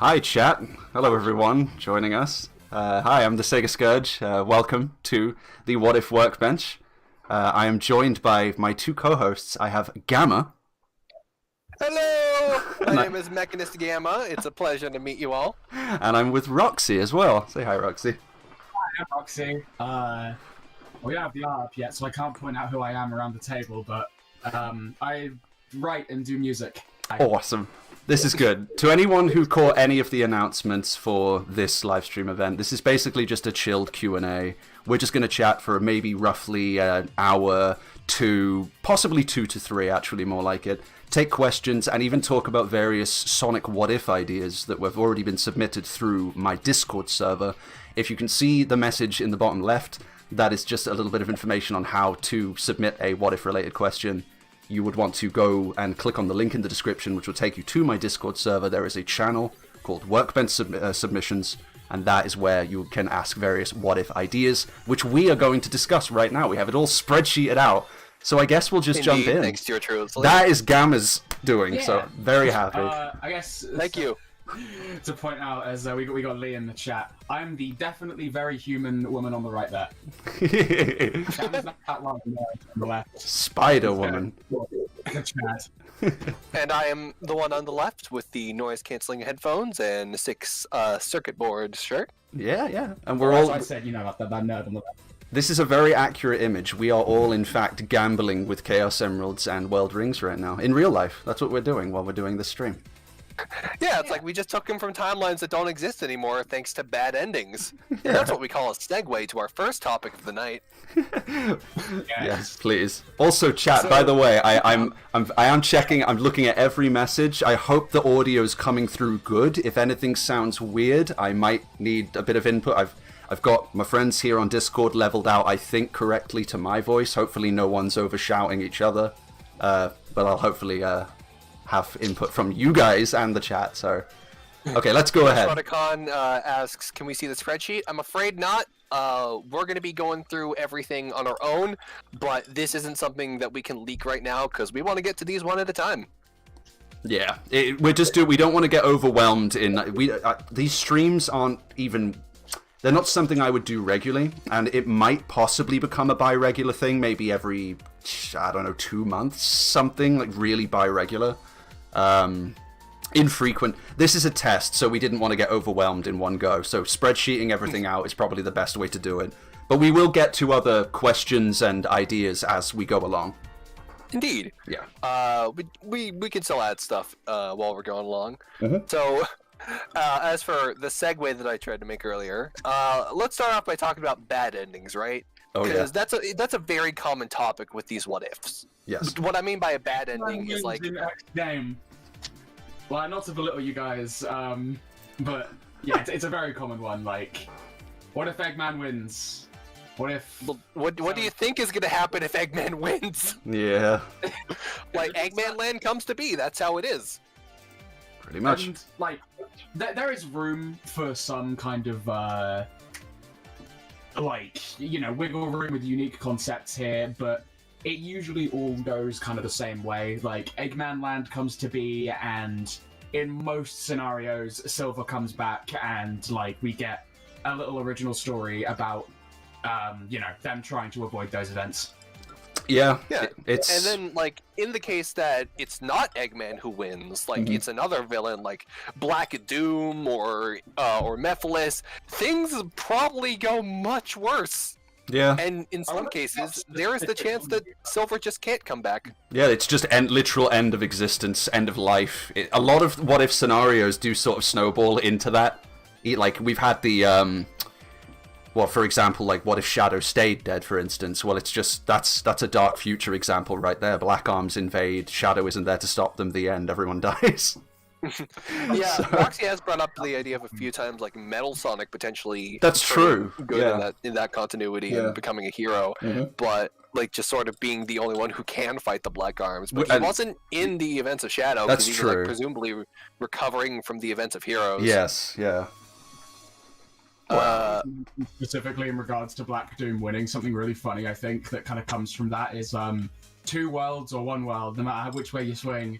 Hi, chat. Hello, everyone joining us. Hi, I'm the Sega Scourge. Welcome to the What If Workbench. I am joined by my two co-hosts. I have Gamma. Hello! My name is Mechanist Gamma. It's a pleasure to meet you all. And I'm with Roxy as well. Say hi, Roxy. Hi, Roxy. We don't have the art up yet, so I can't point out who I am around the table, but I write and do music. Awesome. This is good. To anyone who caught any of the announcements for this live stream event, this is basically just a chilled Q&A. We're just going to chat for maybe roughly an hour, possibly 2 to 3, actually more like it. Take questions and even talk about various Sonic what-if ideas that have already been submitted through my Discord server. If you can see the message in the bottom left, that is just a little bit of information on how to submit a what-if related question. You would want to go and click on the link in the description, which will take you to my Discord server. There is a channel called Workbench Submissions, and that is where you can ask various what-if ideas, which we are going to discuss right now. We have it all spreadsheeted out, so I guess we'll just jump in. Thanks to your truth. That is Gamma's doing, so very happy. I guess... Thank you. To point out, as we got Lee in the chat, I'm the definitely very human woman on the right there. Gamma's not that long on the left. Spider-Woman. Chat. And I am the one on the left with the noise-canceling headphones and 6 circuit board shirt. Yeah. And we're As all... I said, you know, that nerd on the left. This is a very accurate image. We are all, in fact, gambling with Chaos Emeralds and World Rings right now. In real life. That's what we're doing while we're doing this stream. Yeah, it's like we just took them from timelines that don't exist anymore thanks to bad endings. Yeah. That's what we call a segue to our first topic of the night. Yes, please. Also, chat, by the way, I am checking, I'm looking at every message. I hope the audio's coming through good. If anything sounds weird, I might need a bit of input. I've got my friends here on Discord leveled out, I think, correctly to my voice. Hopefully no one's over-shouting each other. But I'll hopefully have input from you guys and the chat, so... Okay, let's go ahead. Rodicon asks, can we see the spreadsheet? I'm afraid not. We're going to be going through everything on our own, but this isn't something that we can leak right now, because we want to get to these one at a time. Yeah, we don't want to get overwhelmed in... these streams aren't even... They're not something I would do regularly, and it might possibly become a bi-regular thing, maybe every, I don't know, 2 months, something, like really bi-regular. Infrequent. This is a test, so we didn't want to get overwhelmed in one go, so spreadsheeting everything out is probably the best way to do it. But we will get to other questions and ideas as we go along. Indeed. Yeah. We can still add stuff while we're going along. Mm-hmm. So... as for the segue that I tried to make earlier, let's start off by talking about bad endings, right? Oh, yeah. Because that's a very common topic with these what-ifs. Yes. What I mean by a bad ending is like... Game. Well, not to belittle you guys, but yeah, it's a very common one. Like, what if Eggman wins? What if... What do you think is going to happen if Eggman wins? Yeah. Like, Eggman Land comes to be, that's how it is. Pretty much. And, like, there is room for some kind of, like, you know, wiggle room with unique concepts here, but it usually all goes kind of the same way. Like, Eggman Land comes to be, and in most scenarios, Silver comes back, and, like, we get a little original story about, you know, them trying to avoid those events. Yeah, it's... And then, like, in the case that it's not Eggman who wins, like, it's another villain, like Black Doom or Mephiles, things probably go much worse. Yeah. And in some cases, there is the chance that Silver just can't come back. Yeah, it's just literal end of existence, end of life. A lot of what-if scenarios do sort of snowball into that. Like, we've had the... Well, for example, like, what if Shadow stayed dead, for instance? Well, it's just, that's a dark future example right there. Black Arms invade, Shadow isn't there to stop them, the end, everyone dies. Yeah, so... Roxy has brought up the idea of a few times, like, Metal Sonic potentially... That's true, good in that continuity and becoming a hero, but, like, just sort of being the only one who can fight the Black Arms. But he wasn't in the events of Shadow, that's because he true. was, like, presumably recovering from the events of Heroes. Yes, yeah. Specifically in regards to Black Doom winning, something really funny I think that kind of comes from that is 2 worlds or 1 world, no matter which way you swing,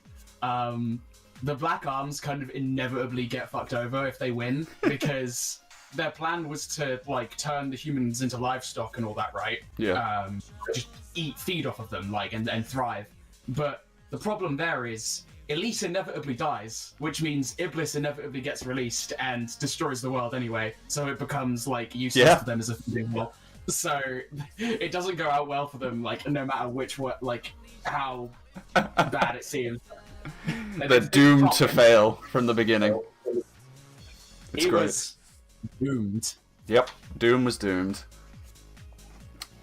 the Black Arms kind of inevitably get fucked over if they win, because their plan was to, like, turn the humans into livestock and all that, right? Yeah. Just feed off of them, like, and thrive. But the problem there is, Elise inevitably dies, which means Iblis inevitably gets released and destroys the world anyway, so it becomes, like, useless for them as a feeding well. So, it doesn't go out well for them, like, no matter how bad it seems. They're doomed to fail from the beginning. It's great. Was doomed. Yep, Doom was doomed.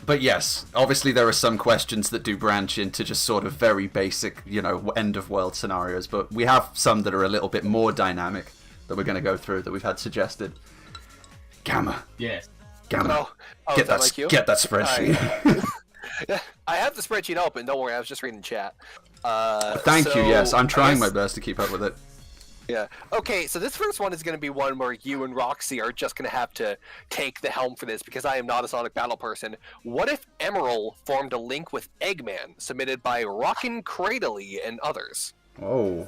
But yes, obviously there are some questions that do branch into just sort of very basic, end-of-world scenarios, but we have some that are a little bit more dynamic that we're going to go through that we've had suggested. Gamma. Yes. Gamma. Get that spreadsheet. Yeah, I have the spreadsheet open, don't worry, I was just reading chat. Thank you, yes, I'm trying my best to keep up with it. Yeah. Okay, so this first one is going to be one where you and Roxy are just going to have to take the helm for this, because I am not a Sonic Battle person. What if Emerald formed a link with Eggman, submitted by Rockin' Cradley and others? Oh.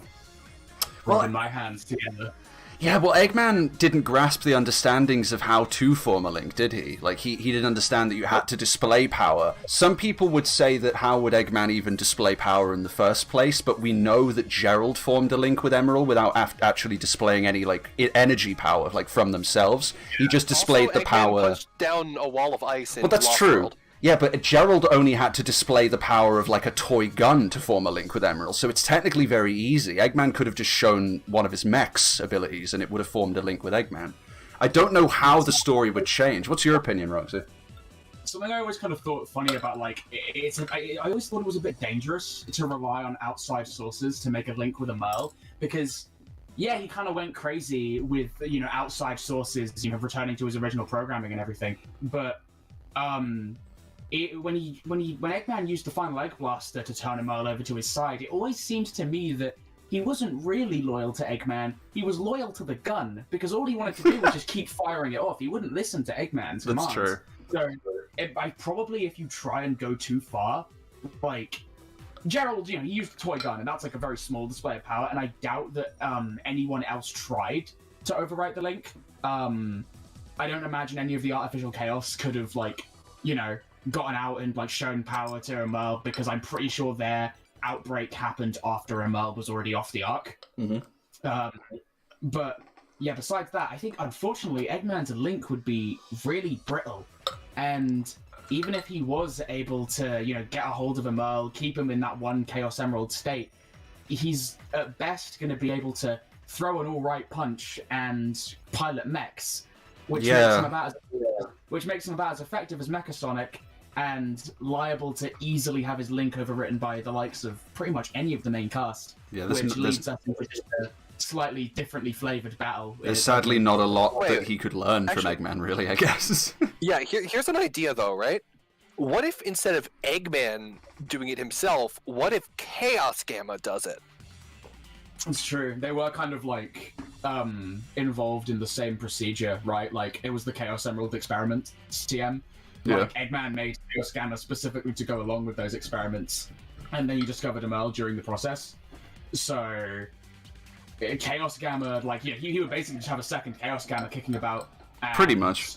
Rubbing my hands together. Yeah, well, Eggman didn't grasp the understandings of how to form a link, did he? Like, he didn't understand that you had to display power. Some people would say that how would Eggman even display power in the first place, but we know that Gerald formed a link with Emerald without actually displaying any, like, energy power, like, from themselves. He just displayed also, the Eggman power... punched down a wall of ice in Well, that's Lost true. World. Yeah, but Gerald only had to display the power of, like, a toy gun to form a link with Emerald, so it's technically very easy. Eggman could have just shown one of his mech's abilities, and it would have formed a link with Eggman. I don't know how the story would change. What's your opinion, Roxy? Something I always kind of thought funny about, like, I always thought it was a bit dangerous to rely on outside sources to make a link with a Merle, because, yeah, he kind of went crazy with, outside sources, returning to his original programming and everything, but, when Eggman used the final Egg Blaster to turn Emerald over to his side, it always seemed to me that he wasn't really loyal to Eggman. He was loyal to the gun, because all he wanted to do was just keep firing it off. He wouldn't listen to Eggman's commands. That's true. So, if you try and go too far, like, Gerald, he used the toy gun, and that's like a very small display of power, and I doubt that anyone else tried to overwrite the link. I don't imagine any of the artificial chaos could have, gotten out and shown power to Emerald, because I'm pretty sure their outbreak happened after Emerald was already off the Ark. Mm-hmm. But yeah, besides that, I think unfortunately Eggman's link would be really brittle, and even if he was able to get a hold of Emerald, keep him in that one Chaos Emerald state, he's at best going to be able to throw an alright punch and pilot mechs, which makes him about as effective as Mechasonic, and liable to easily have his link overwritten by the likes of pretty much any of the main cast, which leads us into just a slightly differently flavoured battle. There's sadly not a lot that he could learn from Eggman, really, I guess. Yeah, here's an idea, though, right? What if instead of Eggman doing it himself, what if Chaos Gamma does it? It's true. They were kind of involved in the same procedure, right? Like, it was the Chaos Emerald experiment, TM. Yeah. Eggman made Chaos Gamma specifically to go along with those experiments, and then he discovered Emerald during the process. So, Chaos Gamma, he would basically just have a second Chaos Gamma kicking about. Pretty much.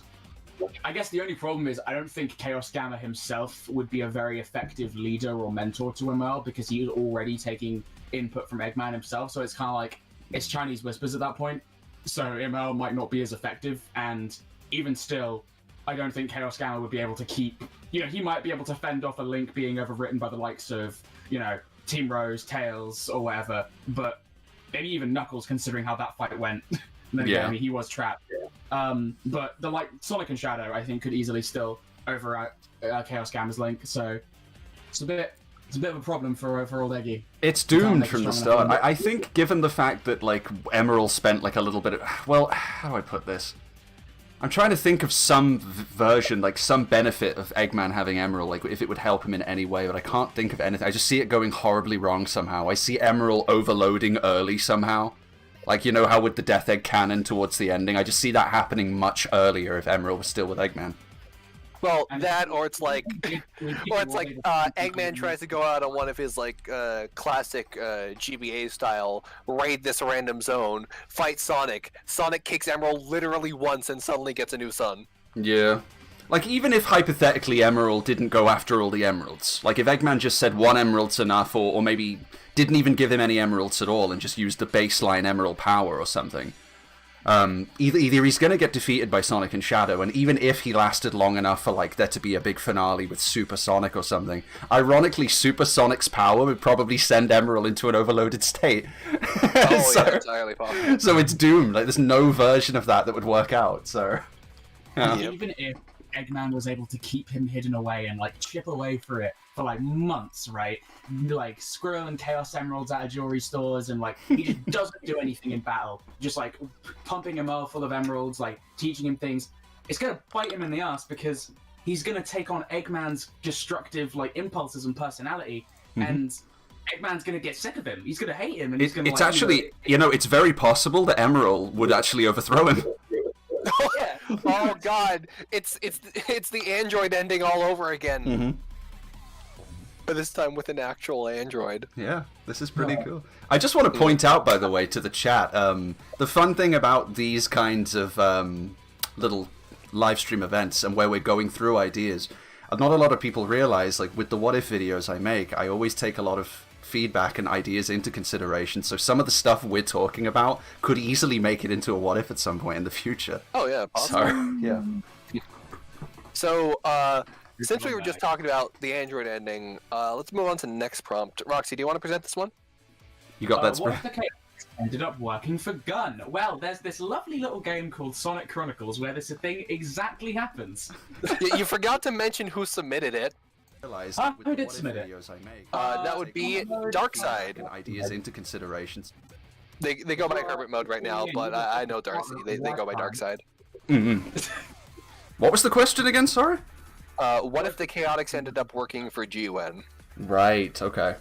I guess the only problem is I don't think Chaos Gamma himself would be a very effective leader or mentor to Emerald, because he was already taking input from Eggman himself, so it's kind of like, it's Chinese whispers at that point. So Emerald might not be as effective, and even still, I don't think Chaos Gamma would be able to keep... he might be able to fend off a link being overwritten by the likes of, Team Rose, Tails, or whatever, but maybe even Knuckles, considering how that fight went. Then again, I mean, he was trapped. But Sonic and Shadow, I think, could easily still overwrite Chaos Gamma's link, so it's a bit of a problem for old Eggy. It's doomed from the start. I think, given the fact that, Emerald spent, a little bit of... Well, how do I put this? I'm trying to think of some version, some benefit of Eggman having Emerald, if it would help him in any way, but I can't think of anything. I just see it going horribly wrong somehow. I see Emerald overloading early somehow. How with the Death Egg cannon towards the ending, I just see that happening much earlier if Emerald was still with Eggman. Well, And that or it's like, or it's like Eggman tries. tries to go out on one of his like classic GBA style raid this random zone, fight Sonic. Sonic kicks Emerald literally once and suddenly gets a new son. Yeah. Like, even if hypothetically Emerald didn't go after all the emeralds, like if Eggman just said one emerald's enough, or maybe didn't even give him any emeralds at all and just used the baseline emerald power or something, either he's going to get defeated by Sonic and Shadow, and even if he lasted long enough for like there to be a big finale with Super Sonic or something, ironically Super Sonic's power would probably send Emerald into an overloaded state. Oh, yeah, entirely possible. So it's doomed. Like, there's no version of that would work out, so... Yeah. Even if Eggman was able to keep him hidden away and like chip away for it for like months, right? Like Squirrel and Chaos Emeralds out of jewelry stores, and like he just doesn't do anything in battle, just like pumping him all full of emeralds, like teaching him things. It's gonna bite him in the ass because he's gonna take on Eggman's destructive like impulses and personality, and Eggman's gonna get sick of him. He's gonna hate him, and he's gonna. It's like, actually, it's very possible that Emerald would actually overthrow him. yeah. Oh god, it's the Android ending all over again. But this time with an actual Android. Yeah, this is pretty cool. I just want to point out, by the way, to the chat, the fun thing about these kinds of little live stream events and where we're going through ideas, not a lot of people realize, like with the what if videos I make, I always take a lot of feedback and ideas into consideration, so some of the stuff we're talking about could easily make it into a what if at some point in the future. Oh yeah, possible. So, yeah. So, since we were just talking about the Android ending, let's move on to the next prompt. Roxy, do you want to present this one? You got that, What if the chaos ended up working for Gun? Well, there's this lovely little game called Sonic Chronicles where this thing exactly happens. You forgot to mention who submitted it. Realize Ah, with who the did what if submit it? videos I make, That would be Darkside. and ideas into considerations. They go by Herbert mode right now, but I know Darcy. They go by Darkside. What was the question again, sorry? What if the Chaotix ended up working for GUN? Right, okay.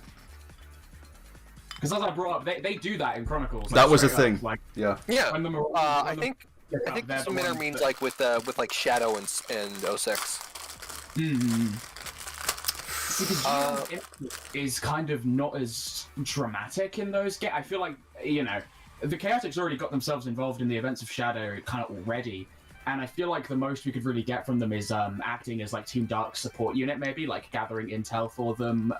Because as I brought up, they do that in Chronicles. That was a straight up, thing. Like, Yeah. Yeah, when them- I when think them- I think they're the the submitter ones means that- like with like Shadow and 06. See, the GM is kind of not as dramatic in those games. I feel like, the Chaotix already got themselves involved in the events of Shadow kind of already, and I feel like the most we could really get from them is acting as like Team Dark's support unit, maybe, like gathering intel for them.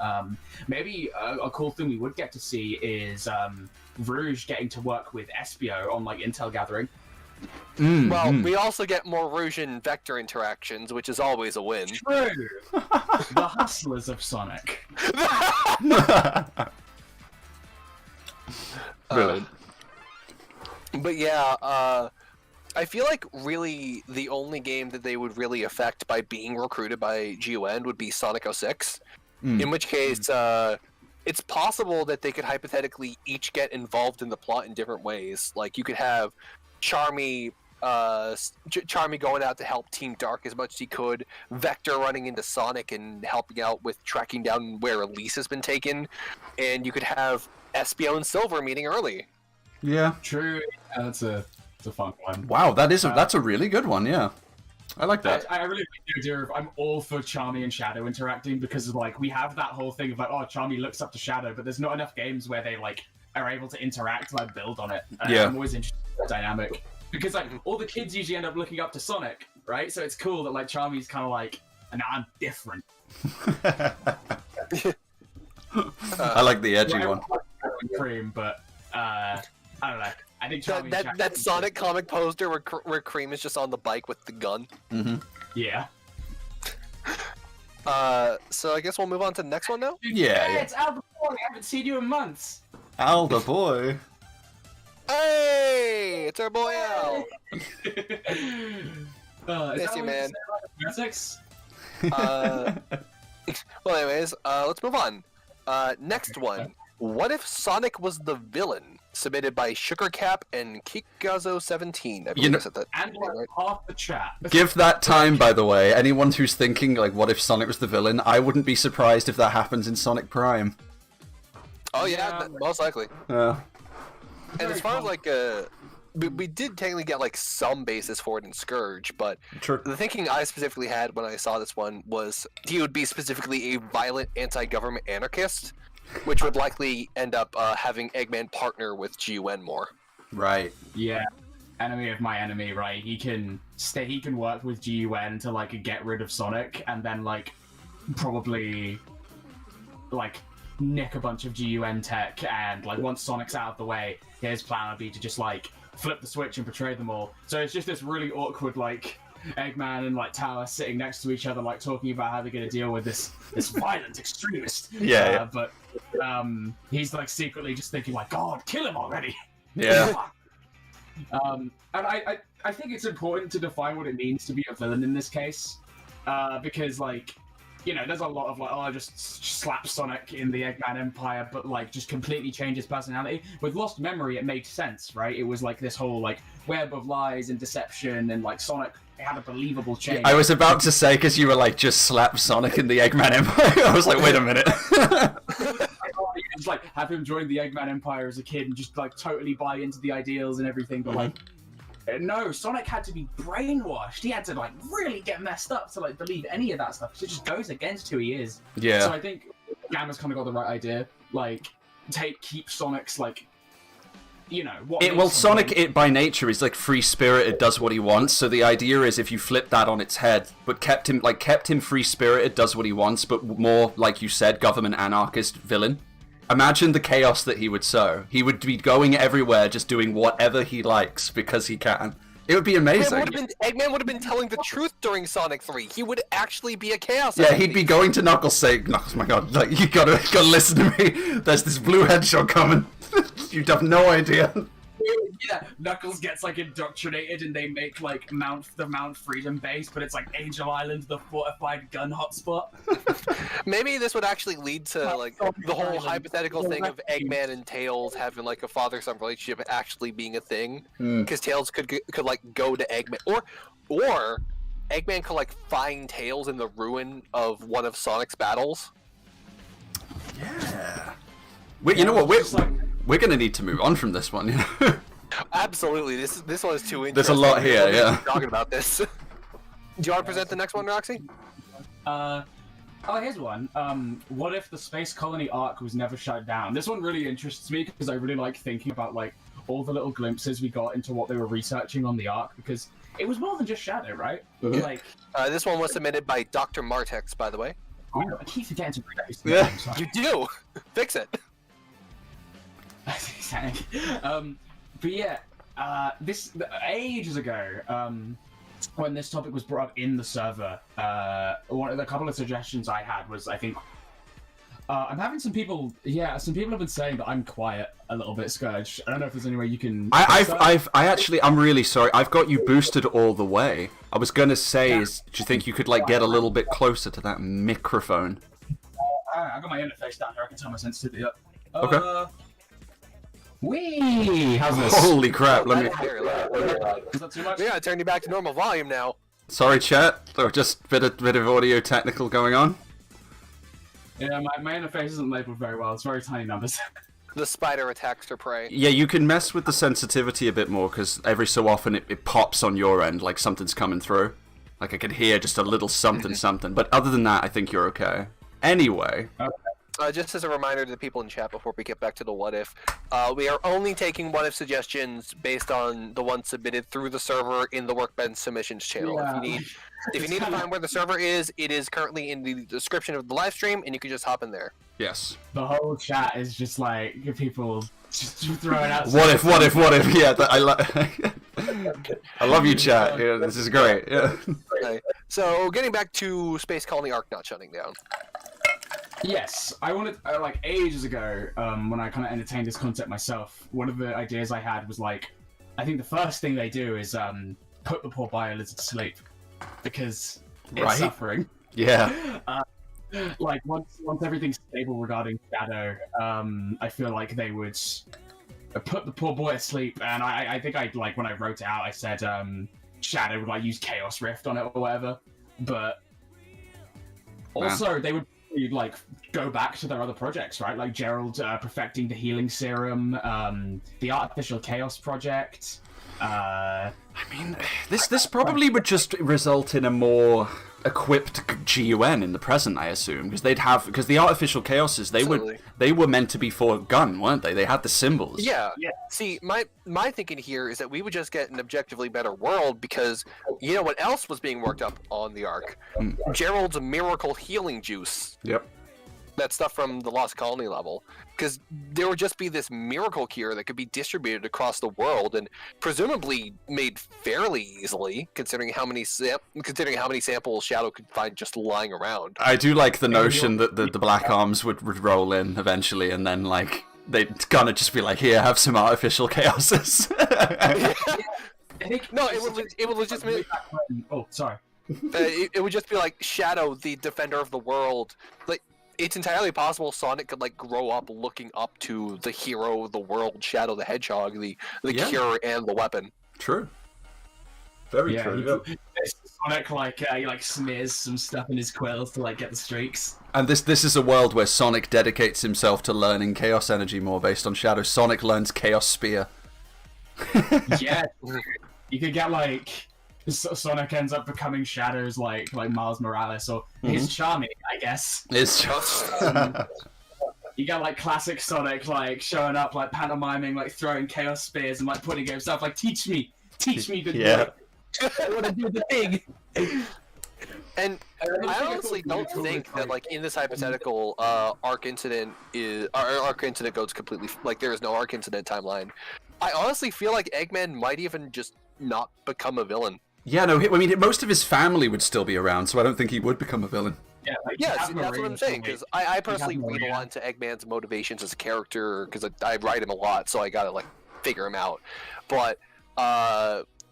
Maybe a cool thing we would get to see is Rouge getting to work with Espio on like intel gathering. Well, we also get more Rouge and Vector interactions, which is always a win. True! The hustlers of Sonic. Brilliant. But yeah, I feel like really the only game that they would really affect by being recruited by GUN would be Sonic 06. In which case, it's possible that they could hypothetically each get involved in the plot in different ways. Like, you could have Charmy going out to help Team Dark as much as he could, Vector running into Sonic and helping out with tracking down where Elise has been taken, and you could have Espio and Silver meeting early. Yeah. True. That's a fun one. Wow, that's a really good one, yeah. I like that. I really like the idea of I'm all for Charmy and Shadow interacting because like we have that whole thing of like, oh, Charmy looks up to Shadow, but there's not enough games where they like are able to interact, like build on it. Yeah. I'm always interested in that dynamic because like all the kids usually end up looking up to Sonic, right? So it's cool that like Charmy's kind of like, nah, I'm different. I like the edgy one. Cream, but I don't know. I think Charmy and Shadow- That Sonic comic poster where Cream is just on the bike with the gun. Yeah. So I guess we'll move on to the next one now. Yeah. It's Al the Boy. I haven't seen you in months. Al the boy. Hey, it's our boy Al. Miss you, man. Essex? Well, anyways, let's move on. Next one. What if Sonic was the villain? Submitted by Sugarcap and Kikazo17. I believe I said that. And like right? half the chat. Give that time, by the way. Anyone who's thinking, like, what if Sonic was the villain? I wouldn't be surprised if that happens in Sonic Prime. Oh yeah, Yeah. most likely. Yeah. And as far as like we did technically get like some basis for it in Scourge, but True. the thinking I specifically had when I saw this one was he would be specifically a violent anti-government anarchist, which would likely end up having Eggman partner with GUN more. Right. Yeah. Enemy of my enemy, right? He can work with GUN to like get rid of Sonic, and then like probably like nick a bunch of GUN tech, and like once Sonic's out of the way, his plan would be to just like flip the switch and betray them all. So it's just this really awkward like Eggman and like Tower sitting next to each other, like talking about how they're gonna deal with this violent extremist. Yeah. But he's like secretly just thinking like, God, kill him already. Yeah. And I think it's important to define what it means to be a villain in this case, because like, you know, there's a lot of like, oh, just slap Sonic in the Eggman Empire, but like just completely change his personality. With Lost Memory, it made sense, right? It was like this whole like web of lies and deception, and like Sonic had a believable change. I was about to say, because you were like, just slap Sonic in the Eggman Empire. I was like, wait a minute. Just like have him join the Eggman Empire as a kid and just like totally buy into the ideals and everything, but like no, Sonic had to be brainwashed. He had to like really get messed up to like believe any of that stuff, because it just goes against who he is. Yeah. So I think Gamma's kind of got the right idea. Like, keep Sonic's like, you know, what Sonic, it by nature is like free spirited, does what he wants. So the idea is if you flip that on its head, but kept him free spirited, does what he wants, but more like you said, government anarchist villain. Imagine the chaos that he would sow. He would be going everywhere, just doing whatever he likes because he can. It would be amazing. Eggman would have been telling the truth during Sonic 3. He would actually be a chaos. Yeah, he'd be going to Knuckles saying, Knuckles, my god, like, you gotta listen to me. There's this blue hedgehog coming. You have no idea. Yeah, Knuckles gets like indoctrinated, and they make like the Mount Freedom base, but it's like Angel Island, the fortified gun hotspot. Maybe this would actually lead to like the whole hypothetical thing of Eggman and Tails having like a father-son relationship actually being a thing, because Tails could like go to Eggman, or Eggman could like find Tails in the ruin of one of Sonic's battles. Yeah. You know what? We're gonna need to move on from this one. You know? Absolutely. This one is too interesting. There's a lot here. Yeah. Talking about this. Do you want to present the next one, Roxy? Here's one. What if the Space Colony arc was never shut down? This one really interests me because I really like thinking about like all the little glimpses we got into what they were researching on the arc, because it was more than just Shadow, right? Mm-hmm. Like, this one was submitted by Dr. Martex, by the way. I keep forgetting to read his Yeah. name, sorry. You do. Fix it. But yeah, ages ago, when this topic was brought up in the server, one of the couple of suggestions I had was, I think, I'm having some people have been saying that I'm quiet a little bit, Scourge. I don't know if there's any way you can. I'm really sorry. I've got you boosted all the way. I was gonna say, do you think you could like get a little bit closer to that microphone? I got my interface down here. I can turn my sensitivity up. Okay. Wee! How's this? Holy crap! Let me. Is that too much? We gotta turn you back to normal volume now. Sorry, chat. Or just bit of audio technical going on. Yeah, my interface isn't labeled very well. It's very tiny numbers. The spider attacks her prey. Yeah, you can mess with the sensitivity a bit more, because every so often it pops on your end, like something's coming through. Like I could hear just a little something something. But other than that, I think you're okay. Anyway. Just as a reminder to the people in chat before we get back to the what if, we are only taking what if suggestions based on the ones submitted through the server in the Workbench submissions channel. Yeah. If you need to find where the server is, it is currently in the description of the live stream, and you can just hop in there. Yes. The whole chat is just like people just throwing out. What if? Yeah, I love you, chat. Yeah, this is great. Yeah. Okay. So getting back to Space Colony Arc not shutting down. Yes, I wanted, like, ages ago, when I kind of entertained this concept myself, one of the ideas I had was, like, I think the first thing they do is put the poor bio-lizard to sleep, because it's suffering. Yeah. Like, once everything's stable regarding Shadow, I feel like they would put the poor boy to sleep, and I think when I wrote it out, I said Shadow would, like, use Chaos Rift on it or whatever, but also they would you like go back to their other projects, right? Like Gerald perfecting the healing serum, the artificial chaos project. I mean, this probably would just result in a more equipped GUN in the present, I assume, because the artificial chaoses they were meant to be for gun, weren't they? They had the symbols. Yeah. See, my thinking here is that we would just get an objectively better world because you know what else was being worked up on the Ark? Gerald's miracle healing juice. Yep. That stuff from the Lost Colony level, because there would just be this miracle cure that could be distributed across the world and presumably made fairly easily, considering how many samples Shadow could find just lying around. I do like the notion that the Black Arms would roll in eventually, and then like they'd kind of just be like, "Here, have some artificial chaoses." No, it would legitimately. Oh, sorry. It would just be like Shadow, the defender of the world, like. It's entirely possible Sonic could like grow up looking up to the hero of the world, Shadow the Hedgehog, the cure and the weapon. True. Very true. Sonic he smears some stuff in his quills to like get the streaks. And this is a world where Sonic dedicates himself to learning Chaos Energy more based on Shadow. Sonic learns Chaos Spear. Yeah, you could get like. Sonic ends up becoming Shadow's like Miles Morales, or his Charmy, I guess. You got like classic Sonic like showing up like pantomiming, like throwing chaos spears and like putting himself like teach me the I want to do the thing. And I honestly don't think that like in this hypothetical Arc incident goes completely like there is no Arc incident timeline. I honestly feel like Eggman might even just not become a villain. Yeah, no, I mean, most of his family would still be around, so I don't think he would become a villain. Yeah, see, that's what I'm saying, because I personally read a lot into Eggman's motivations as a character, because I write him a lot, so I gotta, like, figure him out. But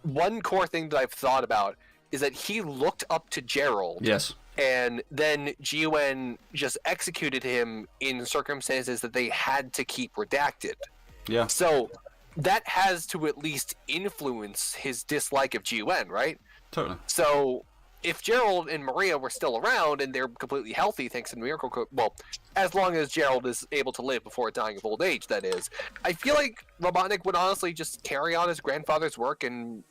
one core thing that I've thought about is that he looked up to Gerald. Yes. And then GUN just executed him in circumstances that they had to keep redacted. Yeah. So that has to at least influence his dislike of GUN, right? Totally. So if Gerald and Maria were still around and they're completely healthy thanks to the miracle well, as long as Gerald is able to live before dying of old age, that is, I feel like Robotnik would honestly just carry on his grandfather's work and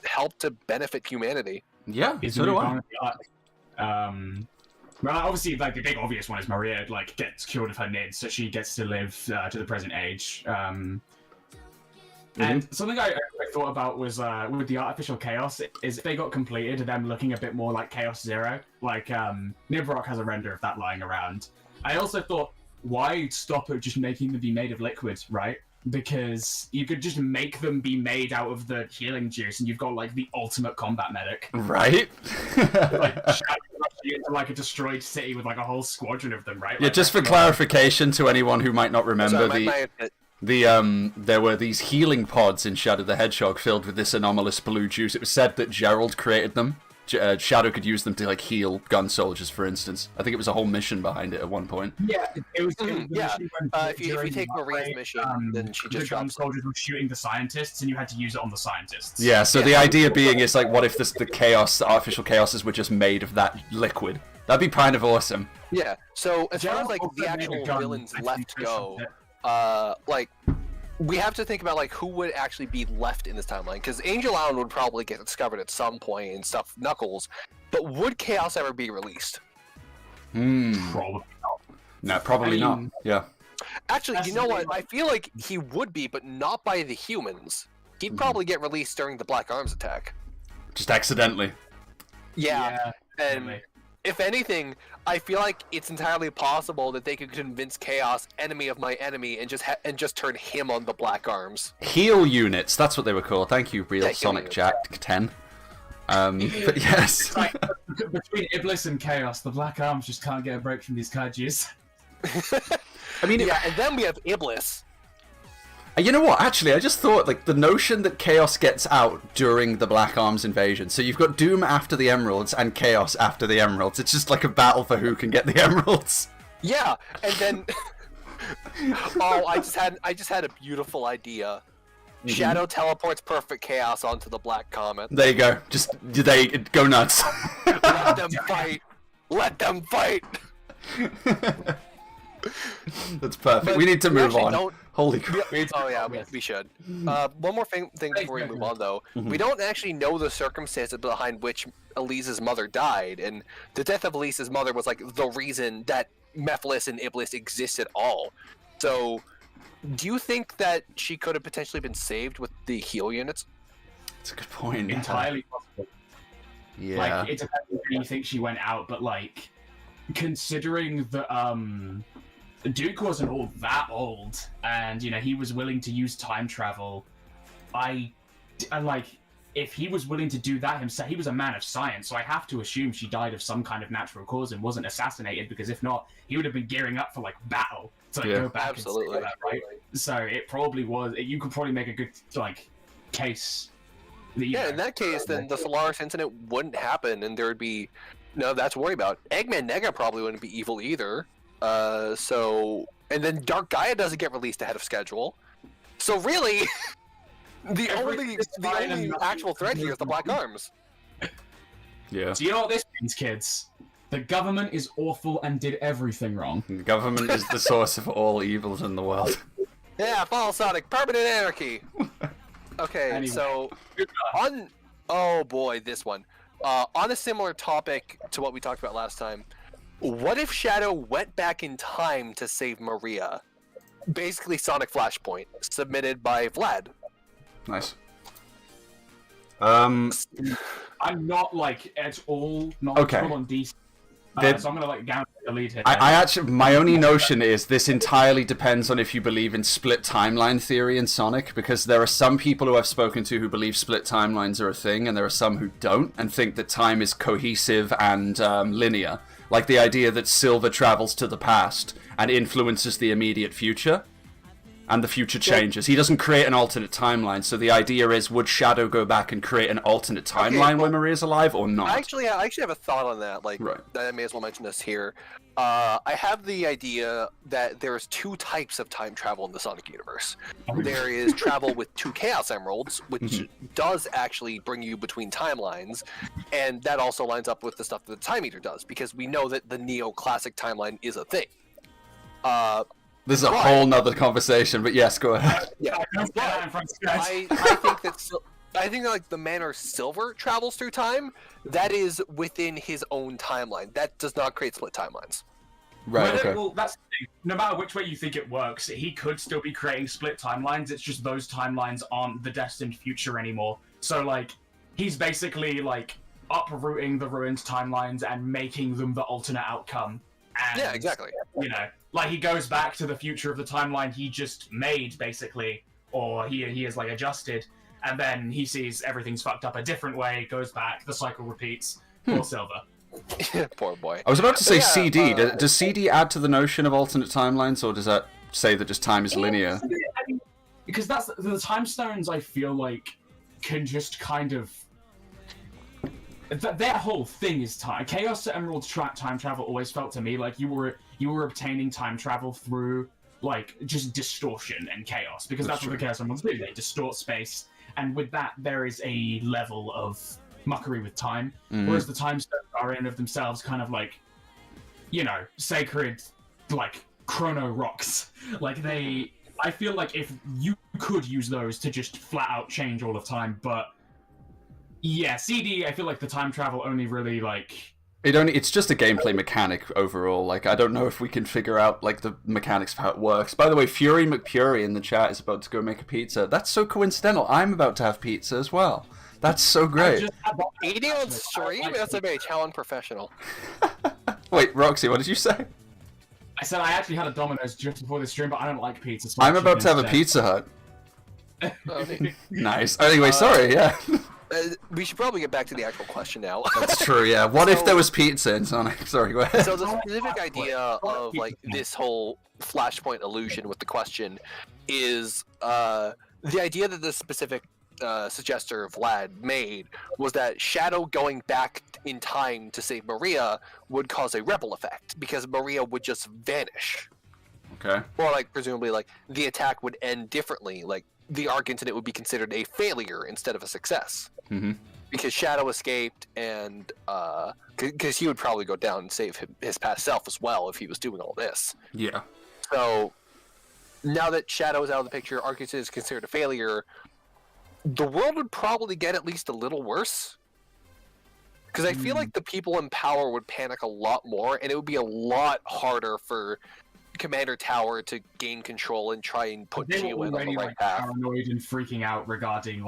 help to benefit humanity. Yeah, so do I. Well, obviously, like the big obvious one is Maria like gets cured of her NIDS, so she gets to live to the present age. And something I thought about was with the artificial chaos is if they got completed, them looking a bit more like Chaos Zero. Like Nibrock has a render of that lying around. I also thought, why stop at just making them be made of liquid, right? Because you could just make them be made out of the healing juice, and you've got like the ultimate combat medic. Right? Like you into like a destroyed city with like a whole squadron of them, right? Yeah, like, just for clarification to anyone who might not remember, So there were these healing pods in Shadow the Hedgehog filled with this anomalous blue juice. It was said that Gerald created them. Shadow could use them to like heal gun soldiers, for instance. I think it was a whole mission behind it at one point. Yeah, it was. Yeah, if you take Maria's mission, then she just the gun drops. soldiers were shooting the scientists, and you had to use it on the scientists. Yeah, so the idea being is like, what if the artificial chaoses were just made of that liquid? That'd be kind of awesome. Yeah. So as far as Gerald like also the made a actual gun, villains I think, left or go, something. like we have to think about like who would actually be left in this timeline, because Angel Island would probably get discovered at some point and stuff. Knuckles, but would Chaos ever be released? Probably not. No, probably not. Yeah. Actually, That's you know the what? thing. I feel like he would be, but not by the humans. He'd probably get released during the Black Arms attack. Just accidentally. Yeah, and definitely. if anything, I feel like it's entirely possible that they could convince Chaos, enemy of my enemy, and just turn him on the Black Arms. Heal units, that's what they were called. Thank you, Real Yeah, heal Sonic units. Jack 10. But yes. Like, between Iblis and Chaos, the Black Arms just can't get a break from these kaijus. I mean, Yeah, and then we have Iblis. you know what? Actually, I just thought like the notion that Chaos gets out during the Black Arms invasion. So you've got Doom after the Emeralds and Chaos after the Emeralds. It's just like a battle for who can get the Emeralds. Yeah, and then oh, I just had a beautiful idea. Shadow teleports Perfect Chaos onto the Black Comet. There you go. Just they go nuts. Let them fight. Let them fight. That's perfect. But we need to we move actually on. don't- Holy crap. Oh yeah, we should. One more thing before we move on, though. We don't actually know the circumstances behind which Elise's mother died, and the death of Elise's mother was like the reason that Mephiles and Iblis exist at all. So, do you think that she could have potentially been saved with the heal units? That's a good point. Entirely possible. Yeah. Like, it depends on when you think she went out, but like, considering that Duke wasn't all that old, and you know he was willing to use time travel, I like, if he was willing to do that himself, he was a man of science, so I have to assume she died of some kind of natural cause and wasn't assassinated, because if not, he would have been gearing up for like battle to like, go back absolutely. and save that, right? So it probably was. You could probably make a good like case. Yeah, in that case, then the Solaris incident wouldn't happen, and there would be no that to worry about. Eggman Nega probably wouldn't be evil either. And then Dark Gaia doesn't get released ahead of schedule. So really, the only actual threat here is the Black Arms. Yeah. So you know what this means, kids? The government is awful and did everything wrong. The government is the source of all evils in the world. Yeah, follow Sonic, permanent anarchy. Okay, Anyway. so oh boy, this one. On a similar topic to what we talked about last time, what if Shadow went back in time to save Maria? Basically, Sonic Flashpoint, submitted by Vlad. Nice. I'm not like at all knowledgeable on DC. So I'm gonna like down the lead here. I actually, my only notion is this entirely depends on if you believe in split timeline theory in Sonic, because there are some people who I've spoken to who believe split timelines are a thing, and there are some who don't, and think that time is cohesive and linear. Like the idea that Silver travels to the past and influences the immediate future, and the future changes. He doesn't create an alternate timeline, so the idea is, would Shadow go back and create an alternate timeline when Maria's alive, or not? I actually have a thought on that. Like, Right. I may as well mention this here. I have the idea that there's two types of time travel in the Sonic universe. There is travel with 2 Chaos Emeralds, which does actually bring you between timelines, and that also lines up with the stuff that the Time Eater does, because we know that the Neo-Classic timeline is a thing. This is a whole nother conversation, but yes, go ahead. Yeah, but I think that like the manner Silver travels through time, that is within his own timeline. That does not create split timelines. Right, okay. Well, that's the thing. No matter which way you think it works, he could still be creating split timelines. It's just those timelines aren't the destined future anymore. So, like, he's basically, like, uprooting the ruined timelines and making them the alternate outcome. And, Yeah, exactly. You know, like, he goes back to the future of the timeline he just made, basically, or he is, like, adjusted, and then he sees everything's fucked up a different way, goes back, the cycle repeats. Poor Silver. Poor boy. I was about to say Yeah, CD. Does CD add to the notion of alternate timelines, or does that say that just time is linear? Because that's the time stones. I feel like can just kind of their whole thing is time. Chaos to Emerald time travel always felt to me like you were obtaining time travel through like just distortion and chaos, because that's what the Chaos Emeralds do. They distort space, and with that there is a level of muckery with time, whereas the time stones are in of themselves kind of like, you know, sacred, like chrono rocks. Like I feel like if you could use those to just flat out change all of time, but yeah, CD, I feel like the time travel only really like It's just a gameplay mechanic overall. Like, I don't know if we can figure out like the mechanics of how it works. By the way, Fury McPury in the chat is about to go make a pizza. That's so coincidental. I'm about to have pizza as well. That's so great. Eating on stream? That's a very challenge professional. Wait, Roxy, what did you say? I said I actually had a Domino's just before the stream, but I don't like pizza. So I'm about to have a Pizza Hut. Okay. Nice. Anyway, sorry, yeah. We should probably get back to the actual question now. That's true, yeah. What if there was pizza in Sonic? Sorry, go ahead. So the specific idea of like this whole Flashpoint illusion with the question is the idea that the specific suggester Vlad made was that Shadow going back in time to save Maria would cause a ripple effect, because Maria would just vanish. Okay. Or like presumably like the attack would end differently, like the arc incident would be considered a failure instead of a success. Mm-hmm. because Shadow escaped, and because he would probably go down and save his past self as well if he was doing all this. Yeah. So now that Shadow is out of the picture, Arcus is considered a failure. The world would probably get at least a little worse. Because I feel like the people in power would panic a lot more, and it would be a lot harder for Commander Tower to gain control and try and put They were GUN on already the right path. paranoid and freaking out regarding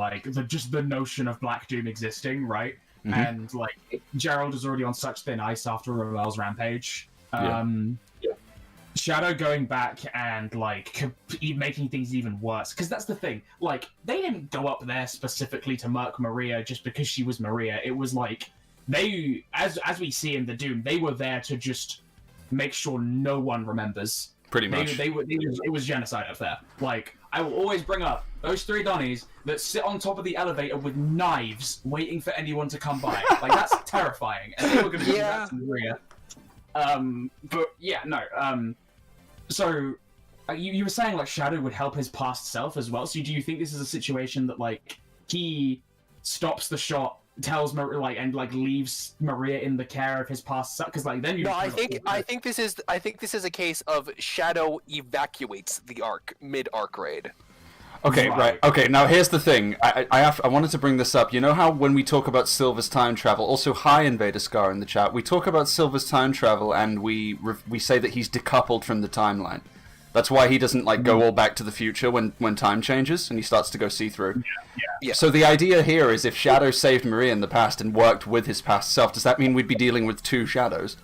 just the notion of Black Doom existing, right? Mhm. And like Gerald is already on such thin ice after Ramel's rampage. Shadow going back and making things even worse, because that's the thing. Like, they didn't go up there specifically to murk Maria just because she was Maria. It was like they, as we see in the Doom, they were there to just make sure no one remembers. Pretty much. It was genocide up there. Like, I will always bring up those 3 Donnies that sit on top of the elevator with knives, waiting for anyone to come by. Like, that's terrifying. And they were going to do that to Maria. But yeah, no. So you were saying like Shadow would help his past self as well. So do you think this is a situation that like he stops the shot, tells Maria and leaves Maria in the care of his past self? Because then you. No, I think this is a case of Shadow evacuates the arc mid-arc raid. Okay, right. Okay, now here's the thing. I wanted to bring this up. You know how when we talk about Silver's time travel, also hi Invader Scar in the chat, we talk about Silver's time travel and we say that he's decoupled from the timeline. That's why he doesn't go all back to the future when time changes and he starts to go see-through. Yeah. So the idea here is if Shadow saved Maria in the past and worked with his past self, does that mean we'd be dealing with 2 Shadows?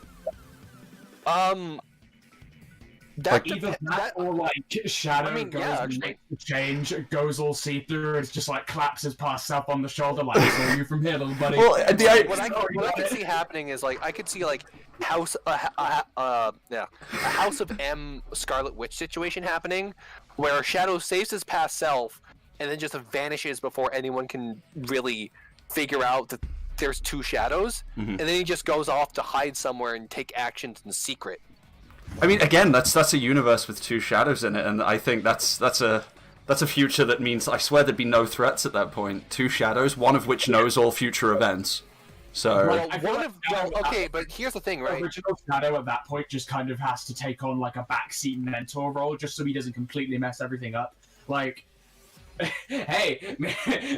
Either that or Shadow change, goes all see-through, and it's just claps his past self on the shoulder, saw you from here, little buddy. Well, what I could see happening is I could see a House of M Scarlet Witch situation happening, where Shadow saves his past self and then just vanishes before anyone can really figure out that there's 2 Shadows, and then he just goes off to hide somewhere and take actions in secret. I mean, again, that's a universe with 2 Shadows in it, and I think that's a future that means I swear there'd be no threats at that point. 2 Shadows, one of which knows all future events. So. Okay, but here's the thing, right? Original Shadow at that point just kind of has to take on a backseat mentor role, just so he doesn't completely mess everything up. Hey,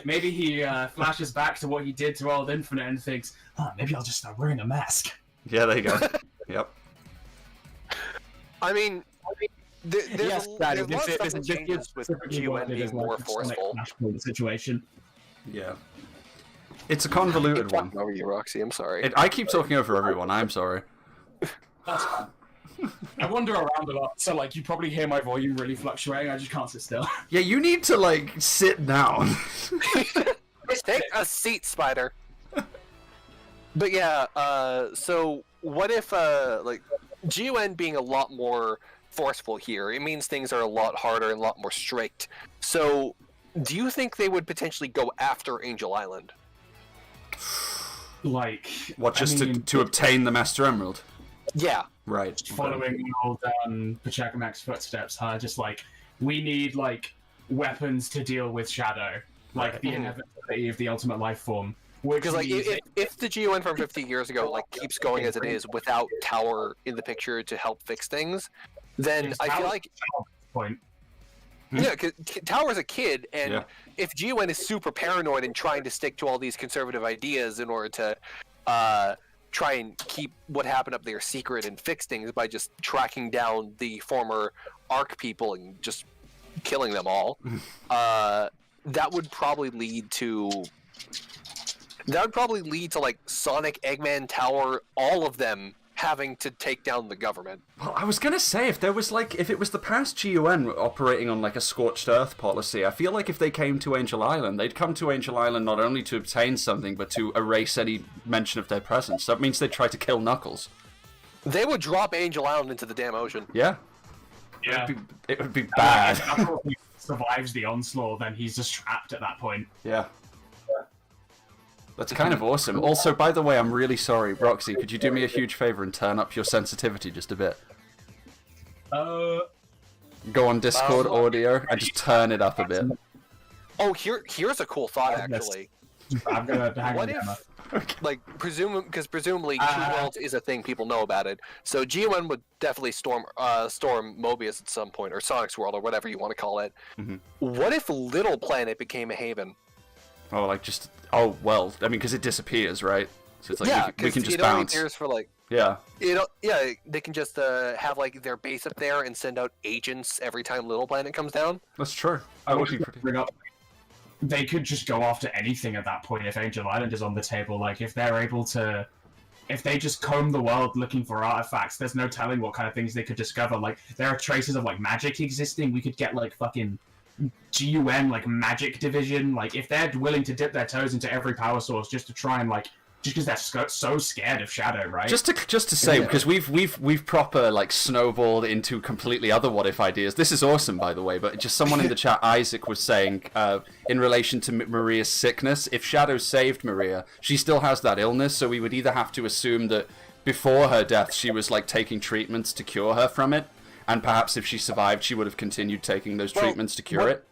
maybe he flashes back to what he did to Old Infinite and thinks, maybe I'll just start wearing a mask. Yeah, there you go. Yep. I mean, there's a lot of stuff that changes with GUN being more forceful. Situation. Yeah. It's a convoluted one. Over you, Roxy. I'm sorry. I keep talking over everyone. I'm sorry. That's fine. I wander around a lot, so you probably hear my volume really fluctuating. I just can't sit still. Yeah, you need to sit down. Take a seat, Spider. But yeah, so what if GUN being a lot more forceful here, it means things are a lot harder and a lot more strict. So do you think they would potentially go after Angel Island? What, just to obtain the Master Emerald? Yeah. Right. Following old Pachacamac's footsteps, just we need weapons to deal with Shadow, the inevitability of the ultimate life form. Because if the GUN from 50 years ago keeps going as it is without Tower in the picture to help fix things, then I feel like because Tower's a kid, and if GUN is super paranoid and trying to stick to all these conservative ideas in order to try and keep what happened up there secret and fix things by just tracking down the former Arc people and just killing them all, that would probably lead to. That would probably lead to Sonic, Eggman, Tower, all of them having to take down the government. Well, I was gonna say if there was if it was the past GUN operating on a scorched earth policy, I feel if they came to Angel Island, they'd come to Angel Island not only to obtain something but to erase any mention of their presence. That means they'd try to kill Knuckles. They would drop Angel Island into the damn ocean. Yeah. Yeah. It would be bad. If Knuckles survives the onslaught, then he's just trapped at that point. Yeah. That's kind of awesome. Also, by the way, I'm really sorry. Roxy, could you do me a huge favor and turn up your sensitivity just a bit? Go on Discord audio and just turn it up a bit. Oh, here's a cool thought, actually. I'm gonna hang What on if, Emma. like, presumably Two Worlds is a thing people know about it, so GON would definitely storm Mobius at some point, or Sonic's World, or whatever you want to call it. Mm-hmm. What if Little Planet became a haven? Oh, like just... Oh, well, I mean, because it disappears, right? So it's like Yeah, we can just it only bounce. appears for, like... Yeah. Yeah, they can just have, like, their base up there and send out agents every time Little Planet comes down. That's true. I That would would be pretty... bring up. They could just go after anything at that point if Angel Island is on the table. Like, if they're able to... If they just comb the world looking for artifacts, there's no telling what kind of things they could discover. Like, there are traces of, like, magic existing. We could get, like, fucking GUN, like, magic division. Like, if they're willing to dip their toes into every power source just to try and, like... Just because they're so scared of Shadow, right? Just to say, because we've proper like snowballed into completely other what if ideas. This is awesome, by the way. But just someone in the chat, Isaac, was saying in relation to Maria's sickness, if Shadow saved Maria, she still has that illness. So we would either have to assume that before her death, she was like taking treatments to cure her from it, and perhaps if she survived, she would have continued taking those treatments to cure it.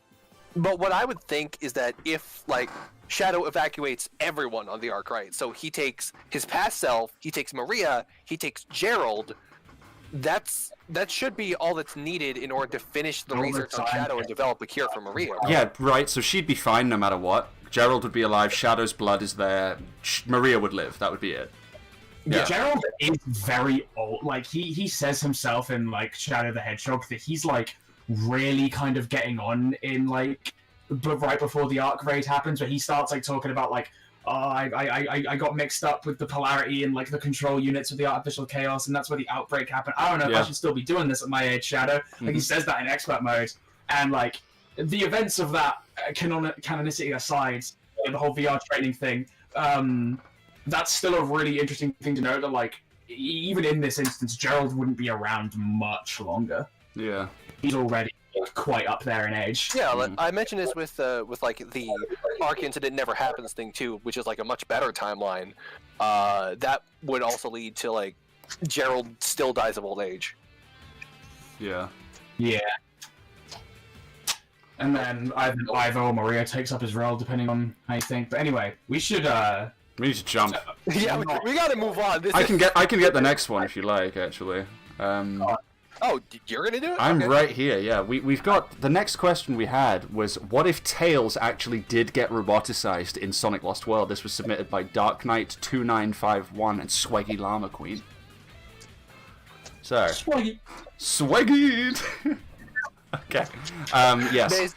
But what I would think is that if, like, Shadow evacuates everyone on the arc, right? So he takes his past self, he takes Maria, he takes Gerald. That should be all that's needed in order to finish the research on Shadow and develop a cure for Maria. Yeah, right. So she'd be fine no matter what. Gerald would be alive. Shadow's blood is there. Maria would live. That would be it. Yeah. Gerald is very old. Like, he says himself in, like, Shadow the Hedgehog that he's, like, really kind of getting on in, like, but right before the arc raid happens, where he starts, like, talking about, like, oh, I got mixed up with the polarity and, like, the control units of the artificial chaos, and that's where the outbreak happened. I don't know if I should still be doing this at my age, Shadow. Like, he says that in expert mode, and, like, the events of that canonicity aside, the whole VR training thing, that's still a really interesting thing to note, that, like, even in this instance, Gerald wouldn't be around much longer. Yeah. He's already quite up there in age. Yeah, I mentioned this with like the Arc Incident Never Happens thing too, which is like a much better timeline. That would also lead to like Gerald still dies of old age. Yeah. Yeah. And then either or Maria takes up his role, depending on how you think. But anyway, we should We need to jump. Yeah, we gotta move on. I can get the next one if you like, actually. Oh, you're gonna do it? I'm okay. right here, yeah. We've got... The next question we had was, what if Tails actually did get roboticized in Sonic Lost World? This was submitted by Dark Knight 2951 and Swaggy Llama Queen. So... Swaggy! Okay. Yes.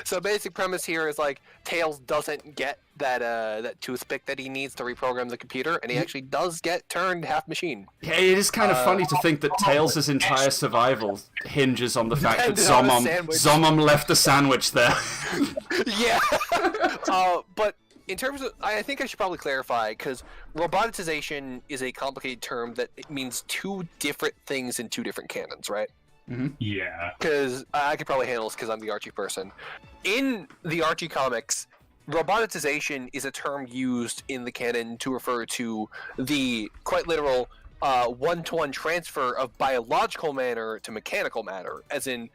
So basic premise here is like Tails doesn't get that toothpick that he needs to reprogram the computer, and he actually does get turned half machine. Yeah, it is kind of funny to think that Tails' entire survival hinges on the fact that Zomom left a sandwich there. Yeah. But in terms of, I think I should probably clarify, because roboticization is a complicated term that it means two different things in two different canons, right? Mm-hmm. Yeah. Because I could probably handle this because I'm the Archie person. In the Archie comics, roboticization is a term used in the canon to refer to the quite literal one-to-one transfer of biological matter to mechanical matter. As in,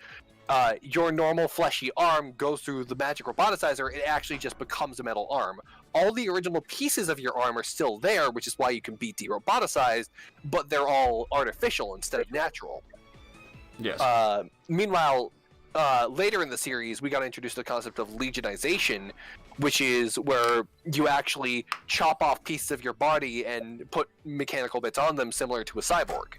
your normal fleshy arm goes through the magic roboticizer, it actually just becomes a metal arm. All the original pieces of your arm are still there, which is why you can be de-roboticized, but they're all artificial instead of natural. Yes. Meanwhile, later in the series, we got introduced to the concept of legionization, which is where you actually chop off pieces of your body and put mechanical bits on them, similar to a cyborg.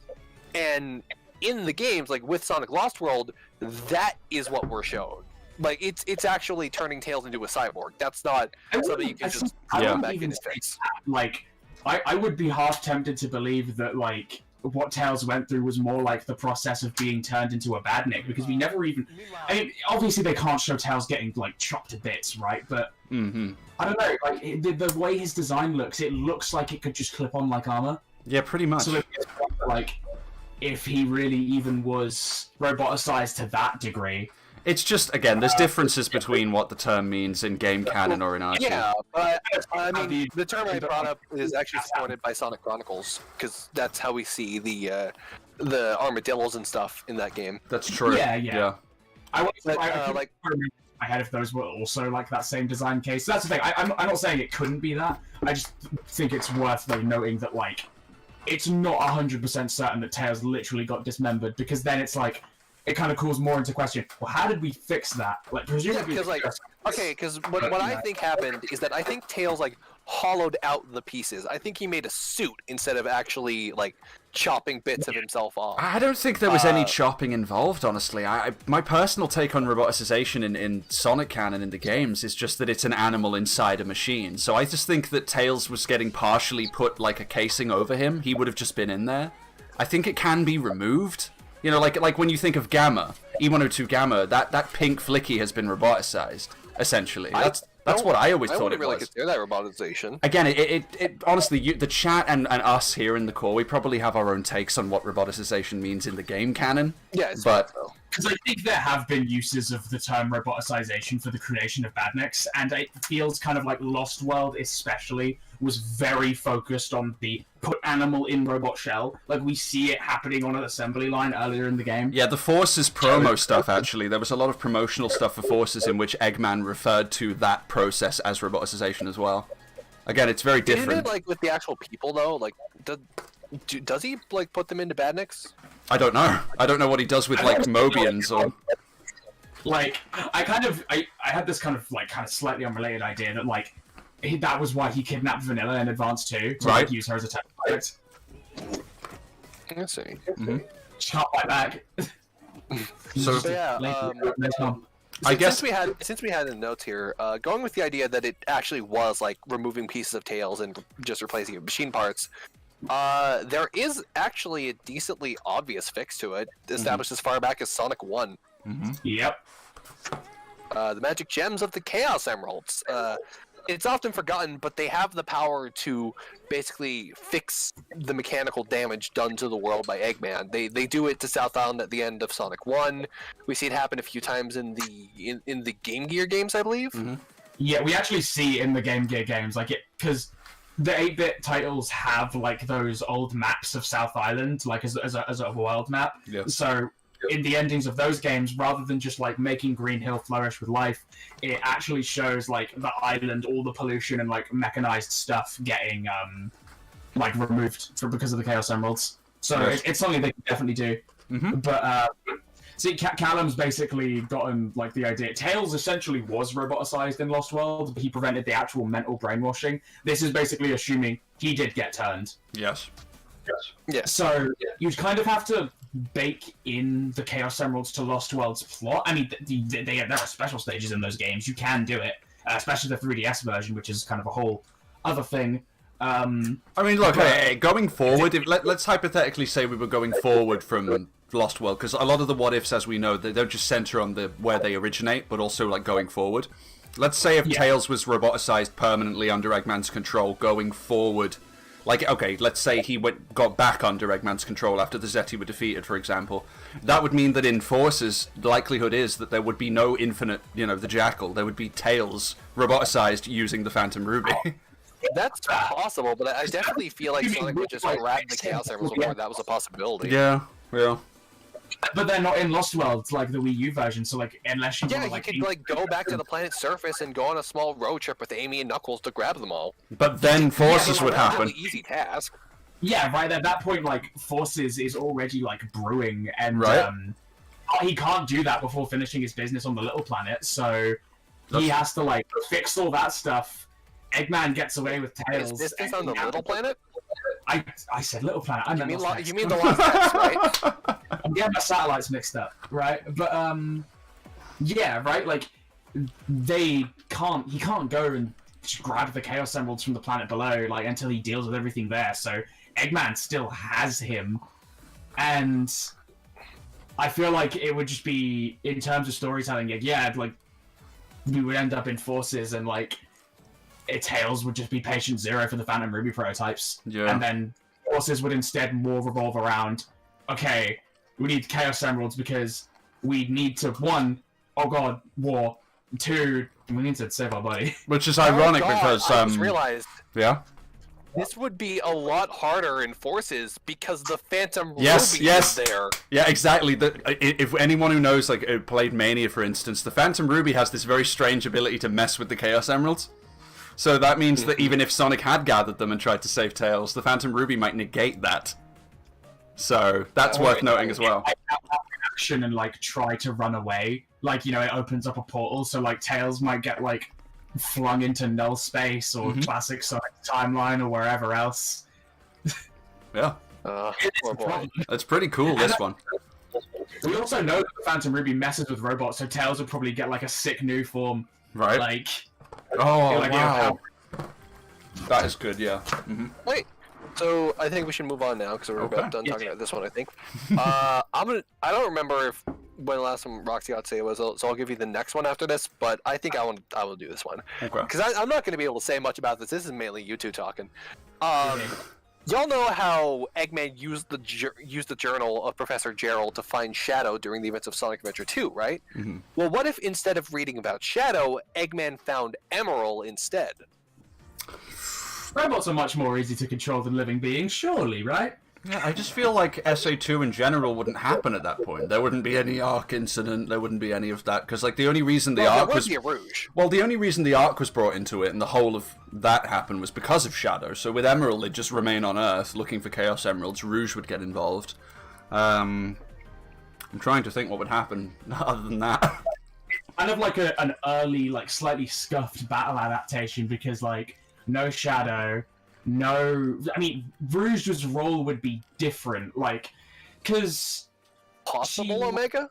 And in the games, like with Sonic Lost World, that is what we're shown. Like, it's actually turning Tails into a cyborg. That's not something you can just throw back in his face. Like, I would be half tempted to believe that, like, what Tails went through was more like the process of being turned into a badnik, because we never even... I mean, obviously they can't show Tails getting, like, chopped to bits, right? But, I don't know, like, the way his design looks, it looks like it could just clip on like armor. Yeah, pretty much. So, like, if he really even was roboticized to that degree... It's just, again, there's differences between what the term means in game canon or in Archie. Yeah, but I mean, the term I brought up is actually supported by Sonic Chronicles, because that's how we see the armadillos and stuff in that game. That's true. Yeah. I my head if those were also like that same design case. So that's the thing. I'm not saying it couldn't be that. I just think it's worth like noting that like it's not 100% certain that Tails literally got dismembered, because then it's like it kind of calls more into question. Well, how did we fix that? Like presumably, because what I think happened is that I think Tails like hollowed out the pieces. I think he made a suit instead of actually like chopping bits of himself off. I don't think there was any chopping involved, honestly. My personal take on roboticization in Sonic canon in the games is just that it's an animal inside a machine. So I just think that Tails was getting partially put like a casing over him. He would have just been in there. I think it can be removed. You know, like when you think of Gamma, E102 Gamma, that pink flicky has been roboticized, essentially. That's what I always thought it was. I wouldn't really consider that roboticization. Again, it honestly, the chat and us here in the core, we probably have our own takes on what roboticization means in the game canon. Yeah, but because I think there have been uses of the term roboticization for the creation of badniks, and it feels kind of like Lost World especially was very focused on the put animal in robot shell. Like we see it happening on an assembly line earlier in the game. Yeah, the Forces promo stuff, actually. There was a lot of promotional stuff for Forces in which Eggman referred to that process as roboticization as well. Again, it's very different. Isn't it like with the actual people though? Like, does he like put them into badniks? I don't know. I don't know what he does with like Mobians or. Like, I had this kind of slightly unrelated idea that like that was why he kidnapped Vanilla in Advance 2 to like, use her as a test product. Let's see. Mm-hmm. Chop my back. So yeah. I guess since we had the notes here, going with the idea that it actually was like removing pieces of Tails and just replacing it with machine parts, there is actually a decently obvious fix to it, established as far back as Sonic 1. Mm-hmm. Yep. The magic gems of the Chaos Emeralds. It's often forgotten, but they have the power to basically fix the mechanical damage done to the world by Eggman. They do it to South Island at the end of Sonic 1. We see it happen a few times in the Game Gear games, I believe. Mm-hmm. Yeah, we actually see in the Game Gear games, like because the 8-bit titles have like those old maps of South Island, like as a world map. Yeah. So in the endings of those games, rather than just like making Green Hill flourish with life, it actually shows like the island, all the pollution and like mechanized stuff getting like removed because of the Chaos Emeralds. So yes. it's something they can definitely do. Mm-hmm. But see, Callum's basically gotten like the idea. Tails essentially was roboticized in Lost World, but he prevented the actual mental brainwashing. This is basically assuming he did get turned. Yes. Yes. So you kind of have to bake in the Chaos Emeralds to Lost World's plot. I mean, there are special stages in those games. You can do it, especially the 3DS version, which is kind of a whole other thing. I mean, look, going forward, let's hypothetically say we were going forward from Lost World, because a lot of the what-ifs, as we know, they don't just center on where they originate, but also like going forward. Let's say if Tails was roboticized permanently under Eggman's control going forward. Like, okay, let's say he got back under Eggman's control after the Zeti were defeated, for example. That would mean that in Forces, the likelihood is that there would be no infinite, the Jackal. There would be Tails roboticized using the Phantom Ruby. That's possible, but I definitely feel like Sonic would just grab the Chaos Emeralds before that was a possibility. Yeah. But they're not in Lost World, like the Wii U version, so like unless you you could like go back to the planet's surface and go on a small road trip with Amy and Knuckles to grab them all. But then Forces would happen. Really easy task. Yeah, right. At that point, like Forces is already like brewing, and he can't do that before finishing his business on the little planet. So he has to like fix all that stuff. Eggman gets away with Tails. Is this on the little planet? I said little planet. I mean the Lost X, right? I'm getting my satellites mixed up, right? But yeah, right. Like he can't go and grab the Chaos Emeralds from the planet below, like until he deals with everything there. So Eggman still has him, and I feel like it would just be in terms of storytelling. Like we would end up in Forces and like. Tails would just be patient zero for the Phantom Ruby prototypes. Yeah. And then Forces would instead more revolve around, okay, we need Chaos Emeralds because we need to, 1, oh god, war, 2, we need to save our buddy. Which is ironic because... I just realized... Yeah? this would be a lot harder in Forces because the Phantom Ruby Yes. is there. Yeah, exactly. If anyone who knows, like, played Mania, for instance, the Phantom Ruby has this very strange ability to mess with the Chaos Emeralds. So that means that even if Sonic had gathered them and tried to save Tails, the Phantom Ruby might negate that. So that's worth noting as well. Action and like try to run away, like, you know, it opens up a portal, so like Tails might get like flung into null space or classic Sonic timeline or wherever else. Yeah. Oh boy. That's pretty cool, this one. We also know that the Phantom Ruby messes with robots, so Tails would probably get like a sick new form. Right. Like, Oh, like, wow. That is good, yeah. Wait. So I think we should move on now because we're about done talking about this one. I think. I don't remember if when the last time Roxy got to say it was, so I'll give you the next one after this. But I think I will do this one because I'm not going to be able to say much about this. This is mainly you two talking. Y'all know how Eggman used the journal of Professor Gerald to find Shadow during the events of Sonic Adventure 2, right? Well, what if instead of reading about Shadow, Eggman found Emerald instead? robots are much more easy to control than living beings, surely, right? Yeah, I just feel like SA2 in general wouldn't happen at that point. There wouldn't be any Arc incident, there wouldn't be any of that, because like the only reason the Arc was... Rouge. Well, the only reason the Arc was brought into it and the whole of that happened was because of Shadow. So with Emerald, they'd just remain on Earth looking for Chaos Emeralds. Rouge would get involved. I'm trying to think what would happen other than that. Kind of like an early, like slightly scuffed battle adaptation because like no Shadow, no... I mean, Rouge's role would be different, like, because... Possible Omega?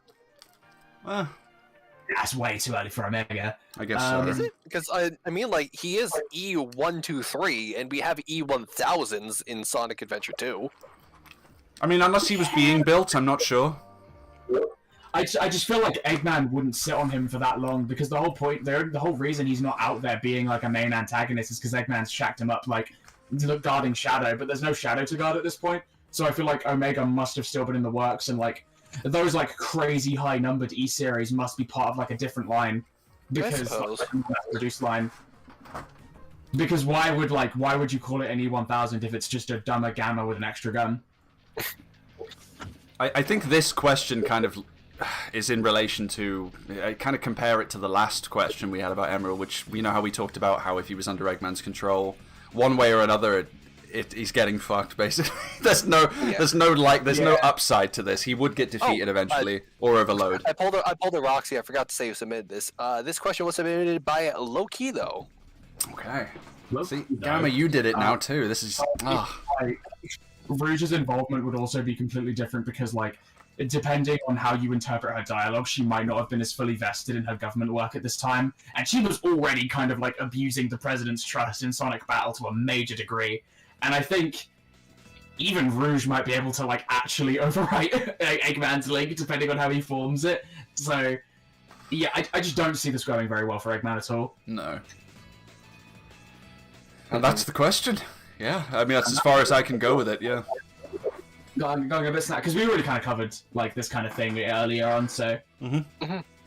That's way too early for Omega. I guess so. Is it? Because, I mean, like, he is E123, and we have E1000s in Sonic Adventure 2. I mean, unless he was being built, I'm not sure. I just feel like Eggman wouldn't sit on him for that long because the whole point, the whole reason he's not out there being like a main antagonist is because Eggman's shacked him up like guarding Shadow, but there's no Shadow to guard at this point. So I feel like Omega must have still been in the works, and like those like crazy high numbered E series must be part of like a different line because like, reduced line. Because why would you call it an E1000 if it's just a dumber Gamma with an extra gun? I think this question kind of is in relation to, I kind of compare it to the last question we had about Emerald, which we know how we talked about how if he was under Eggman's control, one way or another, he's getting fucked basically. there's no upside to this. He would get defeated eventually or overload. I pulled a Roxy. I forgot to say who submitted this. This question was submitted by Loki though. Okay. Loki, See, Gamma, you did it now too. This is. Rouge's involvement would also be completely different because, like, depending on how you interpret her dialogue, she might not have been as fully vested in her government work at this time, and she was already kind of, like, abusing the president's trust in Sonic Battle to a major degree, and I think even Rouge might be able to, like, actually overwrite Eggman's link, depending on how he forms it, so, yeah, I just don't see this going very well for Eggman at all. No. And that's the question. Yeah, I mean, that's as far as I can go with it, yeah. Going a bit snack, because we already kind of covered, like, this kind of thing earlier on, so...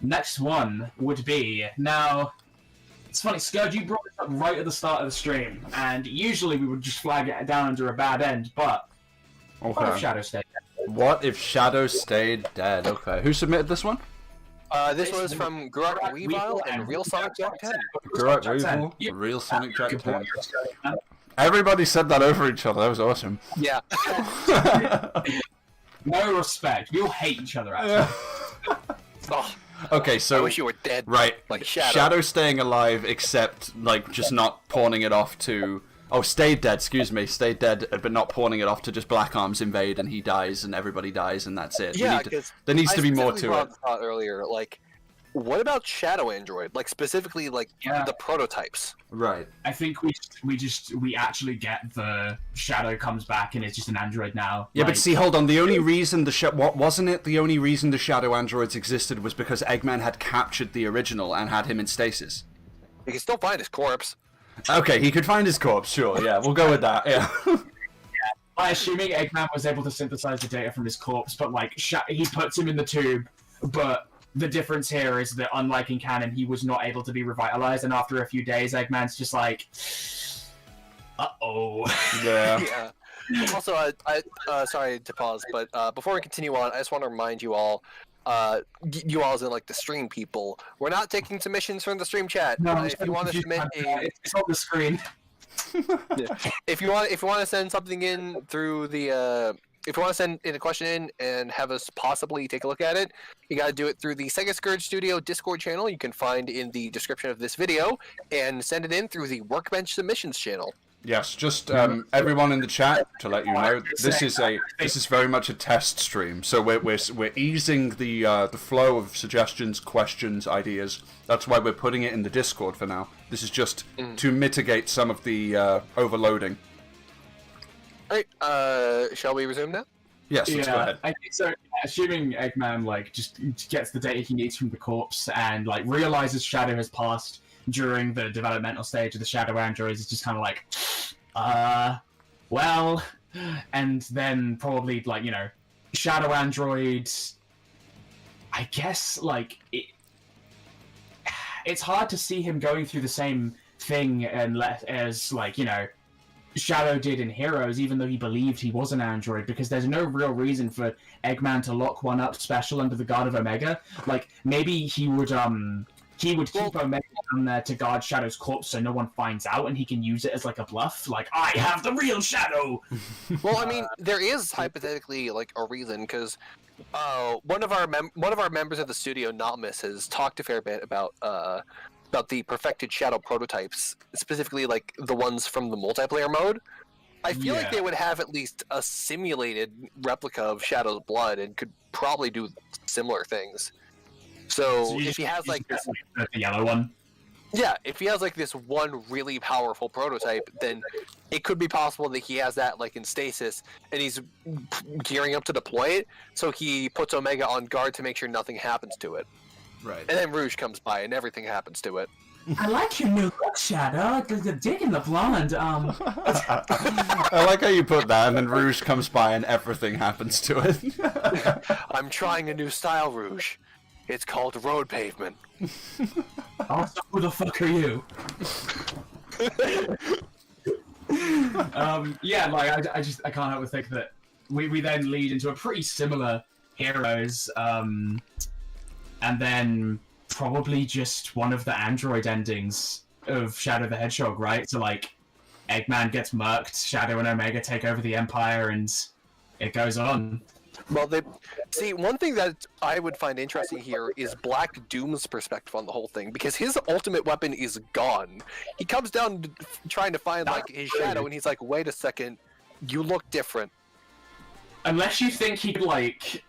Next one would be... Now, it's funny, Scourge, you brought this up right at the start of the stream, and usually we would just flag it down under a bad end, but... Okay. What if Shadow stayed dead? What if Shadow stayed dead? Okay. Who submitted this one? This was from Gurak Weavile and Real Sonic Jack 10. Gurak Weavile, Real Sonic Jack 10. Everybody said that over each other. That was awesome. Yeah. No respect. We'll hate each other, actually. Oh, okay, so... I wish you were dead. Right. Like Shadow. Shadow staying alive, except, like, just not pawning it off to... Oh, stayed dead, excuse me. Stayed dead, but not pawning it off to just Black Arms invade and he dies and everybody dies and that's it. Yeah, because... There needs to be more to it. I earlier, like... What about Shadow Android? Like, specifically, like, the prototypes. Right. I think we actually get the Shadow comes back and it's just an android now. Yeah, like, but see, hold on. The only reason what wasn't it? The only reason the Shadow androids existed was because Eggman had captured the original and had him in stasis. You can still find his corpse. Okay, he could find his corpse, sure, yeah. We'll go with that, yeah. By assuming Eggman was able to synthesize the data from his corpse, but, like, he puts him in the tube, but... The difference here is that, unlike in canon, he was not able to be revitalized, and after a few days, Eggman's just like, uh-oh. no. Yeah. Yeah. Also, sorry to pause, but before we continue on, I just want to remind you all, you all as in like the stream people, we're not taking submissions from the stream chat. No, If you want to submit it's on the screen. if you want to send something in through the if you want to send in a question in and have us possibly take a look at it, you got to do it through the Sega Scourge Studio Discord channel you can find in the description of this video, and send it in through the Workbench submissions channel. Yes, just everyone in the chat to let you know, this is very much a test stream. So we're easing the flow of suggestions, questions, ideas. That's why we're putting it in the Discord for now. This is just to mitigate some of the overloading. Alright, shall we resume now? Yes, let's go ahead. I think so. Assuming Eggman like just gets the data he needs from the corpse and like realizes Shadow has passed during the developmental stage of the Shadow androids, is just kind of like, well, and then probably like, you know, Shadow android, I guess like it's hard to see him going through the same thing as like, you know, Shadow did in Heroes, even though he believed he was an android, because there's no real reason for Eggman to lock one up special under the guard of Omega. Like, maybe he would keep Omega down there to guard Shadow's corpse so no one finds out, and he can use it as like a bluff, like, I have the real Shadow! Well, I mean, there is hypothetically like a reason, because one of our members of the studio, Nautilus, has talked a fair bit about the perfected Shadow prototypes, specifically like the ones from the multiplayer mode. I feel like they would have at least a simulated replica of Shadow's blood and could probably do similar things. So if he has like this, the yellow one. Yeah, if he has like this one really powerful prototype, then it could be possible that he has that like in stasis, and he's gearing up to deploy it. So he puts Omega on guard to make sure nothing happens to it. Right. And then Rouge comes by, and everything happens to it. I like your new look, Shadow. The dick in the blonde. I like how you put that, and then Rouge comes by, and everything happens to it. I'm trying a new style, Rouge. It's called road pavement. Also, who the fuck are you? Yeah, like I can't help but think that we then lead into a pretty similar Heroes, and then probably just one of the android endings of Shadow the Hedgehog, right? So like, Eggman gets murked, Shadow and Omega take over the Empire, and it goes on. Well, one thing that I would find interesting here is Black Doom's perspective on the whole thing, because his ultimate weapon is gone. He comes down trying to find like his Shadow, and he's like, "Wait a second, you look different." Unless you think he'd like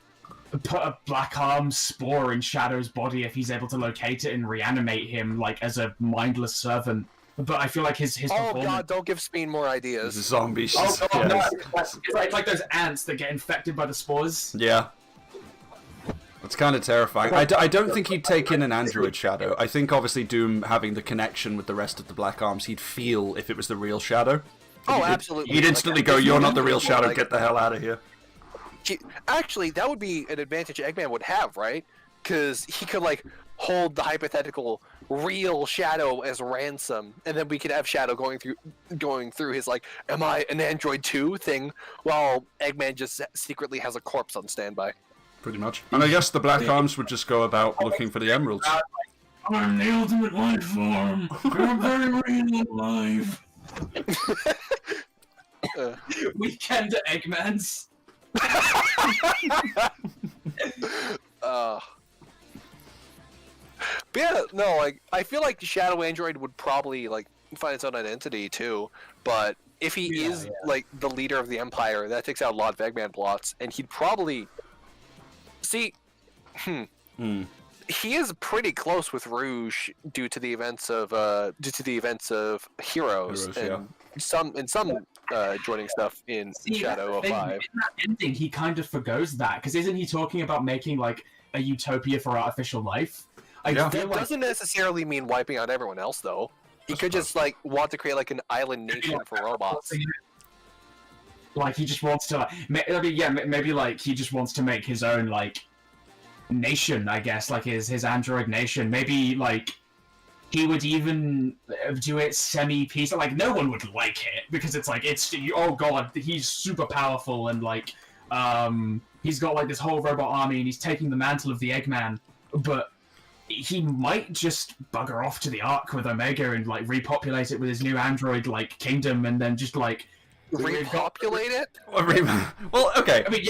put a Black Arm spore in Shadow's body if he's able to locate it and reanimate him like as a mindless servant. But I feel like his Oh god, don't give Speen more ideas. Zombies. Oh god, no. It's like those ants that get infected by the spores. Yeah. It's kind of terrifying. I don't think he'd take in an android Shadow. I think obviously Doom having the connection with the rest of the Black Arms, he'd feel if it was the real Shadow. Oh, absolutely. He'd instantly go, "You're not the real Shadow, get the hell out of here." Actually, that would be an advantage Eggman would have, right? Because he could, like, hold the hypothetical real Shadow as ransom, and then we could have Shadow going through his, like, "Am I an android too?" thing, while Eggman just secretly has a corpse on standby. Pretty much. And I guess the Black Arms would just go about looking for the emeralds. I'm the ultimate life form. I'm very real alive. Weekend at Eggman's. But yeah, no, like, I feel like the Shadow Android would probably, like, find its own identity, too. But if he is, like, the leader of the Empire, that takes out a lot of Eggman plots, and he'd probably... See, he is pretty close with Rouge due to the events of Heroes, and some joining stuff in Shadow of 5. In that ending, he kind of forgoes that, because isn't he talking about making, like, a utopia for artificial life? That doesn't necessarily mean wiping out everyone else, though. He could just, like, want to create, like, an island nation for robots. Like, he just wants to, maybe, like, he just wants to make his own, like, nation, I guess, like, his android nation. Maybe, like, he would even do it semi-peace. Like, no one would like it, because it's like, oh god, he's super powerful, and like, he's got like this whole robot army, and he's taking the mantle of the Eggman, but he might just bugger off to the Ark with Omega and like repopulate it with his new android like kingdom, and then just like repopulate it. Well, okay. I mean,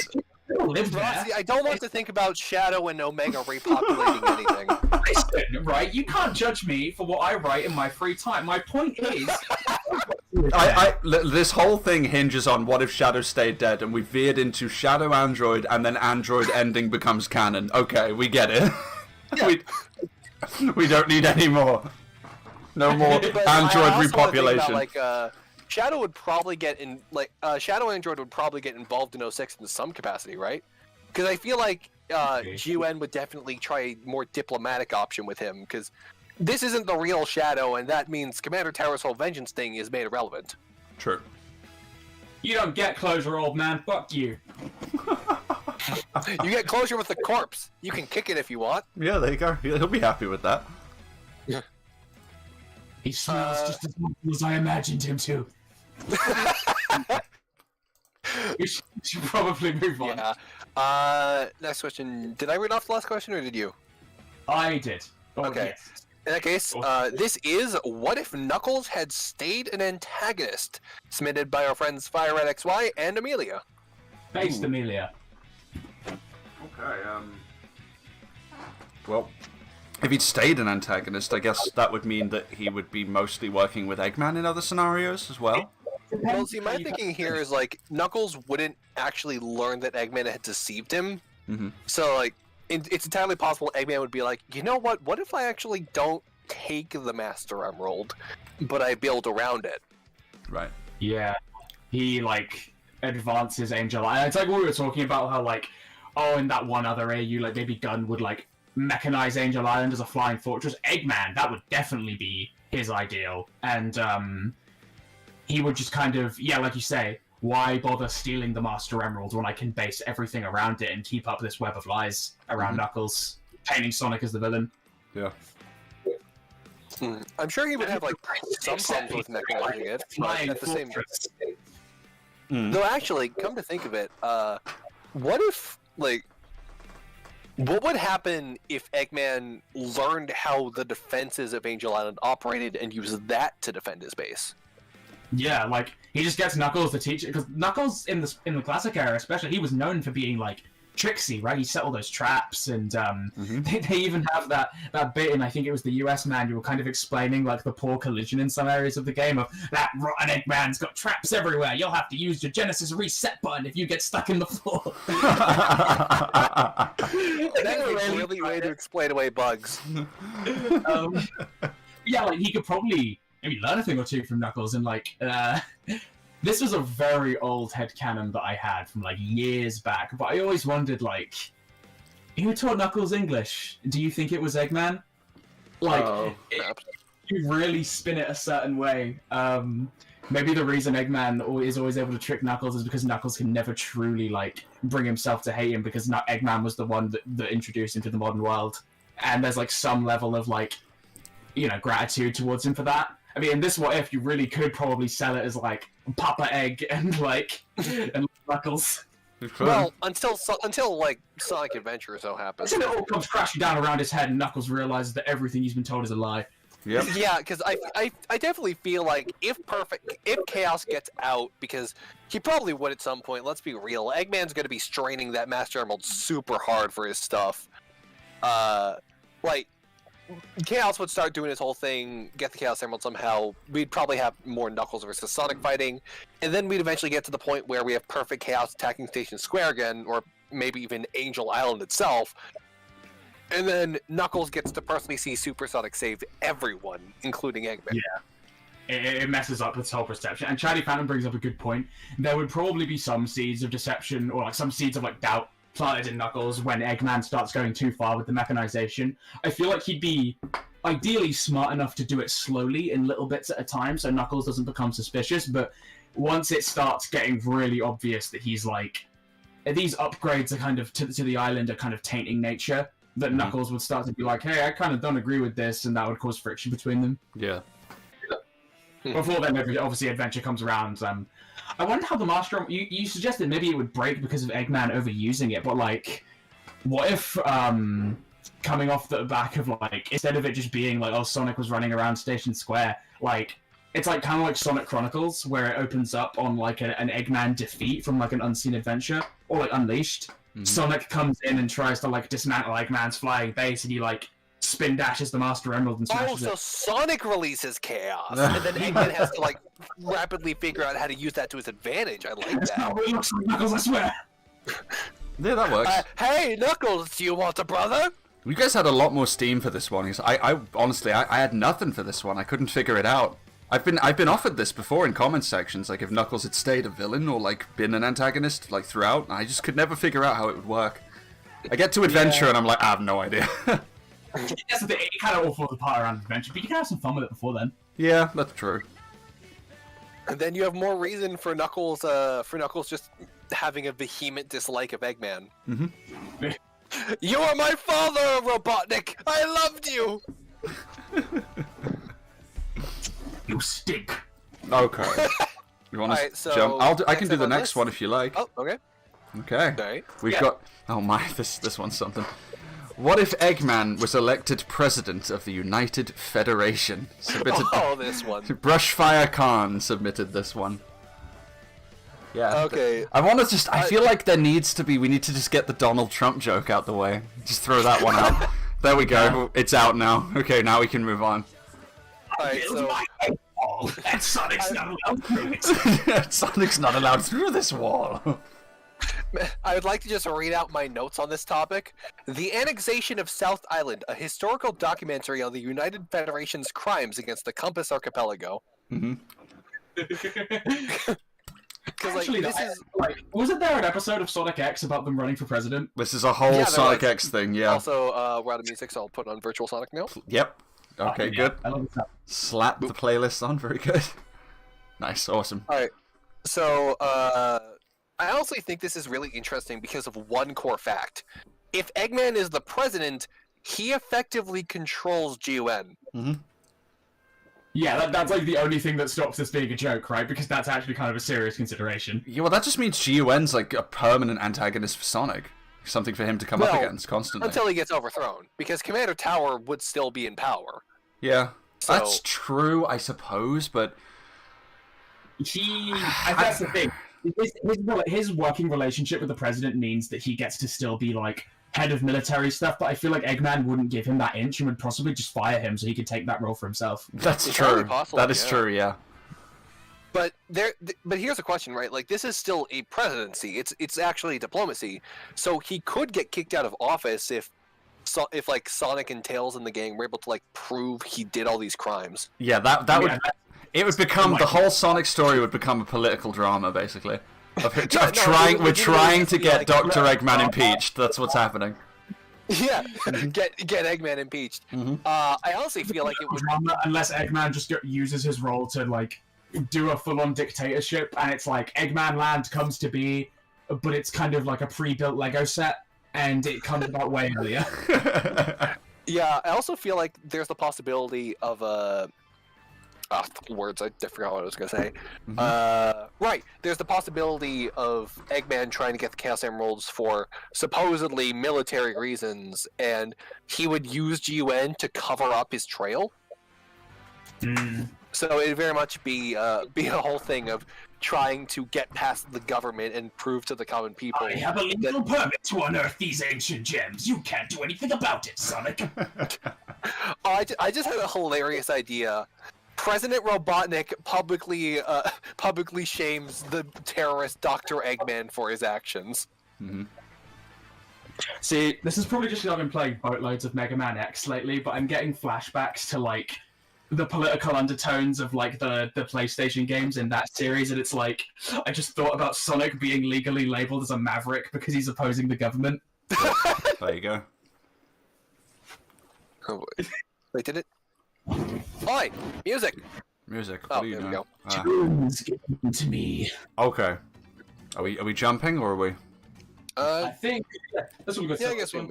live there. See, I don't want to think about Shadow and Omega repopulating anything. Listen, right? You can't judge me for what I write in my free time. My point is, this whole thing hinges on what if Shadow stayed dead, and we veered into Shadow Android, and then Android ending becomes canon. Okay, we get it. Yeah. we don't need any more. No more Android repopulation. About, Shadow would probably get in, Shadow Android would probably get involved in 06 in some capacity, right? Because I feel like GUN would definitely try a more diplomatic option with him, because this isn't the real Shadow, and that means Commander Terror's whole vengeance thing is made irrelevant. True. You don't get closure, old man. Fuck you. You get closure with the corpse. You can kick it if you want. Yeah, there you go. He'll be happy with that. Yeah. He smells just as much as I imagined him to. we should probably move on. Yeah. Next question. Did I read off the last question, or did you? I did. Oh, okay. Yes. In that case, this is What If Knuckles Had Stayed an Antagonist? Submitted by our friends FireRedXY and Amelia. Based Amelia. Okay, well, if he'd stayed an antagonist, I guess that would mean that he would be mostly working with Eggman in other scenarios as well. Well, see, my thinking here is, like, Knuckles wouldn't actually learn that Eggman had deceived him. Mm-hmm. So, like, it's entirely possible Eggman would be like, you know what if I actually don't take the Master Emerald, but I build around it? Right. Yeah. He, like, advances Angel Island. It's like what we were talking about, how, like, in that one other AU, like, maybe Gunn would, like, mechanize Angel Island as a flying fortress. Eggman, that would definitely be his ideal. And, he would just kind of, yeah, like you say, why bother stealing the Master Emerald when I can base everything around it and keep up this web of lies around Knuckles, painting Sonic as the villain? Yeah. I'm sure he would have, like, some problems with mechanizing it, but at the same time. Though, actually, come to think of it, what if, like, what would happen if Eggman learned how the defenses of Angel Island operated and used that to defend his base? Yeah, like, he just gets Knuckles to teach it, because Knuckles, in the classic era especially, he was known for being, like, tricksy, right? He set all those traps, and they even have that bit in, I think it was the US manual, kind of explaining, like, the poor collision in some areas of the game of, that rotten Eggman's got traps everywhere, you'll have to use your Genesis reset button if you get stuck in the floor. That's a really way to explain away bugs. Yeah, like, he could probably maybe learn a thing or two from Knuckles, and, like, this was a very old headcanon that I had from, like, years back, but I always wondered, like, who taught Knuckles English? Do you think it was Eggman? Like, you really spin it a certain way. Maybe the reason Eggman is always able to trick Knuckles is because Knuckles can never truly, like, bring himself to hate him, because Eggman was the one that introduced him to the modern world. And there's, like, some level of, like, you know, gratitude towards him for that. I mean, in this What If, you really could probably sell it as, like, Papa Egg and, like, and Knuckles. Well, until like Sonic Adventure or so happens. Until it all comes crashing down around his head and Knuckles realizes that everything he's been told is a lie. Yep. Yeah, because I definitely feel like if Chaos gets out, because he probably would at some point, let's be real, Eggman's going to be straining that Master Emerald super hard for his stuff. Like, Chaos would start doing his whole thing, get the Chaos Emerald somehow, we'd probably have more Knuckles versus Sonic fighting, and then we'd eventually get to the point where we have perfect Chaos attacking Station Square again, or maybe even Angel Island itself, and then Knuckles gets to personally see Super Sonic save everyone, including Eggman. Yeah. It messes up its whole perception. And Chatty Phantom brings up a good point. There would probably be some seeds of deception, or like some seeds of like doubt planted in Knuckles when Eggman starts going too far with the mechanization. I feel like he'd be ideally smart enough to do it slowly in little bits at a time so Knuckles doesn't become suspicious, but once it starts getting really obvious that he's like, these upgrades are kind of to the island are kind of tainting nature, that Knuckles would start to be like, hey, I kind of don't agree with this, and that would cause friction between them. Yeah. Before then, obviously, Adventure comes around. I wonder how the Master Arm... You suggested maybe it would break because of Eggman overusing it, but, like, what if, coming off the back of, like, instead of it just being, like, oh, Sonic was running around Station Square, like, it's, like, kind of like Sonic Chronicles, where it opens up on, like, an Eggman defeat from, like, an unseen adventure, or, like, Unleashed. Sonic comes in and tries to, like, dismantle Eggman's flying base, and he, like, spin dashes the Master Emerald and smashes so it. Sonic releases chaos, and then Eggman has to, like, rapidly figure out how to use that to his advantage. I like That's that. not what it looks like, Knuckles, I swear! Yeah, that works. Hey, Knuckles, do you want a brother? You guys had a lot more steam for this one. I honestly, I had nothing for this one. I couldn't figure it out. I've been offered this before in comment sections, like if Knuckles had stayed a villain or like been an antagonist like throughout. I just could never figure out how it would work. I get to Adventure and I'm like, I have no idea. That's the thing, it kind of all falls apart around Adventure, but you can have some fun with it before then. Yeah, that's true. And then you have more reason for Knuckles just having a vehement dislike of Eggman. Mm-hmm. You are my father, Robotnik! I loved you! You stink. Okay. You want to Alright, so jump? I can next do up the on next this- one if you like. Oh, okay. Okay. Alright. We've Yeah. got. Oh my, this one's something. What if Eggman was elected president of the United Federation? Submitted. Oh, this one. Brushfire Khan submitted this one. Yeah. Okay. I want to just. I feel like there needs to be. We need to just get the Donald Trump joke out the way. Just throw that one out. There we go. It's out now. Okay, now we can move on. Alright, so... And Sonic's not allowed through it. Sonic's not allowed through this wall. I would like to just read out my notes on this topic. The annexation of South Island, a historical documentary on the United Federation's crimes against the Compass Archipelago. Mm-hmm. Because, Actually, this is... wasn't there an episode of Sonic X about them running for president? This is a whole Yeah, there Sonic was. X thing, yeah. Also, we're out of music, so I'll put on Virtual Sonic now. Yep. Okay, Yeah, good. I love this. Slap the playlist on, very good. Nice, awesome. Alright, so, I honestly think this is really interesting because of one core fact. If Eggman is the president, he effectively controls GUN. Mm-hmm. Yeah, that's like the only thing that stops this being a joke, right? Because that's actually kind of a serious consideration. Yeah, well, that just means GUN's like a permanent antagonist for Sonic. Something for him to come up against constantly. Until he gets overthrown, because Commander Tower would still be in power. Yeah, So- that's true, I suppose, but... That's the thing. His working relationship with the president means that he gets to still be, like, head of military stuff, but I feel like Eggman wouldn't give him that inch and would possibly just fire him so he could take that role for himself. That's It's true. totally possible, That is yeah. true, yeah. But but here's a question, right? Like, this is still a presidency. It's actually diplomacy. So he could get kicked out of office if like Sonic and Tails and the gang were able to like prove he did all these crimes. Yeah, that would... Yeah, It would become... The whole Sonic story would become a political drama, basically. Of No, trying, it we're would trying to be get like- Dr. Eggman impeached. That's what's happening. Yeah, get Eggman impeached. Mhm. I honestly feel like it would. drama unless Eggman just uses his role to, like, do a full-on dictatorship, and it's like Eggman Land comes to be, but it's kind of like a pre-built Lego set, and it comes about way earlier. Yeah, I also feel like there's the possibility of a. Words, I forgot what I was gonna say. Right, there's the possibility of Eggman trying to get the Chaos Emeralds for supposedly military reasons, and he would use GUN to cover up his trail. So it'd very much be a whole thing of trying to get past the government and prove to the common people. I have a legal permit to unearth these ancient gems. You can't do anything about it, Sonic. I just had a hilarious idea. President Robotnik publicly shames the terrorist Dr. Eggman for his actions. See, this is probably just because I've been playing boatloads of Mega Man X lately, but I'm getting flashbacks to, like, the political undertones of, like, the PlayStation games in that series, and it's like, I just thought about Sonic being legally labeled as a maverick because he's opposing the government. There you go. Oh, wait, did it? Oi! Music! Music. Oh, What are you there we doing? go. Tunes given to me. Okay. Are we jumping or are we? I think... Yeah, that's what we got. Yeah, I guess we.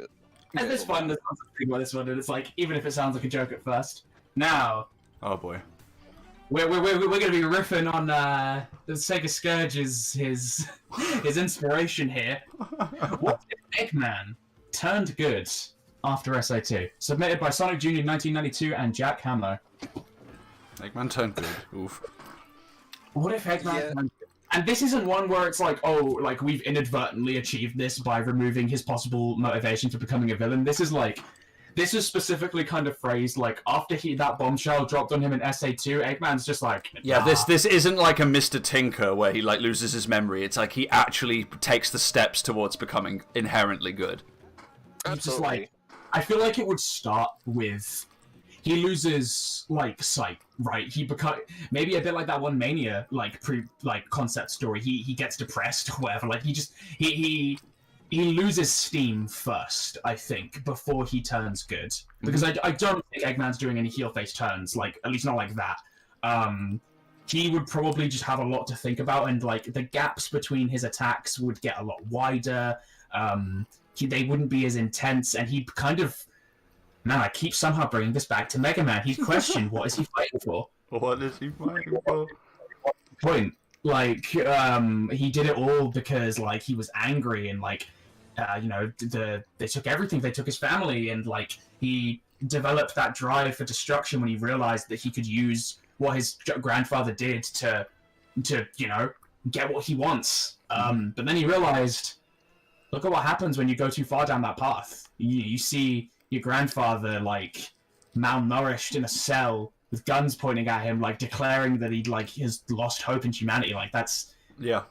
And this one, there's something about this one, and it's like, even if it sounds like a joke at first. Now, Oh boy. we're gonna be riffing on the Sega Scourge is his inspiration here. What if Eggman turned good after SO2? Submitted by Sonic Jr. 1992 and Jack Hamo. Eggman turned good. Oof. What if Eggman turned good? And this isn't one where it's like, oh, like we've inadvertently achieved this by removing his possible motivation for becoming a villain. This is specifically kind of phrased like after that bombshell dropped on him in SA2, Eggman's just like, Yeah, this isn't like a Mr. Tinker where he like loses his memory. It's like he actually takes the steps towards becoming inherently good. Absolutely. Just like, I feel like it would start with he loses like sight, right? He become maybe a bit like that one Mania like concept story. He gets depressed or whatever. Like he loses steam first, I think, before he turns good. Because I don't think Eggman's doing any heel face turns, like at least not like that. He would probably just have a lot to think about, and like the gaps between his attacks would get a lot wider. They wouldn't be as intense, and he'd kind of. Man, I keep somehow bringing this back to Mega Man. He'd question, what is he fighting for? What is he fighting for? Point. Like, he did it all because, like, he was angry and, like, you know, they took everything. They took his family, and, like, he developed that drive for destruction when he realized that he could use what his grandfather did to you know, get what he wants. But then he realized, look at what happens when you go too far down that path. You see your grandfather, like, malnourished in a cell with guns pointing at him, like, declaring that he'd, like, has lost hope in humanity. Like, that's... Yeah.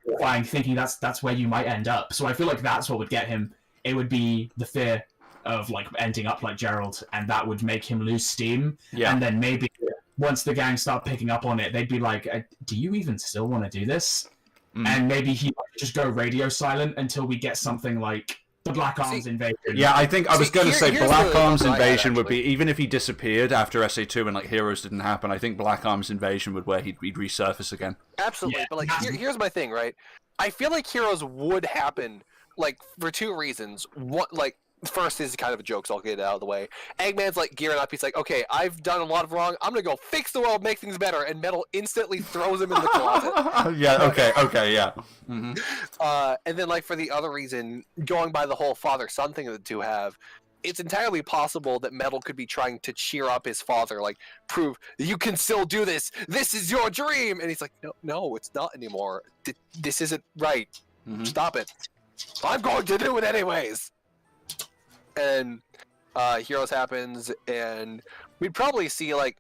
Terrifying, thinking that's where you might end up. So I feel like that's what would get him. It would be the fear of, like, ending up like Gerald, and that would make him lose steam. Yeah. And then maybe once the gang start picking up on it, they'd be like, do you even still want to do this? And maybe he might just go radio silent until we get something like the Black Arms Invasion. Yeah, I think I was going to say Black Arms Invasion would actually be, even if he disappeared after SA2 and like Heroes didn't happen, I think Black Arms Invasion would where he'd resurface again. Absolutely, Yeah. but like here's my thing, right? I feel like Heroes would happen like for two reasons. One, like first is kind of a joke, so I'll get it out of the way. Eggman's like gearing up. He's like, okay, I've done a lot of wrong. I'm gonna go fix the world, make things better. And Metal instantly throws him in the closet. Yeah. Okay. Yeah. Mm-hmm. And then like for the other reason, going by the whole father-son thing that the two have, it's entirely possible that Metal could be trying to cheer up his father, like prove you can still do this. This is your dream, and he's like, no, it's not anymore. This isn't right. Stop it. I'm going to do it anyways. And Heroes happens, and we'd probably see like,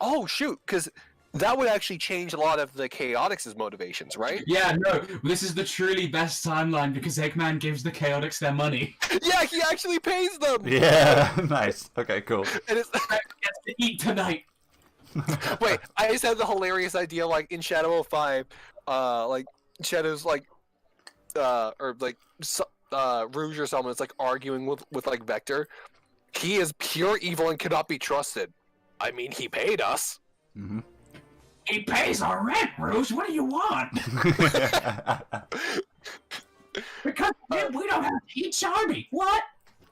oh shoot, because that would actually change a lot of the Chaotix' motivations, right? Yeah, no, this is the truly best timeline because Eggman gives the Chaotix their money. Yeah, he actually pays them. Yeah. Nice. Okay. Cool. And it's Gets to eat tonight. wait, I just had the hilarious idea, like in Shadow of 5, like Shadow's like, or like Rouge or someone is like arguing with like Vector. He is pure evil and cannot be trusted. I mean, he paid us. Mm-hmm. He pays our rent, Rouge. What do you want? Because we don't have to eat Charmy. What?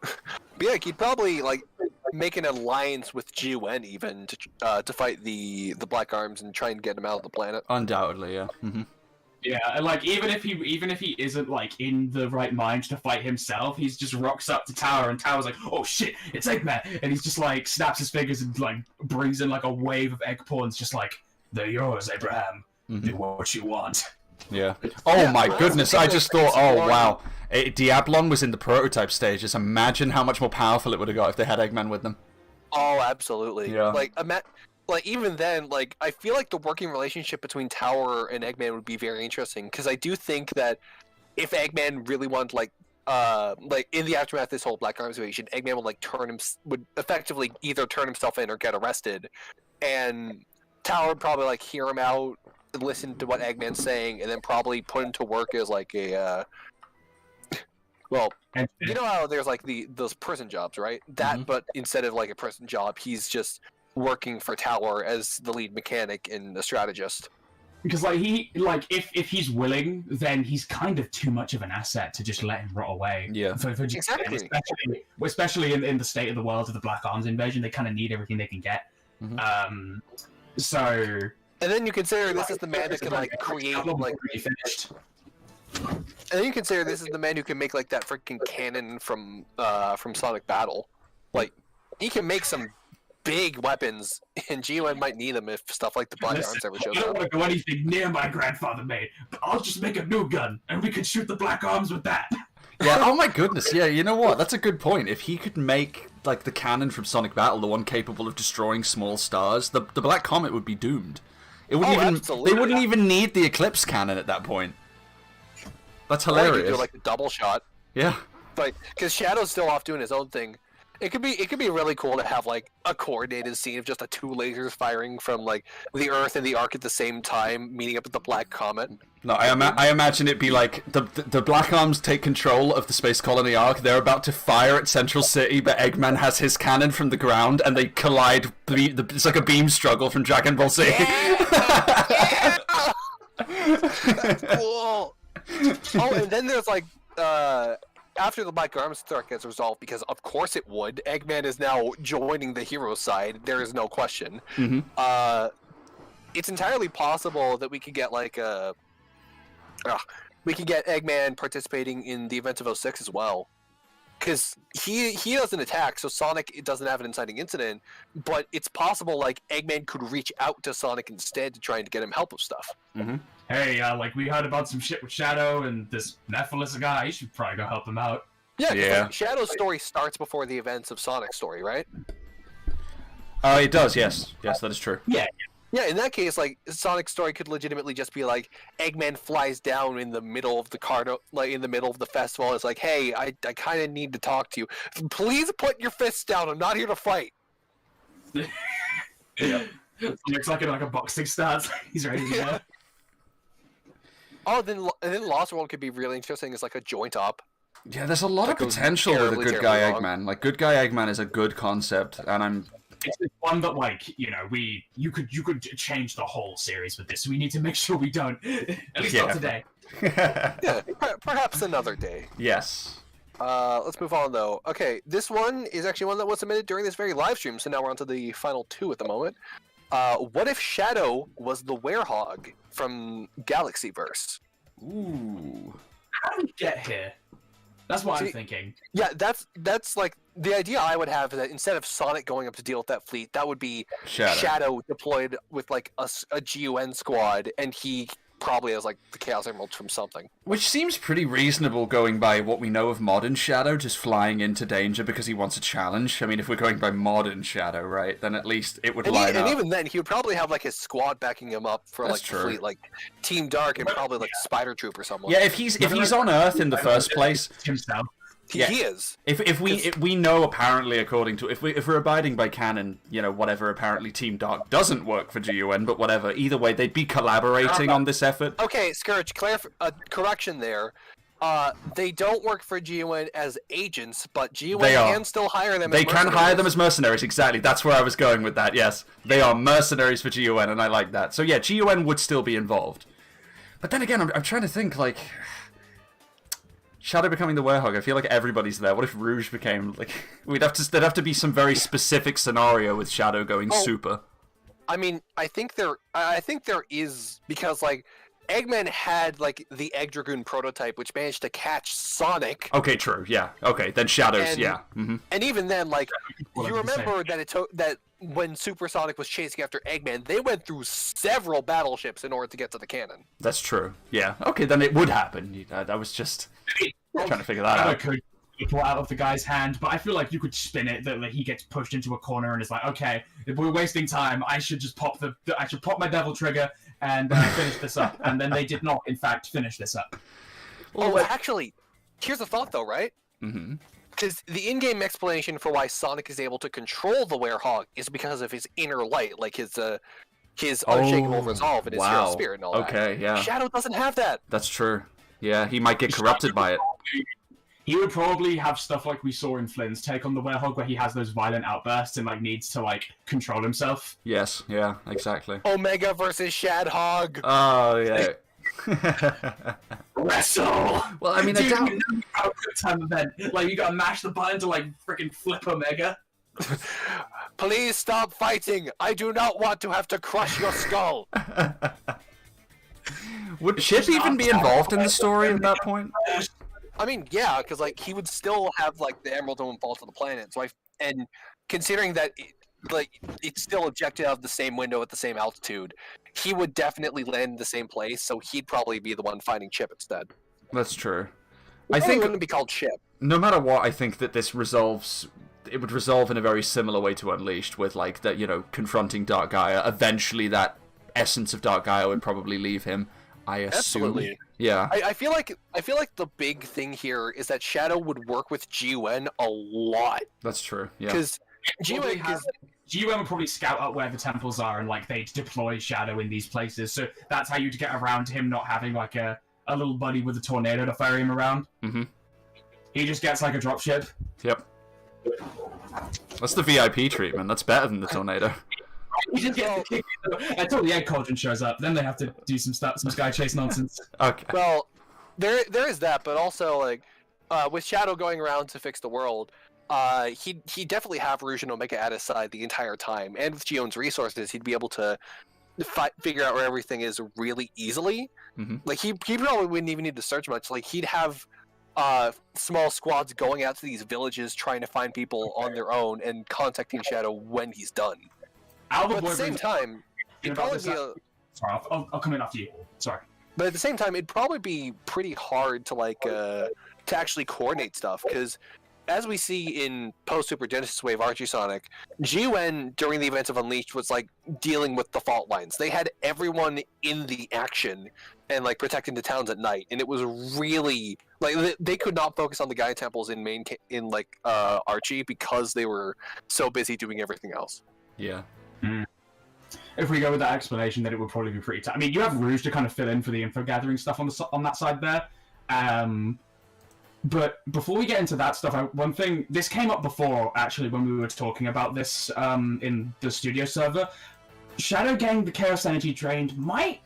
But yeah, he'd probably like make an alliance with G-Wen even to fight the Black Arms and try and get him out of the planet. Undoubtedly. Yeah. Mm-hmm. Yeah, and like even if he isn't like in the right mind to fight himself, he's just rocks up to Tower, and Tower's like, oh shit, it's Eggman, and he's just like snaps his fingers and like brings in like a wave of egg pawns, just like, they're yours, Abraham. Do what you want. Yeah. Oh my goodness! I just thought, oh wow, Diablon was in the prototype stage. Just imagine how much more powerful it would have got if they had Eggman with them. Oh, absolutely. Yeah. Like even then, like I feel like the working relationship between Tower and Eggman would be very interesting, because I do think that if Eggman really wanted like in the aftermath of this whole Black Arms invasion, Eggman would like would effectively either turn himself in or get arrested, and Tower would probably like hear him out, listen to what Eggman's saying, and then probably put him to work as like a well, you know how there's like those prison jobs, right? That, but instead of like a prison job, he's just working for Tower as the lead mechanic and the strategist. Because if he's willing, then he's kind of too much of an asset to just let him rot away. Yeah. For Exactly. Especially in the state of the world of the Black Arms invasion, they kind of need everything they can get. Mm-hmm. So. And then you consider this is the man that can like create like. And then you consider this is the man who can make like that freaking cannon from Sonic Battle. Like he can make some big weapons, and GON might need them if stuff like the Black Arms ever shows I don't up. want to go anything near my grandfather made, but I'll just make a new gun, and we can shoot the Black Arms with that. Yeah, oh my goodness, yeah, you know what? That's a good point. If he could make, like, the cannon from Sonic Battle, the one capable of destroying small stars, the Black Comet would be doomed. It wouldn't absolutely. They wouldn't even need the Eclipse cannon at that point. That's Or you hilarious. could do like a double shot. Yeah. Like, because Shadow's still off doing his own thing. It could be really cool to have like a coordinated scene of just two lasers firing from like the Earth and the Ark at the same time, meeting up with the Black Comet. No, I imagine it'd be like the Black Arms take control of the Space Colony Ark. They're about to fire at Central City, but Eggman has his cannon from the ground, and they collide. It's like a beam struggle from Dragon Ball Z. Yeah! That's cool. Oh, and then there's like after the Black Arms threat gets resolved, because of course it would. Eggman is now joining the hero side. There is no question. Mm-hmm. It's entirely possible that we could get like we could get Eggman participating in the events of 06 as well, because he doesn't attack, so Sonic doesn't have an inciting incident. But it's possible like Eggman could reach out to Sonic instead to try and get him help with stuff. Mm-hmm. Hey, like we heard about some shit with Shadow and this Nephilis guy. You should probably go help him out. Yeah, 'cause, Yeah. like, Shadow's story starts before the events of Sonic's story, right? It does. Yes, that is true. Yeah. Yeah, in that case, like Sonic's story could legitimately just be like Eggman flies down in the middle of the in the middle of the festival. It's like, hey, I kind of need to talk to you. Please put your fists down. I'm not here to fight. Yeah. Looks like a boxing stance. He's ready to go. Oh, and then Lost World could be really interesting as like a joint op. Yeah, there's a lot of goes potential with a terribly, good guy terribly wrong. Eggman. Like, good guy Eggman is a good concept, and It's one that, like, you could change the whole series with this. We need to make sure we don't. At least not today. Yeah, perhaps another day. Yes. Let's move on though. Okay, this one is actually one that was submitted during this very live stream, so now we're on to the final two at the moment. What if Shadow was the werehog from Galaxyverse? Ooh. How did we get here? That's what I'm See- thinking. Yeah, that's like the idea I would have, is that instead of Sonic going up to deal with that fleet, that would be Shadow deployed with like a GUN squad, and he probably has like the Chaos Emeralds from something. Which seems pretty reasonable going by what we know of modern Shadow, just flying into danger because he wants a challenge. I mean, if we're going by modern Shadow, right, then at least it would line up. And even then, he would probably have like his squad backing him up for That's like the true. fleet, like Team Dark and probably like Spider Troop or someone. Yeah, if he's on Earth in the first place, Himself. yeah. He is. If we know, apparently, according to if we're abiding by canon, whatever, apparently Team Dark doesn't work for GUN, but whatever. Either way, they'd be collaborating on this effort. Okay, Scourge, correction there. They don't work for GUN as agents, but GUN They are. can still hire them. They as can hire mercenaries. them as mercenaries, exactly. That's where I was going with that, yes. They are mercenaries for GUN, and I like that. So yeah, GUN would still be involved. But then again, I'm trying to think, like... Shadow becoming the werehog, I feel like everybody's there. What if Rouge became, like... there'd have to be some very specific scenario with Shadow going super. I mean, I think there is, because like Eggman had like the Egg Dragoon prototype, which managed to catch Sonic. Okay, true, yeah. Okay, then Shadow's, And- yeah. Mm-hmm. And even then, like, Well, you I'm just remember that it took that when Supersonic was chasing after Eggman, they went through several battleships in order to get to the cannon. That's true, yeah. Okay, then it would happen. I was just trying to figure that Shadow out. could pull out of the guy's hand, but I feel like you could spin it that he gets pushed into a corner and is like, okay, if we're wasting time, I should just pop my devil trigger and finish this up. And then they did not, in fact, finish this up. Oh, actually, here's a thought though, right? Mm-hmm. Because the in-game explanation for why Sonic is able to control the werehog is because of his inner light, like his unshakable resolve and his hero spirit and all that. Okay, yeah. Shadow doesn't have that. That's true. Yeah, he might get corrupted by it. He would probably have stuff like we saw in Flynn's take on the Werehog, where he has those violent outbursts and like needs to like control himself. Yes, yeah, exactly. Omega versus Shadhog. Oh yeah. Wrestle. Well, I mean, Dude, I doubt. how good time event. Like you gotta mash the button to like freaking flip Omega. Please stop fighting. I do not want to have to crush your skull. Would Chip even be involved in the story at that point? I mean, yeah, because like he would still have like the Emerald Dome fall to the planet. So and considering that it's still ejected out of the same window at the same altitude, he would definitely land in the same place. So he'd probably be the one fighting Chip instead. That's true. I think it think wouldn't be called Chip. no matter what, I think that this resolves. It would resolve in a very similar way to Unleashed, with like that, confronting Dark Gaia. Eventually, that essence of Dark Gaia would probably leave him. I assume. Absolutely. Yeah. I feel like the big thing here is that Shadow would work with G-Wen a lot. That's true. Yeah. Because G-Wen would probably scout out where the temples are and like they'd deploy Shadow in these places. So that's how you'd get around him not having like a little buddy with a tornado to ferry him around. Mm-hmm. He just gets like a dropship. Yep. That's the VIP treatment. That's better than the tornado. He just gets the kick until the egg cauldron shows up. Then they have to do some sky chase nonsense. Okay. Well, there is that, but also like with Shadow going around to fix the world, he definitely have Rouge and Omega at his side the entire time, and with Gion's resources, he'd be able to figure out where everything is really easily. Mm-hmm. Like he probably wouldn't even need to search much. Like he'd have small squads going out to these villages trying to find people on their own and contacting Shadow when he's done. But at the same time, it'd probably be Sorry, I'll come in after you. Sorry. But at the same time, it'd probably be pretty hard to to actually coordinate stuff, because as we see in post Super Genesis Wave Archie Sonic, G-Wen during the events of Unleashed was like dealing with the fault lines. They had everyone in the action and like protecting the towns at night, and it was really like they could not focus on the Gaia temples in Archie because they were so busy doing everything else. Yeah. Mm. If we go with that explanation, then it would probably be pretty tough. I mean, you have Rouge to kind of fill in for the info gathering stuff on that side there. But before we get into that stuff, one thing, this came up before, actually, when we were talking about this in the studio server. Shadow getting the Chaos Energy drained might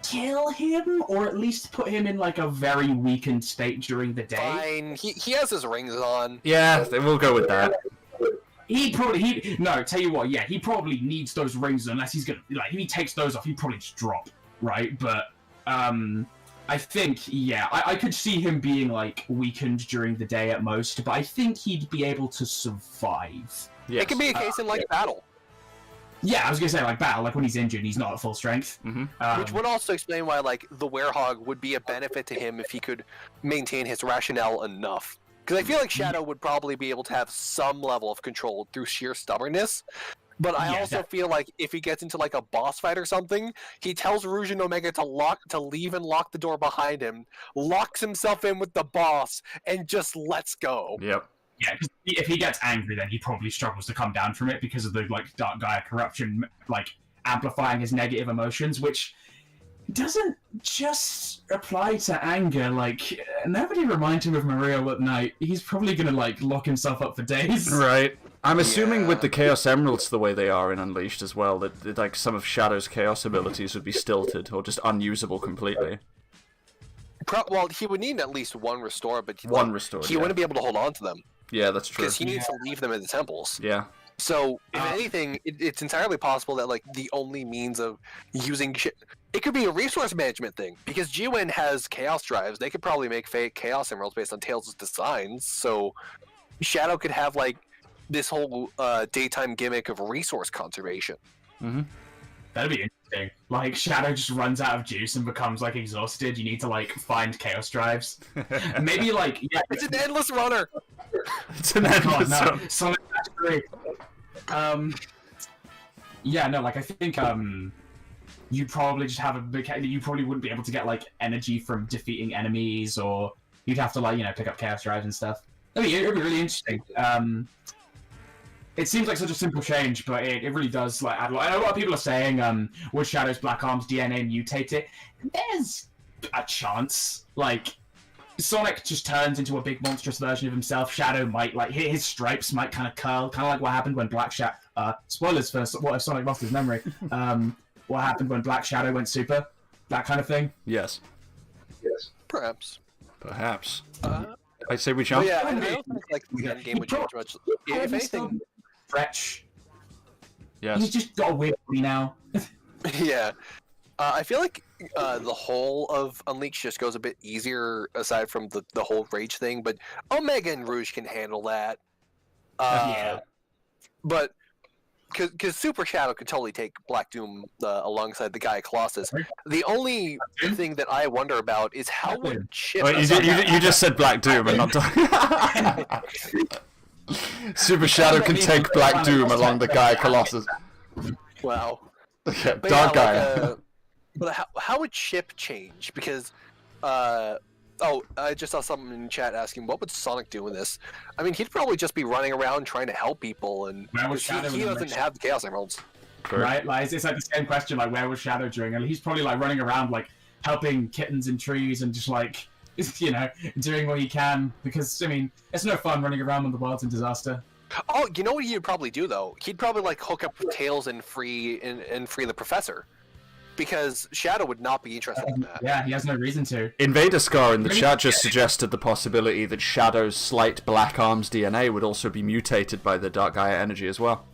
kill him, or at least put him in like a very weakened state during the day. Fine, he has his rings on. Yeah, we'll go with that. He tell you what, yeah, he probably needs those rings unless he's gonna, like, if he takes those off, he'd probably just drop, right? But, I think, yeah, I could see him being, like, weakened during the day at most, but I think he'd be able to survive. Yes. It could be a case in, battle. Yeah, I was gonna say, battle, when he's injured, he's not at full strength. Mm-hmm. Which would also explain why, the Werehog would be a benefit to him if he could maintain his rationale enough. Because I feel like Shadow would probably be able to have some level of control through sheer stubbornness. But I also feel like if he gets into a boss fight or something, he tells Rouge and Omega to leave and lock the door behind him, locks himself in with the boss, and just lets go. Yep. Yeah, because if he gets angry, then he probably struggles to come down from it because of the Dark Gaia corruption, amplifying his negative emotions, which doesn't just apply to anger. Nobody remind him of Mario at night. He's probably gonna lock himself up for days. Right. I'm assuming with the Chaos Emeralds the way they are in Unleashed as well, that some of Shadow's Chaos abilities would be stilted or just unusable completely. Well, he would need at least one restore, but he wouldn't be able to hold on to them. Yeah, that's true. Because he needs to leave them in the temples. Yeah. So, if anything, it's entirely possible that the only means of using it could be a resource management thing, because G-Wen has Chaos Drives. They could probably make fake Chaos Emeralds based on Tails' designs, so Shadow could have, this whole daytime gimmick of resource conservation. Mm-hmm. That'd be interesting. Shadow just runs out of juice and becomes, exhausted. You need to, find Chaos Drives. Maybe, yeah. It's an endless runner! It's an endless runner. Sonic Factory. Yeah, no, I think, you'd probably just have you probably wouldn't be able to get, energy from defeating enemies, or you'd have to, pick up Chaos Drives and stuff. It'd be really interesting. It seems like such a simple change, but it really does add a lot. I know a lot of people are saying, would Shadow's Black Arms DNA mutate it? There's a chance. Sonic just turns into a big monstrous version of himself. Shadow might, like, his stripes might kind of curl, kind of like what happened when Black Shadow... spoilers for what if Sonic lost his memory. What happened when Black Shadow went super. That kind of thing. Yes. Perhaps. I say we jump. Yeah, I don't think like the end game would change much. If anything, Fretch. Yes. He's just got a weird body now. yeah. I feel like the whole of Unleashed just goes a bit easier aside from the whole rage thing, but Omega and Rouge can handle that. Yeah. But because Super Shadow could totally take Black Doom alongside the Gaia Colossus. The only thing that I wonder about is how would Chip... Wait, you just said Black Doom and not... Super Shadow can take Black Doom along the Gaia Colossus. Wow. Okay, But Dark yeah, Gaia. but how would Chip change? Because, I just saw someone in chat asking, what would Sonic do in this? I mean, he'd probably just be running around trying to help people, and Where was Shadow he in doesn't have the Chaos Emeralds. Right? Like, it's like the same question, like, where was Shadow doing? And he's probably, like, running around, like, helping kittens in trees and just, like, you know, doing what he can. Because, I mean, it's no fun running around when the world's in disaster. Oh, you know what he'd probably do, though? He'd probably, like, hook up Tails and free the Professor. Because Shadow would not be interested in that. Yeah, he has no reason to. Invader Scar in the chat just suggested the possibility that Shadow's slight Black Arms DNA would also be mutated by the Dark Gaia energy as well.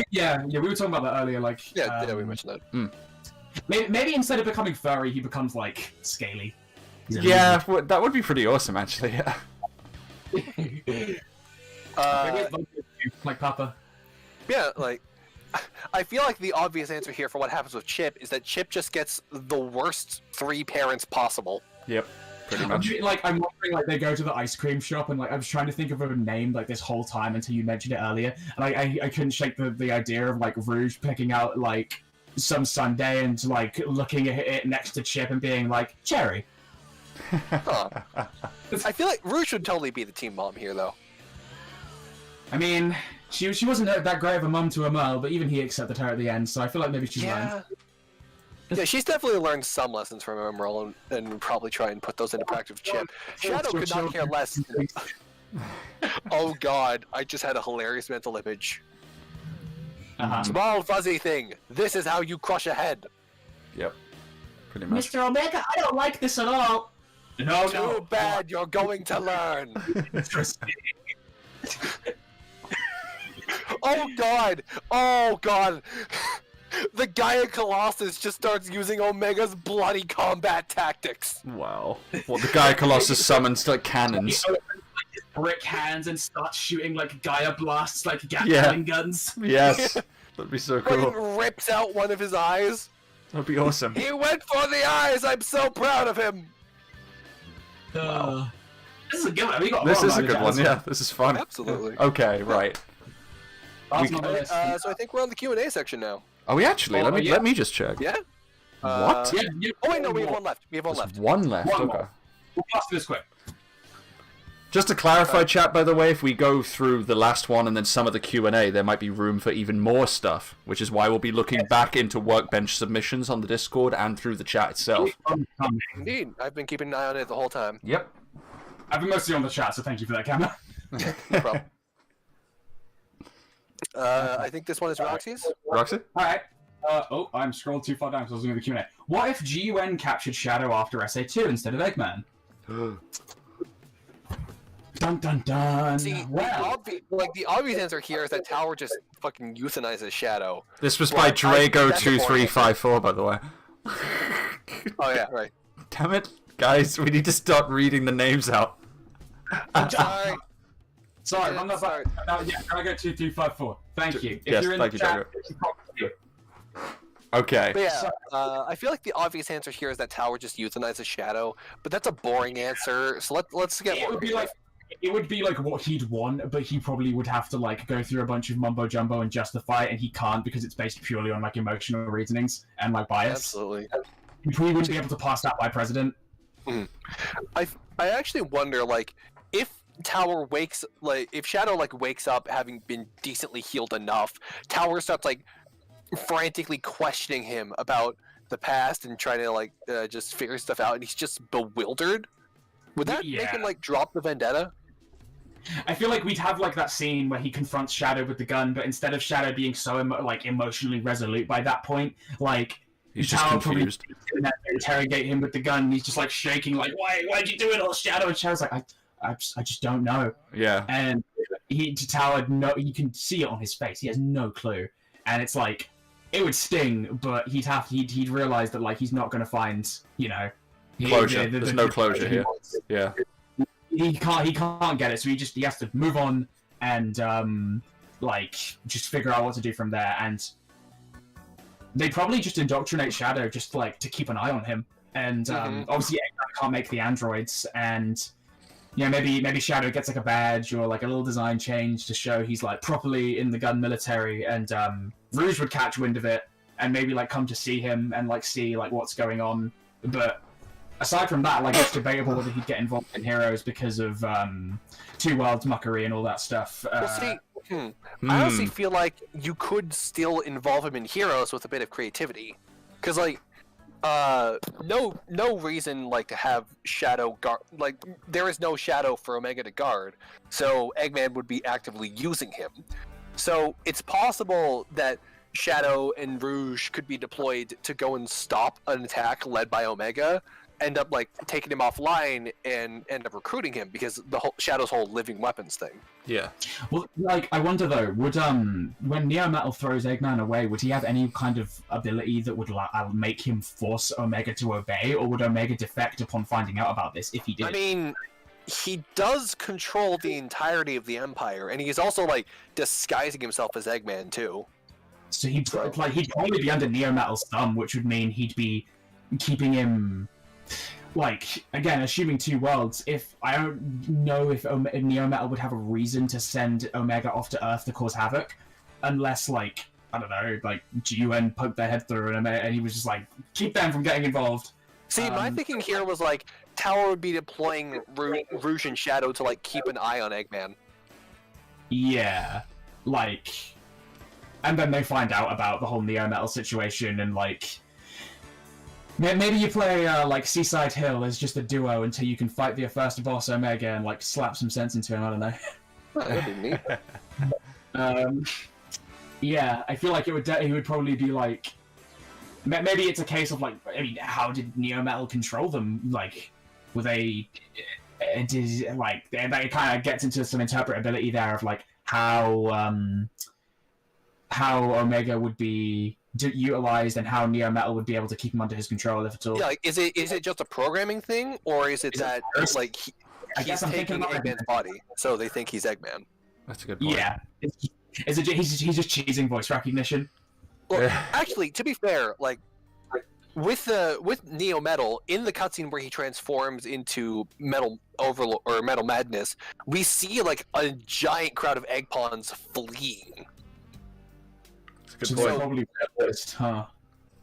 Yeah, we were talking about that earlier, like... Yeah, we mentioned that. Maybe instead of becoming furry, he becomes, like, scaly. Yeah, that would be pretty awesome, actually, yeah. Maybe like Papa. Yeah, like... I feel like the obvious answer here for what happens with Chip is that Chip just gets the worst 3 parents possible. Yep, pretty much. I'm wondering, like, they go to the ice cream shop, and, like, I was trying to think of a name, like, this whole time until you mentioned it earlier, and I couldn't shake the idea of, like, Rouge picking out, like, some sundae and, like, looking at it next to Chip and being like, Cherry. Huh. I feel like Rouge would totally be the team mom here, though. I mean, she wasn't that great of a mum to Amal, but even he accepted her at the end, so I feel like maybe she's learned. Yeah, she's definitely learned some lessons from Emerald and would probably try and put those into practice with Chip. Shadow could not care less. Oh god, I just had a hilarious mental image. Small fuzzy thing. This is how you crush a head. Yep, pretty much. Mr. Omega, I don't like this at all. No, Too bad, you're going to learn. Oh god! The Gaia Colossus just starts using Omega's bloody combat tactics. Wow. Well, the Gaia Colossus summons, like, cannons. Brick hands and starts shooting, like, Gaia blasts, like Gatling guns. Yes. That'd be so cool. Fucking rips out one of his eyes. That'd be awesome. He went for the eyes! I'm so proud of him! Wow. This is a good one. This is a good one, yeah. This is fun. Absolutely. Okay, right. So I think we're on the Q&A section now. Are we actually? Let me just check. Yeah? What? Oh wait, no, we have one left. There's one left, One okay. more. We'll pass this quick. Just to clarify, chat, by the way, if we go through the last one and then some of the Q&A, there might be room for even more stuff, which is why we'll be looking back into Workbench submissions on the Discord and through the chat itself. Indeed. I've been keeping an eye on it the whole time. Yep. I've been mostly on the chat, so thank you for that, Camera. No problem. I think this one is Roxy's. Roxy? Alright. I'm scrolled too far down because I was looking at the Q&A. What if GUN captured Shadow after SA2 instead of Eggman? Dun dun dun. See, the obvious answer here is that Tower just fucking euthanizes Shadow. This was by Drago2354, by the way. Oh yeah, right. Damn it, guys, we need to start reading the names out. Sorry. Sorry, I'm not sorry. Yeah, Drago2354. Thank you. If yes, you're in thank the you, chat, Drago. Okay. But yeah, I feel like the obvious answer here is that Tower just euthanizes Shadow, but that's a boring answer. So let's get. It would be like what he'd want, but he probably would have to like go through a bunch of mumbo jumbo and justify it, and he can't because it's based purely on like emotional reasonings and like bias. Absolutely. He probably wouldn't be able to pass that by president. I actually wonder, like, if Tower if Shadow like wakes up having been decently healed enough, Tower starts like frantically questioning him about the past and trying to like just figure stuff out, and he's just bewildered. Would that make Yeah. him like drop the vendetta? I feel like we'd have like that scene where he confronts Shadow with the gun, but instead of Shadow being so emotionally resolute by that point, like He's just Tao probably confused. interrogate him with the gun. And he's just like shaking, like why'd you do it all, Shadow? And Shadow's like I just don't know. Yeah. And Tao had no, you can see it on his face. He has no clue, and it's like it would sting, but he'd realize that like he's not going to find Closure. There's no closure here. Yeah. He can't get it, so he has to move on and just figure out what to do from there. And they probably just indoctrinate Shadow just like to keep an eye on him. And obviously Eggman can't make the androids, and maybe Shadow gets like a badge or like a little design change to show he's like properly in the gun military, and Rouge would catch wind of it and maybe like come to see him and like see like what's going on. But aside from that, like, it's debatable whether he'd get involved in Heroes because of Two Worlds muckery and all that stuff. Well, see, I honestly feel like you could still involve him in Heroes with a bit of creativity, because like, no reason like to have Shadow guard. Like, there is no Shadow for Omega to guard, so Eggman would be actively using him. So it's possible that Shadow and Rouge could be deployed to go and stop an attack led by Omega, end up like taking him offline and end up recruiting him, because the whole Shadow's whole living weapons thing. Yeah. Well, like, I wonder though, would when Neo Metal throws Eggman away, would he have any kind of ability that would make him force Omega to obey, or would Omega defect upon finding out about this if he did? I mean, he does control the entirety of the Empire, and he's also like disguising himself as Eggman too. So he'd probably be under Neo Metal's thumb, which would mean he'd be keeping him. Like, again, assuming Two Worlds, if I don't know if Neo Metal would have a reason to send Omega off to Earth to cause havoc, unless, like, I don't know, like, GUN poked their head through and he was just like, keep them from getting involved. See, my thinking here was like, Tower would be deploying Rouge and Shadow to like keep an eye on Eggman. Yeah, like, and then they find out about the whole Neo Metal situation, and like, maybe you play like Seaside Hill as just a duo until you can fight the first boss Omega and like slap some sense into him. I don't know. That'd be neat. Yeah, I feel like he would probably be like, maybe it's a case of like, I mean, how did Neo Metal control them? Like, were they? Like, that kind of gets into some interpretability there of like how Omega would be utilized and how Neo Metal would be able to keep him under his control, if at all. Yeah, like, is it just a programming thing, or is it that like he's taking Eggman's body, so they think he's Eggman? That's a good point. Yeah, he's just cheesing voice recognition. Well, actually, to be fair, like with Neo Metal in the cutscene where he transforms into Metal Overlord or Metal Madness, we see like a giant crowd of egg pawns fleeing. That's a good point. Probably noticed, huh?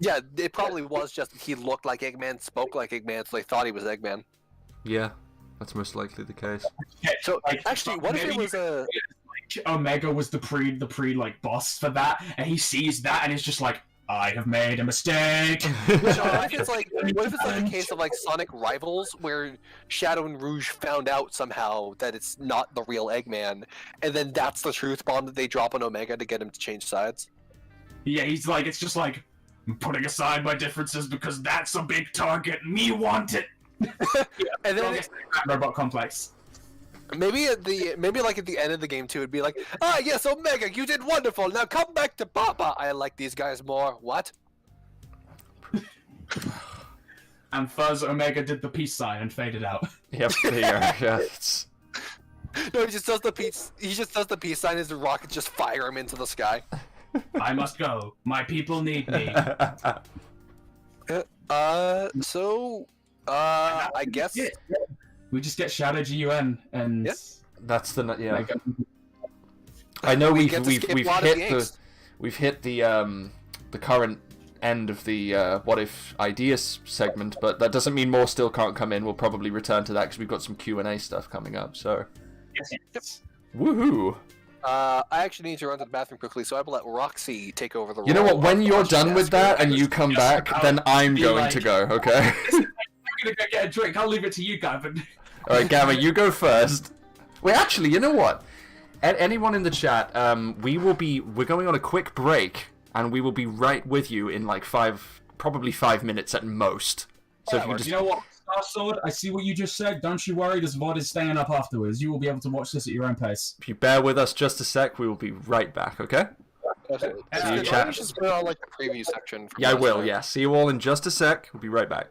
Yeah, it probably was just he looked like Eggman, spoke like Eggman, so they thought he was Eggman. Yeah, that's most likely the case. So actually, what if it was a Omega was the pre like boss for that, and he sees that and is just like, I have made a mistake. what if it's like a case of like Sonic Rivals, where Shadow and Rouge found out somehow that it's not the real Eggman, and then that's the truth bomb that they drop on Omega to get him to change sides? Yeah, he's like, it's just like, I'm putting aside my differences because that's a big target. Me want it. And then Robot Complex. maybe at the end of the game too, it'd be like, yes, Omega, you did wonderful. Now come back to Papa. I like these guys more. What? And Fuzz Omega did the peace sign and faded out. Yep, there you go. Yeah, it's... No, he just does the peace sign as the rockets just fire him into the sky. I must go. My people need me. I guess We just get Shadow GUN and Yep. That's the yeah. like, I know We we've get to skip hit a lot of the the angst. we've hit the current end of the what if ideas segment, but that doesn't mean more still can't come in. We'll probably return to that because we've got some Q&A stuff coming up. So yes. woohoo! I actually need to run to the bathroom quickly, so I will let Roxy take over the role. You know what? When of you're question done with asker. that and you come back, then I'm be going like- to go. Okay. I'm gonna go get a drink. I'll leave it to you, Gavin. All right, Gamma, you go first. Wait, actually, you know what? Anyone in the chat, we're going on a quick break, and we will be right with you in like probably 5 minutes at most. So if you just... You know what, Starsword, I see what you just said. Don't you worry, this VOD is staying up afterwards. You will be able to watch this at your own pace. If you bear with us just a sec, we will be right back, okay? Okay. See you, Why chat. don't you just put it on like the preview section? from Yeah, I last will, time? yeah. See you all in just a sec. We'll be right back.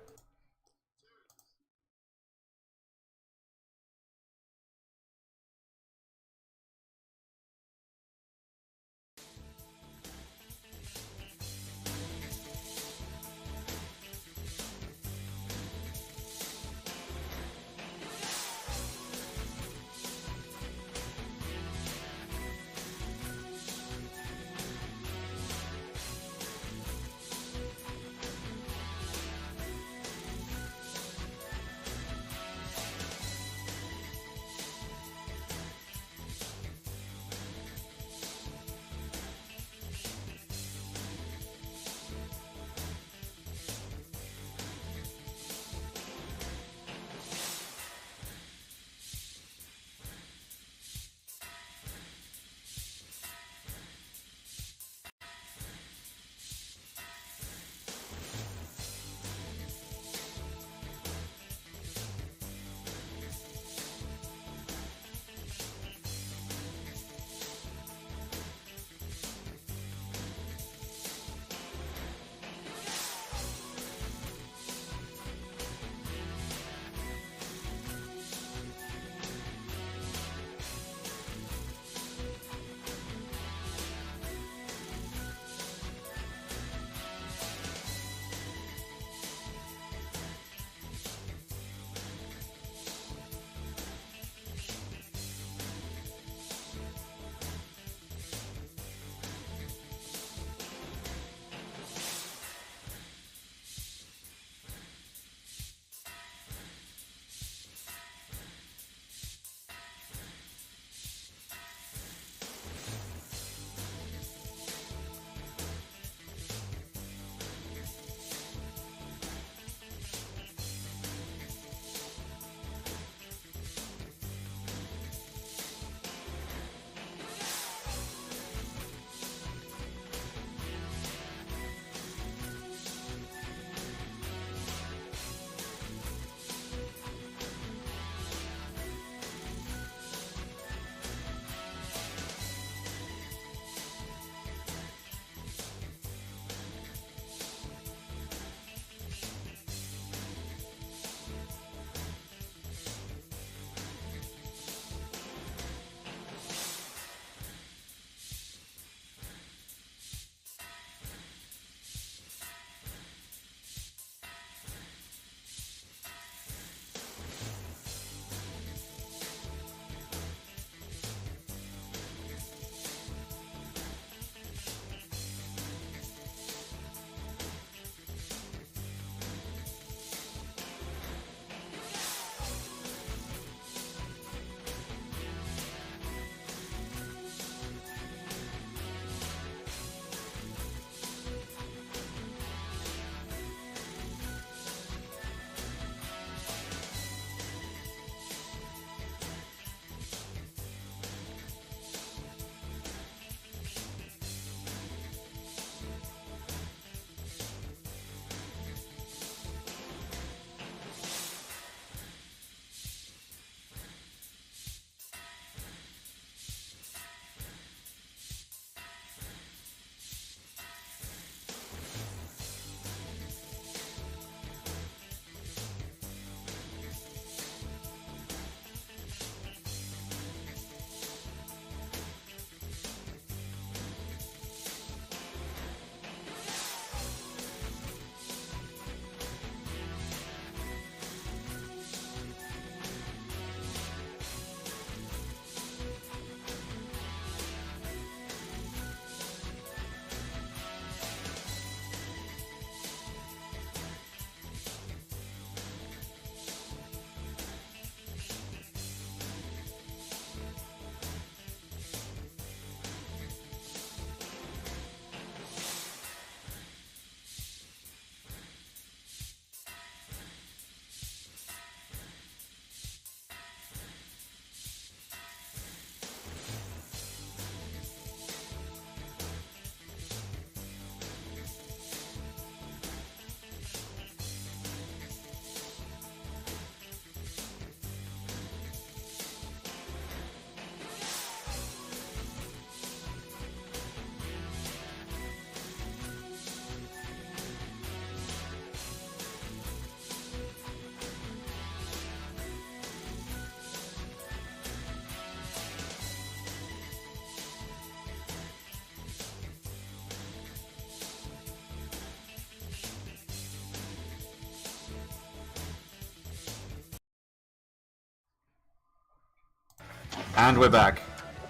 And we're back.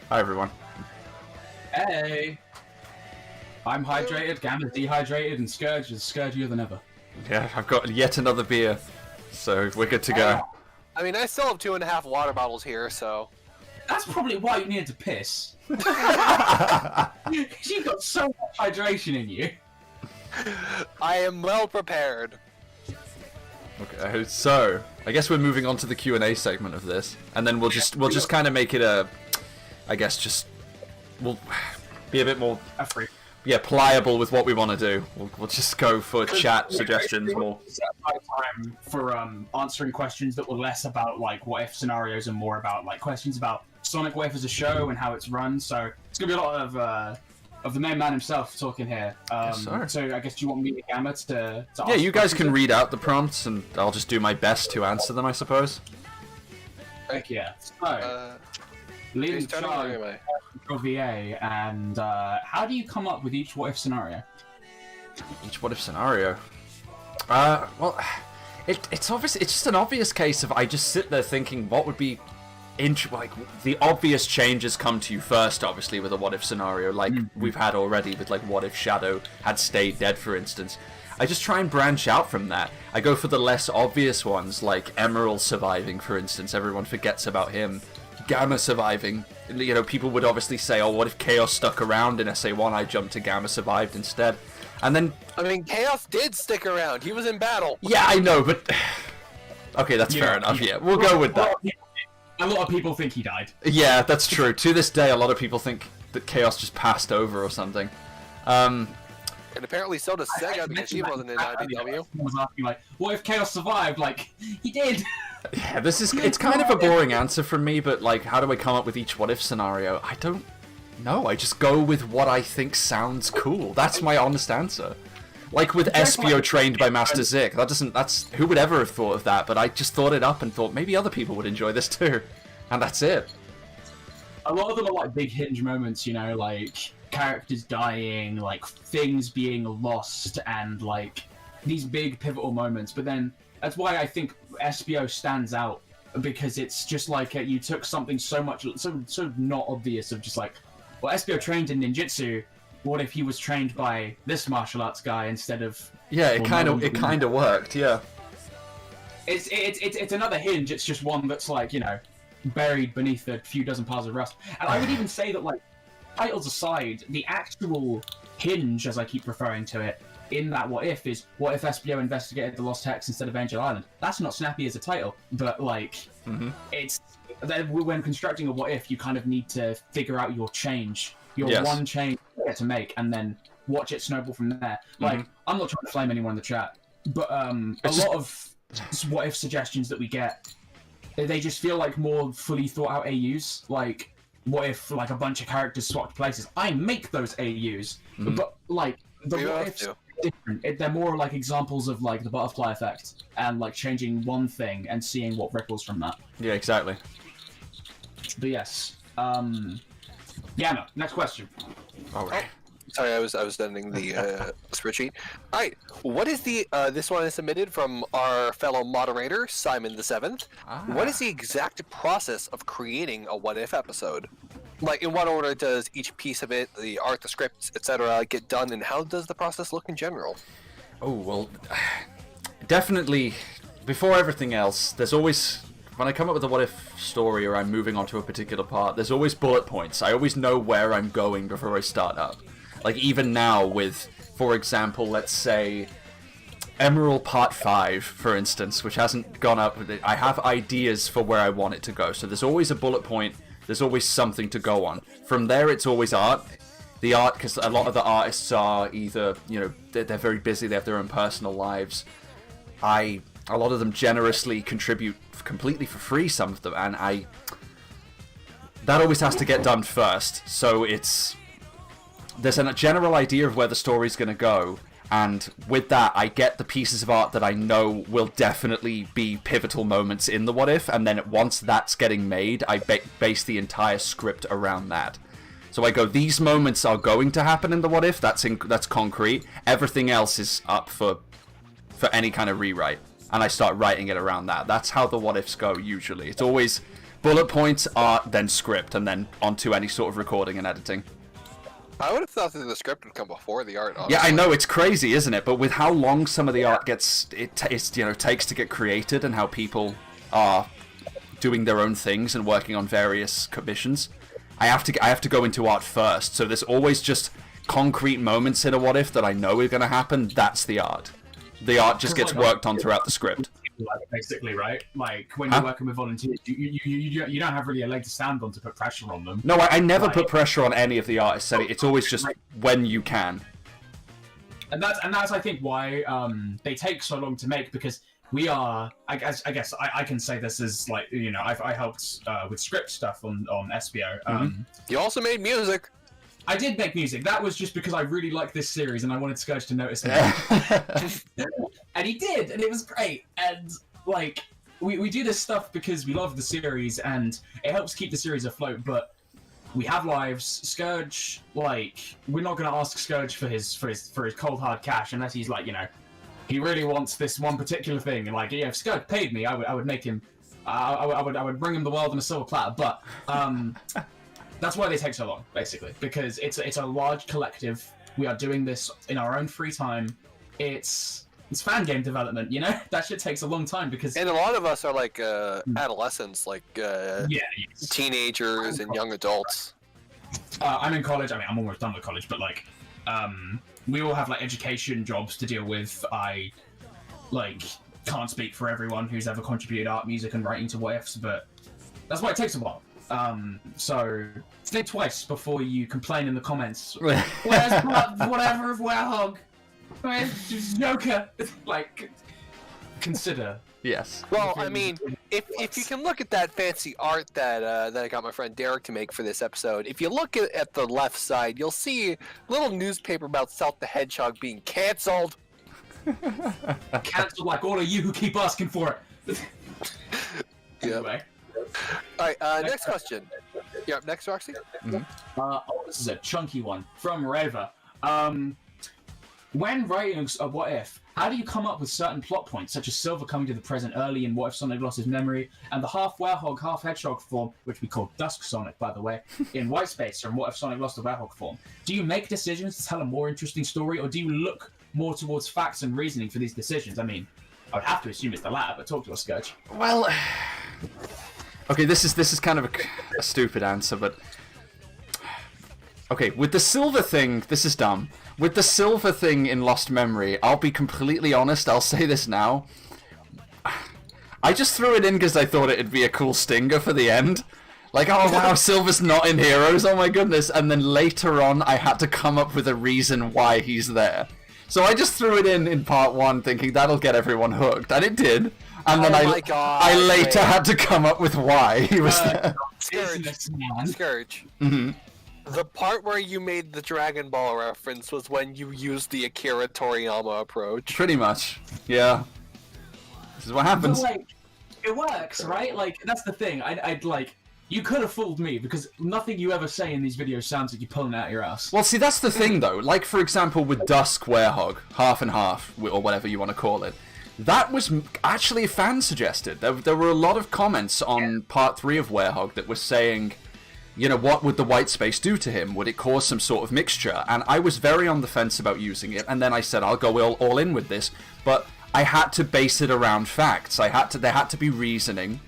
Hi, everyone. Hey! I'm hydrated, Gamma's dehydrated, and Scourge is scourgier than ever. Yeah, I've got yet another beer, so we're good to go. I mean, I still have 2.5 water bottles here, so... That's probably why you needed to piss. You've got so much hydration in you. I am well prepared. Okay, so I guess we're moving on to the Q&A segment of this, and then we'll just kind of make it we'll be a bit more pliable with what we want to do. We'll just go for chat suggestions more. Time for answering questions that were less about like what if scenarios and more about like questions about Sonic What If as a show and how it's run. So it's gonna be a lot of the main man himself talking here. Yes, sir. So I guess do you want me and Gamma to yeah, you guys can read out the prompts, and I'll just do my best to answer them, I suppose. Heck yeah. So, leading charge, VA, and how do you come up with each what if scenario? Each what if scenario? Well, it's obvious. It's just an obvious case of I just sit there thinking what would be. Like the obvious changes come to you first, obviously, with a what if scenario, like we've had already with like what if Shadow had stayed dead, for instance. I just try and branch out from that. I go for the less obvious ones, like Emerald surviving, for instance. Everyone forgets about him. Gamma surviving. You know, people would obviously say, "Oh, what if Chaos stuck around in SA1? I jumped to Gamma survived instead." And then, I mean, Chaos did stick around. He was in battle. Yeah, I know, but okay, that's fair enough. Yeah, we'll go with that. A lot of people think he died. Yeah, that's true. To this day, a lot of people think that Chaos just passed over or something. And apparently so does Sega because he wasn't in IDW. I was asking, like, what if Chaos survived? Like, he did! Yeah, it's kind of a boring answer from me, but, like, how do I come up with each what if scenario? I don't know. I just go with what I think sounds cool. That's my honest answer. Like with Espio trained by Master Zik. That's who would ever have thought of that, but I just thought it up and thought maybe other people would enjoy this too. And that's it. A lot of them are like big hinge moments, you know, like characters dying, like things being lost, and like these big pivotal moments. But then that's why I think Espio stands out, because it's just like you took something so not obvious of just like, well, Espio trained in ninjutsu. What if he was trained by this martial arts guy instead of? Yeah, it kind of worked. Yeah. It's another hinge. It's just one that's like, you know, buried beneath a few dozen piles of rust. And I would even say that, like, titles aside, the actual hinge, as I keep referring to it, in that what if is what if Espio investigated the Lost Hex instead of Angel Island. That's not snappy as a title, but like, it's when constructing a what if, you kind of need to figure out your change. One change to make, and then watch it snowball from there. Like, I'm not trying to flame anyone in the chat, but a lot of what if suggestions that we get, they just feel like more fully thought out AUs. Like, what if like a bunch of characters swapped places? I make those AUs, but like the what ifs are different. They're more like examples of like the butterfly effect and like changing one thing and seeing what ripples from that. Yeah, exactly. But yes, yeah, no. Next question. All right. Sorry, I was editing the spreadsheet. All right, what is the this one is submitted from our fellow moderator Simon the Seventh. What is the exact process of creating a what if episode? Like, in what order does each piece of it, the art, the scripts, etc., get done, and how does the process look in general? Oh well, definitely. Before everything else, there's always. When I come up with a what-if story or I'm moving on to a particular part, there's always bullet points. I always know where I'm going before I start up. Like, even now with, for example, let's say, Emerald Part 5, for instance, which hasn't gone up. I have ideas for where I want it to go. So there's always a bullet point. There's always something to go on. From there, it's always art. The art, because a lot of the artists are either, you know, they're very busy, they have their own personal lives. A lot of them generously contribute completely for free, some of them, and that always has to get done first. So there's a general idea of where the story's going to go, and with that I get the pieces of art that I know will definitely be pivotal moments in the what if, and then once that's getting made, I base the entire script around that. So I go, these moments are going to happen in the what if, that's concrete. Everything else is up for any kind of rewrite. And I start writing it around that. That's how the what-ifs go, usually. It's always bullet points, art, then script, and then onto any sort of recording and editing. I would have thought that the script would come before the art. Honestly. Yeah, I know, it's crazy, isn't it? But with how long some of the art takes to get created, and how people are doing their own things and working on various commissions, I have to go into art first. So there's always just concrete moments in a what if that I know are going to happen. That's the art. The art just gets worked on throughout the script. Basically, right? Like, when you're working with volunteers, you don't have really a leg to stand on to put pressure on them. No, I never put pressure on any of the artists. It's always just when you can. And that's I think why they take so long to make, because we are. I guess I can say this is like, you know, I helped with script stuff on SBO. You also made music. I did make music. That was just because I really liked this series and I wanted Scourge to notice it. And he did, and it was great. And like, we do this stuff because we love the series and it helps keep the series afloat. But we have lives. Scourge, like, we're not gonna ask Scourge for his cold hard cash unless he's like, you know, he really wants this one particular thing. And like, yeah, if Scourge paid me, I would make him. I would bring him the world on a silver platter. But that's why they take so long, basically, because it's a large collective. We are doing this in our own free time. It's fan game development, you know? That shit takes a long time because... And a lot of us are like adolescents, like teenagers and young adults. I'm in college. I mean, I'm almost done with college, but like, we all have like education jobs to deal with. I like can't speak for everyone who's ever contributed art, music, and writing to What Ifs, but that's why it takes a while. So think twice before you complain in the comments. Where's whatever of Werehog? Where's Joker? Like, consider. Yes. Well, I mean, if you can look at that fancy art that I got my friend Derek to make for this episode, if you look at the left side, you'll see a little newspaper about South the Hedgehog being cancelled. Cancelled like all of you who keep asking for it. Anyway. Alright, next question. You're up next, Roxy? This is a chunky one from Reva. When writing a What If, how do you come up with certain plot points, such as Silver coming to the present early in What If Sonic lost his memory, and the half Werehog, half Hedgehog form, which we call Dusk Sonic, by the way, in White Space, from What If Sonic lost the Werehog form? Do you make decisions to tell a more interesting story, or do you look more towards facts and reasoning for these decisions? I mean, I would have to assume it's the latter, but talk to us, Scourge. Well... Okay, this is kind of a stupid answer, but... Okay, with the silver thing, this is dumb. With the silver thing in Lost Memory, I'll be completely honest, I'll say this now. I just threw it in because I thought it'd be a cool stinger for the end. Like, oh wow, Silver's not in Heroes, oh my goodness. And then later on, I had to come up with a reason why he's there. So I just threw it in part 1 thinking that'll get everyone hooked, and it did. And then I later had to come up with why he was there. Scourge. Mm-hmm. The part where you made the Dragon Ball reference was when you used the Akira Toriyama approach. Pretty much, yeah. This is what happens. But, like, it works, right? Like, that's the thing. I'd like... You could have fooled me, because nothing you ever say in these videos sounds like you're pulling it out your ass. Well, see, that's the thing, though. Like, for example, with Dusk Werehog, half and half, or whatever you want to call it, that was actually fan-suggested. There were a lot of comments on part 3 of Werehog that were saying, you know, what would the white space do to him? Would it cause some sort of mixture? And I was very on the fence about using it, and then I said, I'll go all in with this, but I had to base it around facts. There had to be reasoning.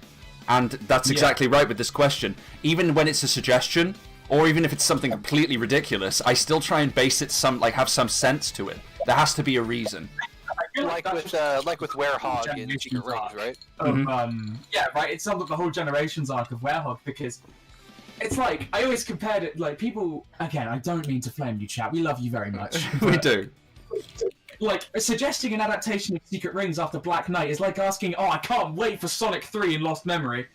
And that's exactly right with this question. Even when it's a suggestion, or even if it's something completely ridiculous, I still try and base it have some sense to it. There has to be a reason. Like with Werehog in Secret Rings, right? Yeah, right. It's something the whole Generations arc of Werehog, because it's like I always compared it. Like, people, again, I don't mean to flame you, chat. We love you very much. We do. Like, suggesting an adaptation of Secret Rings after Black Knight is like asking, oh, I can't wait for Sonic 3 in Lost Memory.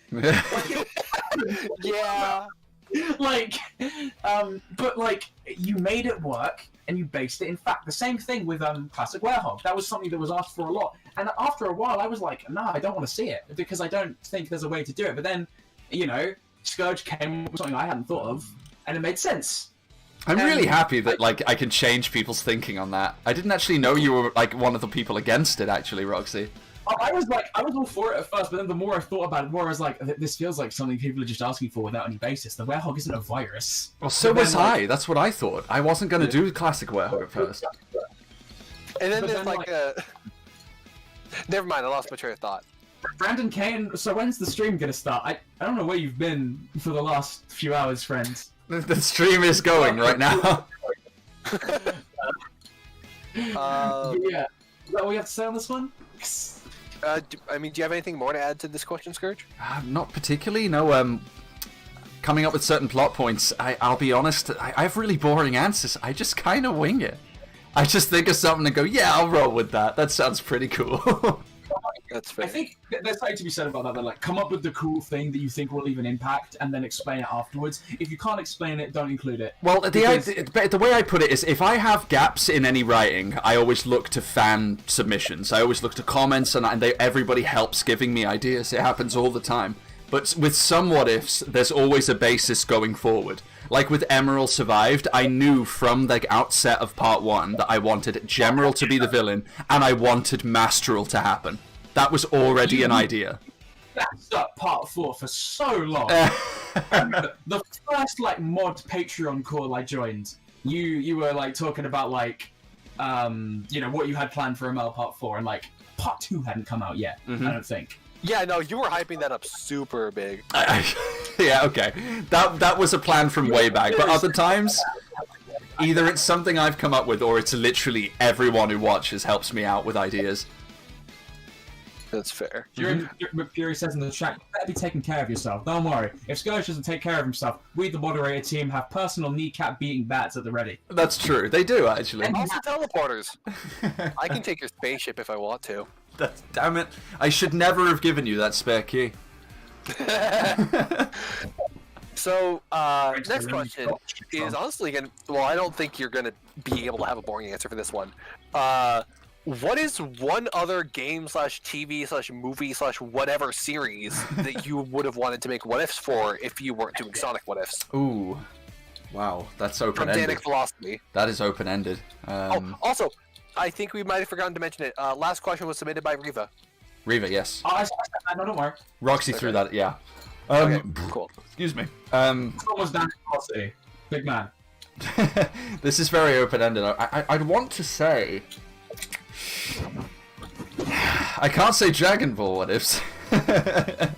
Yeah. Like, but, like, you made it work, and you based it in fact. The same thing with Classic Werehog. That was something that was asked for a lot. And after a while, I was like, no, I don't want to see it, because I don't think there's a way to do it. But then, you know, Scourge came up with something I hadn't thought of, and it made sense. I'm really happy that, like, I can change people's thinking on that. I didn't actually know you were, like, one of the people against it, actually, Roxy. I was all for it at first, but then the more I thought about it, the more I was like, this feels like something people are just asking for without any basis. The werehog isn't a virus. Well, so was I. That's what I thought. I wasn't going to do classic werehog at first. And then But there's then, like a... Never mind, I lost my train of thought. Brandon Kane, so when's the stream gonna start? I don't know where you've been for the last few hours, friends. The stream is going right now. Yeah. Is that what we have to say on this one? I mean, do you have anything more to add to this question, Scourge? Not particularly, no. Coming up with certain plot points, I'll be honest, I have really boring answers. I just kind of wing it. I just think of something and go, yeah, I'll roll with that. That sounds pretty cool. That's fair. I think there's something to be said about that. Like, come up with the cool thing that you think will leave an impact, and then explain it afterwards. If you can't explain it, don't include it. Well, the way I put it is, if I have gaps in any writing, I always look to fan submissions. I always look to comments, and everybody helps giving me ideas. It happens all the time. But with some what-ifs, there's always a basis going forward. Like with Emerald Survived, I knew from the outset of Part 1 that I wanted Gemerald to be the villain, and I wanted Masteral to happen. That was already an idea. That's up Part 4 for so long. The first mod Patreon call I joined, you were talking about what you had planned for ML Part 4, and Part 2 hadn't come out yet. I don't think. Yeah, no, you were hyping that up super big. Yeah, okay. That was a plan from way back, but other times, either it's something I've come up with, or it's literally everyone who watches helps me out with ideas. That's fair. Fury says in the chat, you better be taking care of yourself. Don't worry. If Scourge doesn't take care of himself, we, the moderator team, have personal kneecap-beating bats at the ready. That's true. They do, actually. And also teleporters. I can take your spaceship if I want to. Damn it. I should never have given you that spare key. So, next question is honestly going to... Well, I don't think you're going to be able to have a boring answer for this one. What is one other game/TV/movie/whatever series that you would have wanted to make what-ifs for if you weren't doing Sonic what-ifs? Ooh. Wow, that's From open-ended. Danik Philosophy. That is open-ended. Also, I think we might have forgotten to mention it. Last question was submitted by Riva. Riva, yes. Oh, no, don't worry. Roxy threw that, yeah. Okay, cool. Excuse me. It's almost Danik Philosophy. Big man. This is very open-ended. I'd want to say... I can't say Dragon Ball what-ifs. I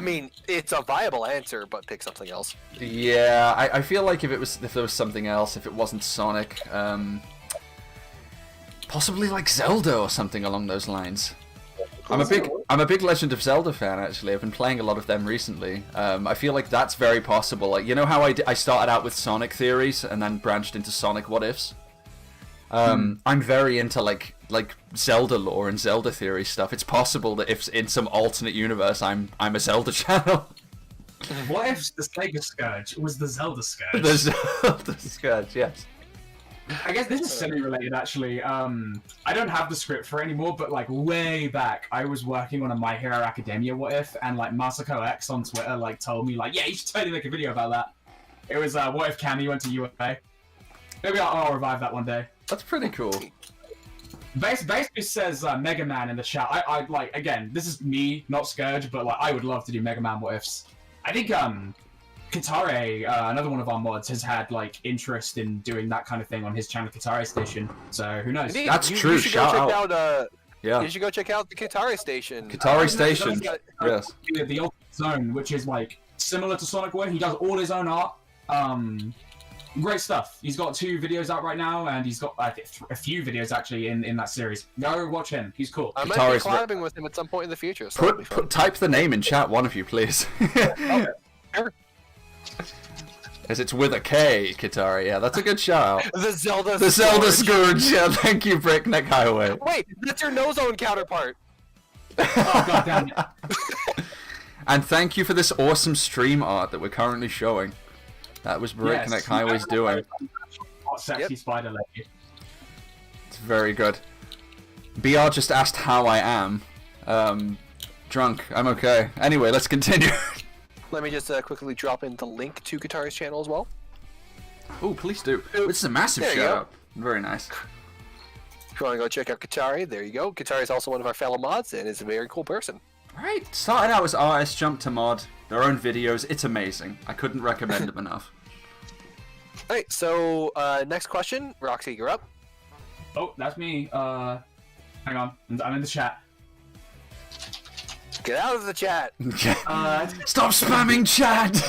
mean, it's a viable answer, but pick something else. Yeah, I feel like if there was something else, if it wasn't Sonic, possibly like Zelda or something along those lines. I'm a big Legend of Zelda fan, actually. I've been playing a lot of them recently. I feel like that's very possible. Like, you know how I started out with Sonic theories and then branched into Sonic what-ifs? I'm very into like Zelda lore and Zelda theory stuff. It's possible that if in some alternate universe I'm a Zelda channel. What if the Sega Scourge was the Zelda Scourge? The Zelda Scourge, yes. I guess this is semi-related, actually. I don't have the script for it anymore, but way back, I was working on a My Hero Academia what if, and Masako X on Twitter told me yeah, you should totally make a video about that. It was what if Cammy went to UFA. Maybe I'll revive that one day. That's pretty cool. Basically says Mega Man in the chat. I again, this is me, not Scourge, but I would love to do Mega Man what ifs. I think Katare, another one of our mods, has had interest in doing that kind of thing on his channel Katare Station. So who knows? That's true. You should Shout go check out. Yeah. You should go check out the Katare Station. Katare Station. Yes. The Ultimate Zone, which is similar to Sonic Way. He does all his own art. Great stuff. He's got 2 videos out right now, and he's got a few videos actually in that series. Go watch him. He's cool. I might be collabing with him at some point in the future. So Type the name in chat, one of you, please. Okay. Sure. Because it's with a K, Katari. Yeah, that's a good shout out. The Zelda Scourge. Yeah, thank you, Breakneck Highway. Wait, that's your no zone counterpart. Oh, god damn it. And thank you for this awesome stream art that we're currently showing. That was Breakneck Highway's doing. Sexy spider lady. It's very good. BR just asked how I am. Drunk. I'm okay. Anyway, let's continue. Let me just quickly drop in the link to Katari's channel as well. Oh, please do. This is a massive shout out. Very nice. If you want to go check out Katari, there you go. Katari is also one of our fellow mods and is a very cool person. Right, started out as artist, jumped to mod, their own videos. It's amazing. I couldn't recommend them enough. All right, so next question, Roxy, you're up. Oh, that's me. Hang on, I'm in the chat. Get out of the chat. Stop spamming chat.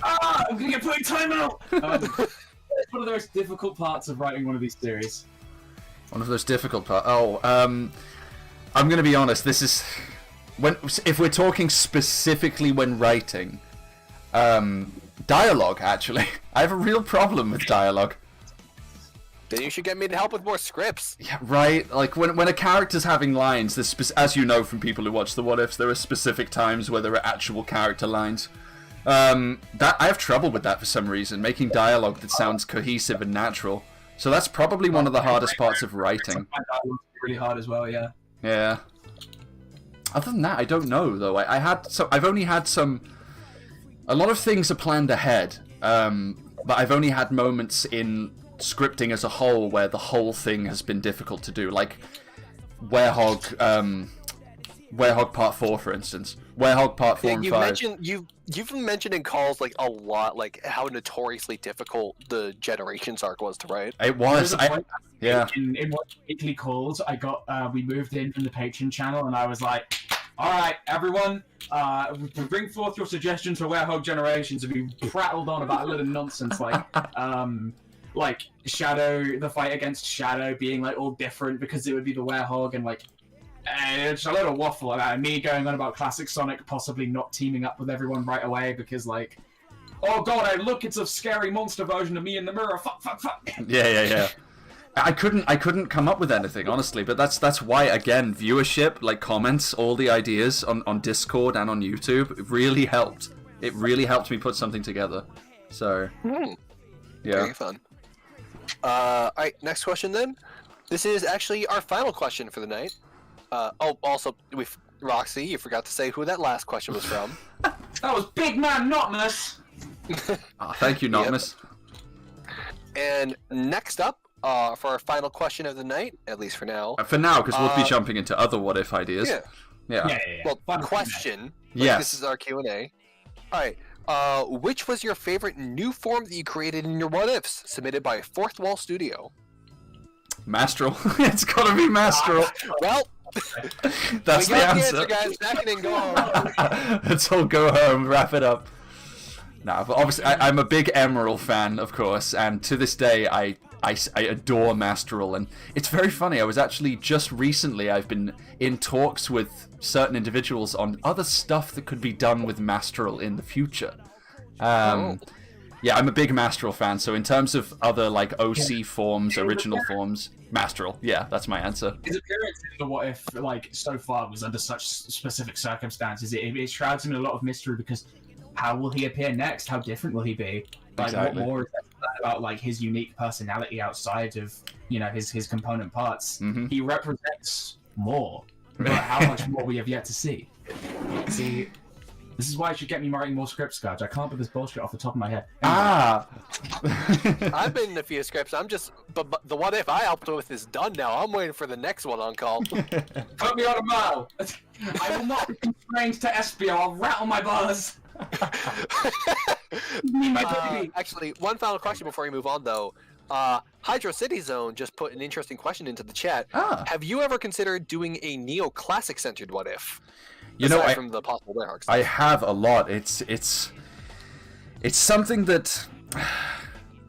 I'm gonna get put in timeout. It's one of the most difficult parts of writing one of these series. One of those difficult parts. Oh, I'm gonna be honest. This is if we're talking specifically when writing, dialogue. Actually, I have a real problem with dialogue. Then you should get me to help with more scripts. Yeah, right. Like when a character's having lines, there's as you know from people who watch the What Ifs, there are specific times where there are actual character lines. That I have trouble with that for some reason, making dialogue that sounds cohesive and natural. So that's probably one of the hardest parts of writing. Really hard as well, yeah. Yeah. Other than that, I don't know though. I've only had some. A lot of things are planned ahead, but I've only had moments in scripting as a whole where the whole thing has been difficult to do, like Werehog Part 4, for instance. Werehog Part 4 and 5. You've mentioned in calls like a lot, like how notoriously difficult the Generations arc was to write. It was. Yeah. In one weekly calls, I got we moved in from the Patreon channel, and I was like, "All right, everyone, bring forth your suggestions for Werehog Generations," and we prattled on about a little nonsense like Shadow, the fight against Shadow being like all different because it would be the Werehog, and like it's a little waffle about me going on about Classic Sonic possibly not teaming up with everyone right away because like, oh god, look, it's a scary monster version of me in the mirror. Fuck. Yeah. I couldn't come up with anything, honestly, but that's why, again, viewership, like comments, all the ideas on Discord and on YouTube, it really helped. It really helped me put something together. So, yeah. Very fun. Alright, next question then. This is actually our final question for the night. Also, Roxy, you forgot to say who that last question was from. That was Big Man Notmus! Thank you, Notmus. Yep. And next up, for our final question of the night, at least for now. For now, because we'll be jumping into other what if ideas. Yeah. Well, question. Yes. This is our Q&A. Alright. Which was your favorite new form that you created in your what ifs? Submitted by Fourth Wall Studio. Mastral. It's gotta be Mastral. Well, that's we the got answer. The answer, guys. Back it and go home. Let's all go home, wrap it up. Nah, but obviously I'm a big Emerald fan, of course, and to this day I adore Mastral, and it's very funny. I was actually just recently, I've been in talks with certain individuals on other stuff that could be done with Mastral in the future. Yeah, I'm a big Mastral fan, so in terms of other like OC forms, original forms, Mastral, yeah, that's my answer. His appearance in the What If, like, so far was under such specific circumstances. It shrouds him in a lot of mystery because how will he appear next? How different will he be? Like, exactly. What more is there about like his unique personality outside of, you know, his component parts? Mm-hmm. He represents more, but how much more we have yet to see. See, this is why you should get me writing more scripts, Scourge. I can't put this bullshit off the top of my head. I've been in a few scripts. But the what if I helped with is done now. I'm waiting for the next one on call. Put me on a mile. I will not be constrained to Espio. I'll rattle my bars. Me, my baby. Actually, one final question before we move on, though. Hydro City Zone just put an interesting question into the chat. Have you ever considered doing a Neo Classic centered what if? You know, from the possible Werehog stuff. I have a lot. It's something that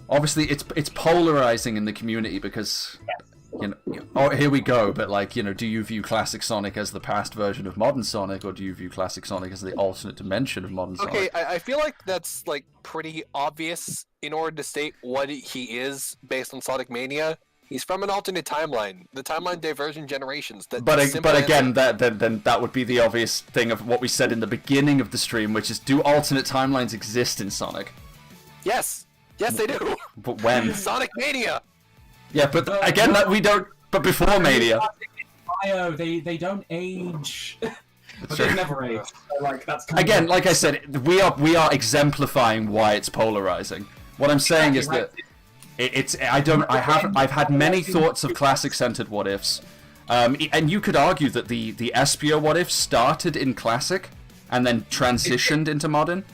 obviously it's polarizing in the community because you know, oh, here we go, but like, you know, do you view Classic Sonic as the past version of modern Sonic, or do you view Classic Sonic as the alternate dimension of modern Sonic? Okay, I feel like that's like pretty obvious in order to state what he is based on Sonic Mania. He's from an alternate timeline, the timeline diversion generations. But again, that would be the obvious thing of what we said in the beginning of the stream, which is, do alternate timelines exist in Sonic? Yes, they do. But when? Sonic Mania. Yeah, but again, that we don't. But before Mania, they don't age. But they never age. So, like, that's kind again, of... like I said, we are exemplifying why it's polarizing. What I'm saying is that I've had many thoughts of classic-centered what-ifs. And you could argue that the Espio what-if started in classic and then transitioned into modern.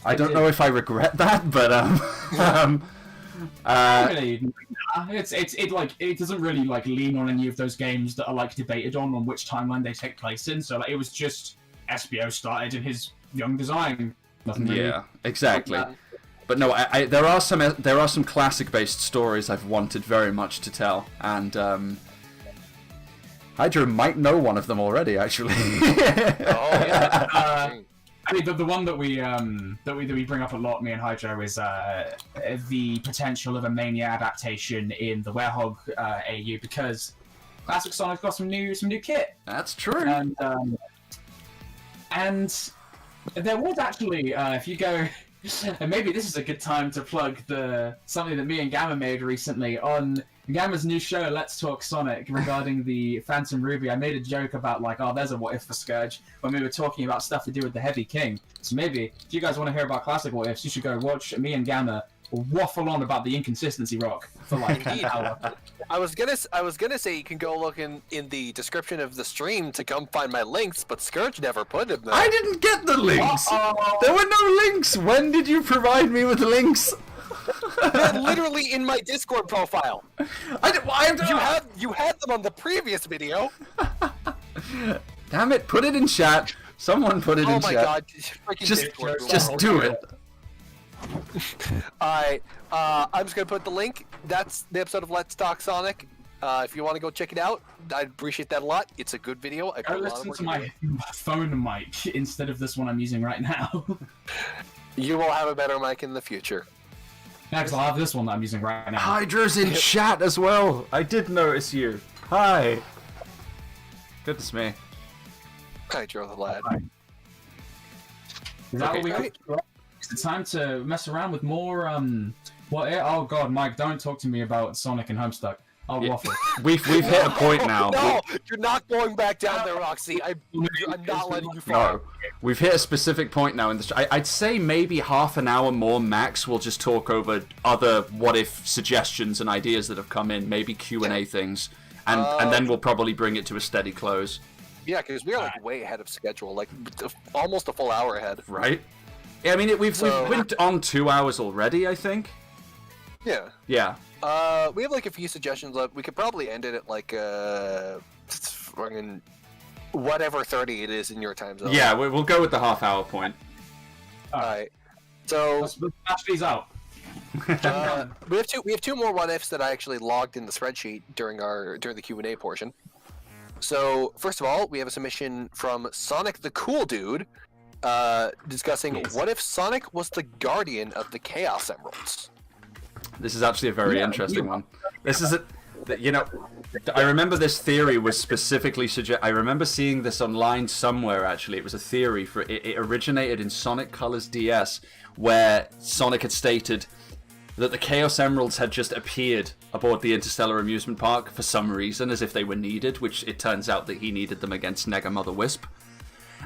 I don't know if I regret that, but it doesn't really like lean on any of those games that are like debated on which timeline they take place in. So like, it was just Espio started in his young design. Nothing really. Yeah, exactly. But no, there are some classic-based stories I've wanted very much to tell, and Hydra might know one of them already, actually. Oh yeah. I mean, the one that we bring up a lot, me and Hydro, is the potential of a Mania adaptation in the Werehog AU, because Classic Sonic's got some new kit. That's true. And there was actually, if you go, and maybe this is a good time to plug something that me and Gamma made recently on Gamma's new show, Let's Talk Sonic, regarding the Phantom Ruby. I made a joke about like, oh, there's a what if for Scourge, when we were talking about stuff to do with the Heavy King. So maybe, if you guys want to hear about classic what ifs, you should go watch me and Gamma waffle on about the inconsistency rock for like an hour. I was gonna say you can go look in the description of the stream to come find my links, but Scourge never put them there. I didn't get the links. There were no links. When did you provide me with links? They're literally in my Discord profile. You had them on the previous video. Damn it! Put it in chat. Someone put it in chat. Oh my god! Just do it. Alright, I'm just gonna put the link. That's the episode of Let's Talk Sonic. If you want to go check it out, I'd appreciate that a lot. It's a good video. I go listen to my phone mic instead of this one I'm using right now. You will have a better mic in the future. Yeah, because I'll have this one that I'm using right now. Hydra's in chat as well. I did notice you. Hi. Goodness me. Hydra the lad. Is that what we got? It's time to mess around with more, oh god, Mike, don't talk to me about Sonic and Homestuck. I'll waffle. We've hit a point now. No, you're not going back down there, Roxy. I'm not letting you fall. No, we've hit a specific point now in the. I'd say maybe half an hour more max. We'll just talk over other what-if suggestions and ideas that have come in, maybe Q&A things, and then we'll probably bring it to a steady close. Yeah, because we're like way ahead of schedule, like almost a full hour ahead. Right. Yeah, I mean, we've went on 2 hours already, I think. Yeah. Yeah. We have like a few suggestions left. We could probably end it at like whatever 30 it is in your time zone. Yeah, we'll go with the half-hour point. Alright. So let's smash these out. we have two more what ifs that I actually logged in the spreadsheet during the Q&A portion. So first of all, we have a submission from Sonic the Cool Dude. Discussing what if Sonic was the guardian of the Chaos Emeralds. This is actually a very interesting one. This is I remember this theory was specifically I remember seeing this online somewhere. Actually, it was a theory it originated in Sonic Colors DS, where Sonic had stated that the Chaos Emeralds had just appeared aboard the Interstellar Amusement Park for some reason, as if they were needed. Which it turns out that he needed them against Nega Mother Wisp.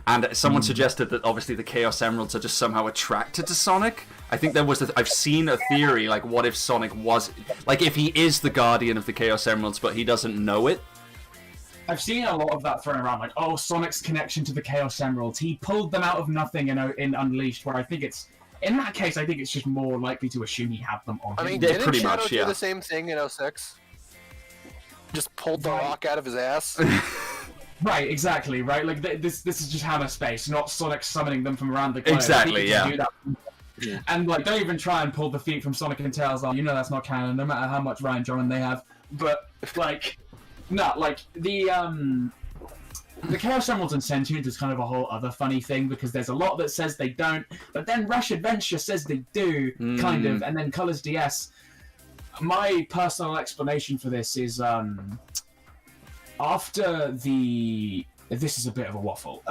And someone suggested that obviously the Chaos Emeralds are just somehow attracted to Sonic. I think there was I've seen a theory, like, what if Sonic was... Like, if he is the guardian of the Chaos Emeralds, but he doesn't know it? I've seen a lot of that thrown around, like, oh, Sonic's connection to the Chaos Emeralds. He pulled them out of nothing in Unleashed, where I think it's... In that case, I think it's just more likely to assume he had them on him. I mean, didn't Shadow do the same thing in 06? Just pulled the rock out of his ass? Right, exactly, right? Like, this is just Hammer Space, not Sonic summoning them from around the globe. Exactly, yeah. And, like, don't even try and pull the feet from Sonic and Tails on. You know that's not canon, no matter how much Ryan Drummond they have. But, like, no, like, the Chaos Emeralds and Sentience is kind of a whole other funny thing, because there's a lot that says they don't, but then Rush Adventure says they do, kind of, and then Colors DS. My personal explanation for this is, after the... This is a bit of a waffle.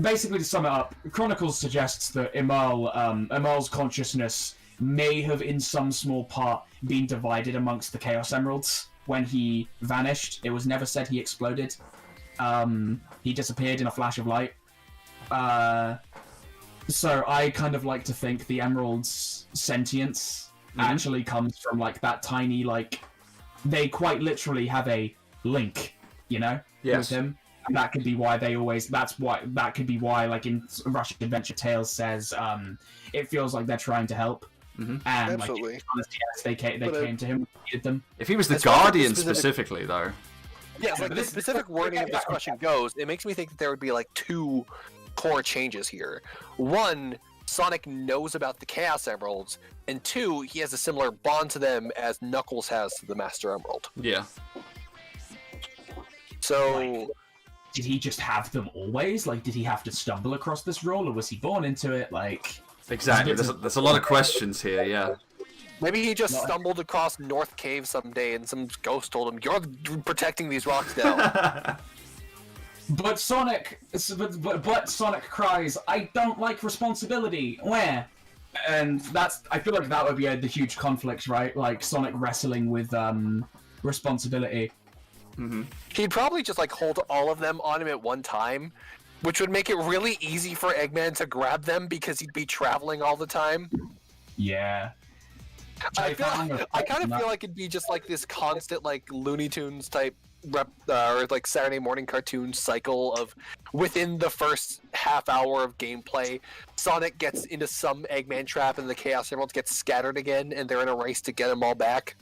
Basically, to sum it up, Chronicles suggests that Emerl's consciousness may have, in some small part, been divided amongst the Chaos Emeralds when he vanished. It was never said he exploded. He disappeared in a flash of light. So I kind of like to think the Emerald's sentience actually comes from like that tiny like they quite literally have a link, you know, with him. And that could be why they always. That could be why, like in Russian Adventure Tales says, it feels like they're trying to help. And Absolutely. like, honestly, yes, they came to him, needed them. If he was the As far as the Guardian specific- specifically, though. Yeah, like the specific wording of this question goes, it makes me think that there would be like two core changes here. One, Sonic knows about the Chaos Emeralds, and two, he has a similar bond to them as Knuckles has to the Master Emerald. Yeah. So, Did he just have them always? Like, did he have to stumble across this role, or was he born into it? Like, Exactly. There's a lot of questions here. Yeah. maybe he just stumbled across North Cave someday and some ghost told him, "You're protecting these rocks now." but Sonic cries, "I don't like responsibility." Where? And I feel like that would be the huge conflict, right? Like Sonic wrestling with responsibility. He'd probably just like hold all of them on him at one time, which would make it really easy for Eggman to grab them because he'd be traveling all the time. Yeah. I kind of feel like it'd be just like this constant like Looney Tunes type or like Saturday morning cartoon cycle of within the first half hour of gameplay, Sonic gets into some Eggman trap and the Chaos Emeralds get scattered again, and they're in a race to get them all back.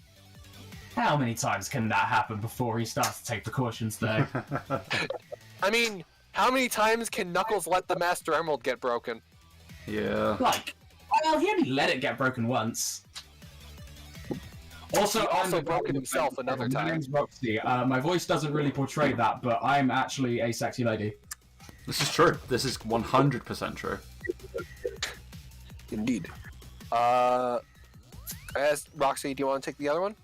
How many times can that happen before he starts to take precautions, though? I mean, how many times can Knuckles let the Master Emerald get broken? Yeah. Like, well, he only let it get broken once. Also, He also I'm broke it himself another time. My name's Roxy. My voice doesn't really portray that, but I'm actually a sexy lady. This is true. This is 100% true. Indeed. Roxy, do you want to take the other one?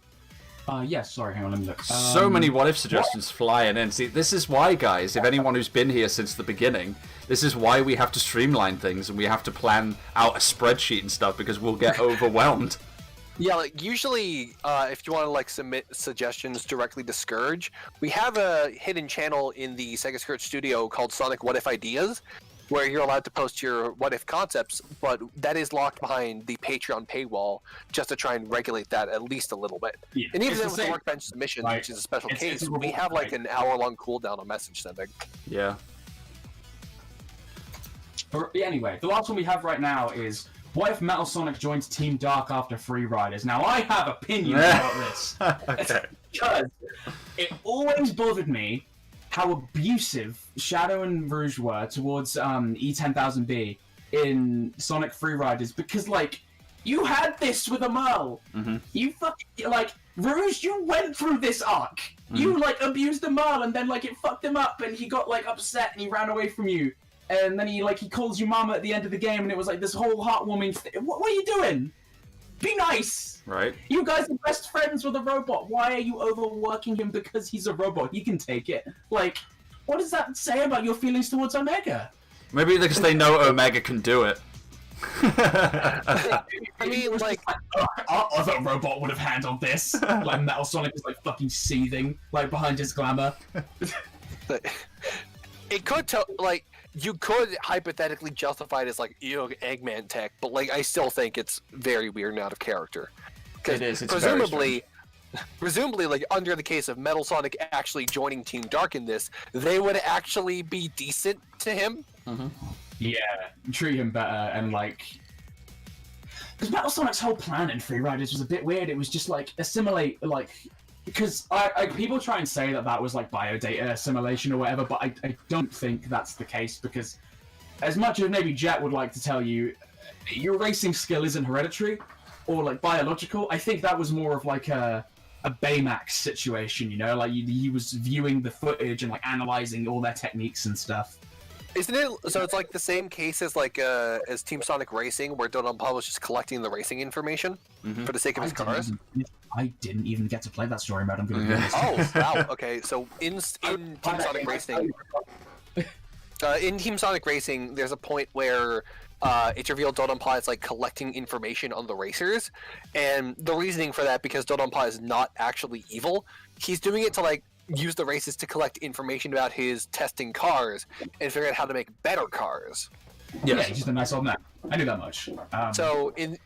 Yes, sorry, hang on, let me look. So many what-if suggestions flying in. See, this is why, guys, if anyone who's been here since the beginning, this is why we have to streamline things and we have to plan out a spreadsheet and stuff, because we'll get overwhelmed. Yeah, like usually, if you want to like submit suggestions directly to Scourge, we have a hidden channel in the Sega Scourge studio called Sonic What If Ideas, where you're allowed to post your what if concepts, but that is locked behind the Patreon paywall just to try and regulate that at least a little bit. Yeah, and even it's then the with the same. Workbench submission, Right. which is a special It's case, a we reward, have like right. an hour-long cooldown on message sending. Yeah. Anyway, the last one we have right now is, what if Metal Sonic joins Team Dark after Free Riders? Now, I have opinions about this. Okay. Because it always bothered me how abusive Shadow and Rouge were towards E10000B in Sonic Free Riders, because, like, you had this with a Merle. You fucking, like, Rouge, you went through this arc. You, like, abused a Merle, and then, like, it fucked him up, and he got, like, upset, and he ran away from you. And then he calls you mama at the end of the game, and it was, like, this whole heartwarming thing. What are you doing? Be nice! Right. You guys are best friends with a robot. Why are you overworking him because he's a robot? He can take it. Like, what does that say about your feelings towards Omega? Maybe because they know Omega can do it. I mean, like, our other robot would have handled this. Like, Metal Sonic is, like, fucking seething, like, behind his glamour. it could tell, like, you could hypothetically justify it as like Eggman tech, but like I still think it's very weird and out of character. It is. It's presumably, like under the case of Metal Sonic actually joining Team Dark in this, they would actually be decent to him. Yeah, treat him better, and like, because Metal Sonic's whole plan in Free Riders was a bit weird. It was just like assimilate, like. Because people try and say that was like biodata assimilation or whatever, but I don't think that's the case, because as much as maybe Jet would like to tell you, your racing skill isn't hereditary or like biological, I think that was more of like a Baymax situation, you know? Like he was viewing the footage and like analyzing all their techniques and stuff. Isn't it? So it's like the same case as like as Team Sonic Racing, where Dodon Paul was just collecting the racing information for the sake of his cars. I didn't even get to play that story mode. I'm going to be honest. Oh wow! Okay, so in Team Sonic Racing, in Team Sonic Racing, there's a point where it's revealed Dodonpa is like collecting information on the racers, and the reasoning for that, because Dodonpa is not actually evil, he's doing it to like use the races to collect information about his testing cars and figure out how to make better cars. Yes. Yeah, he's just a nice old man. I knew that much. So in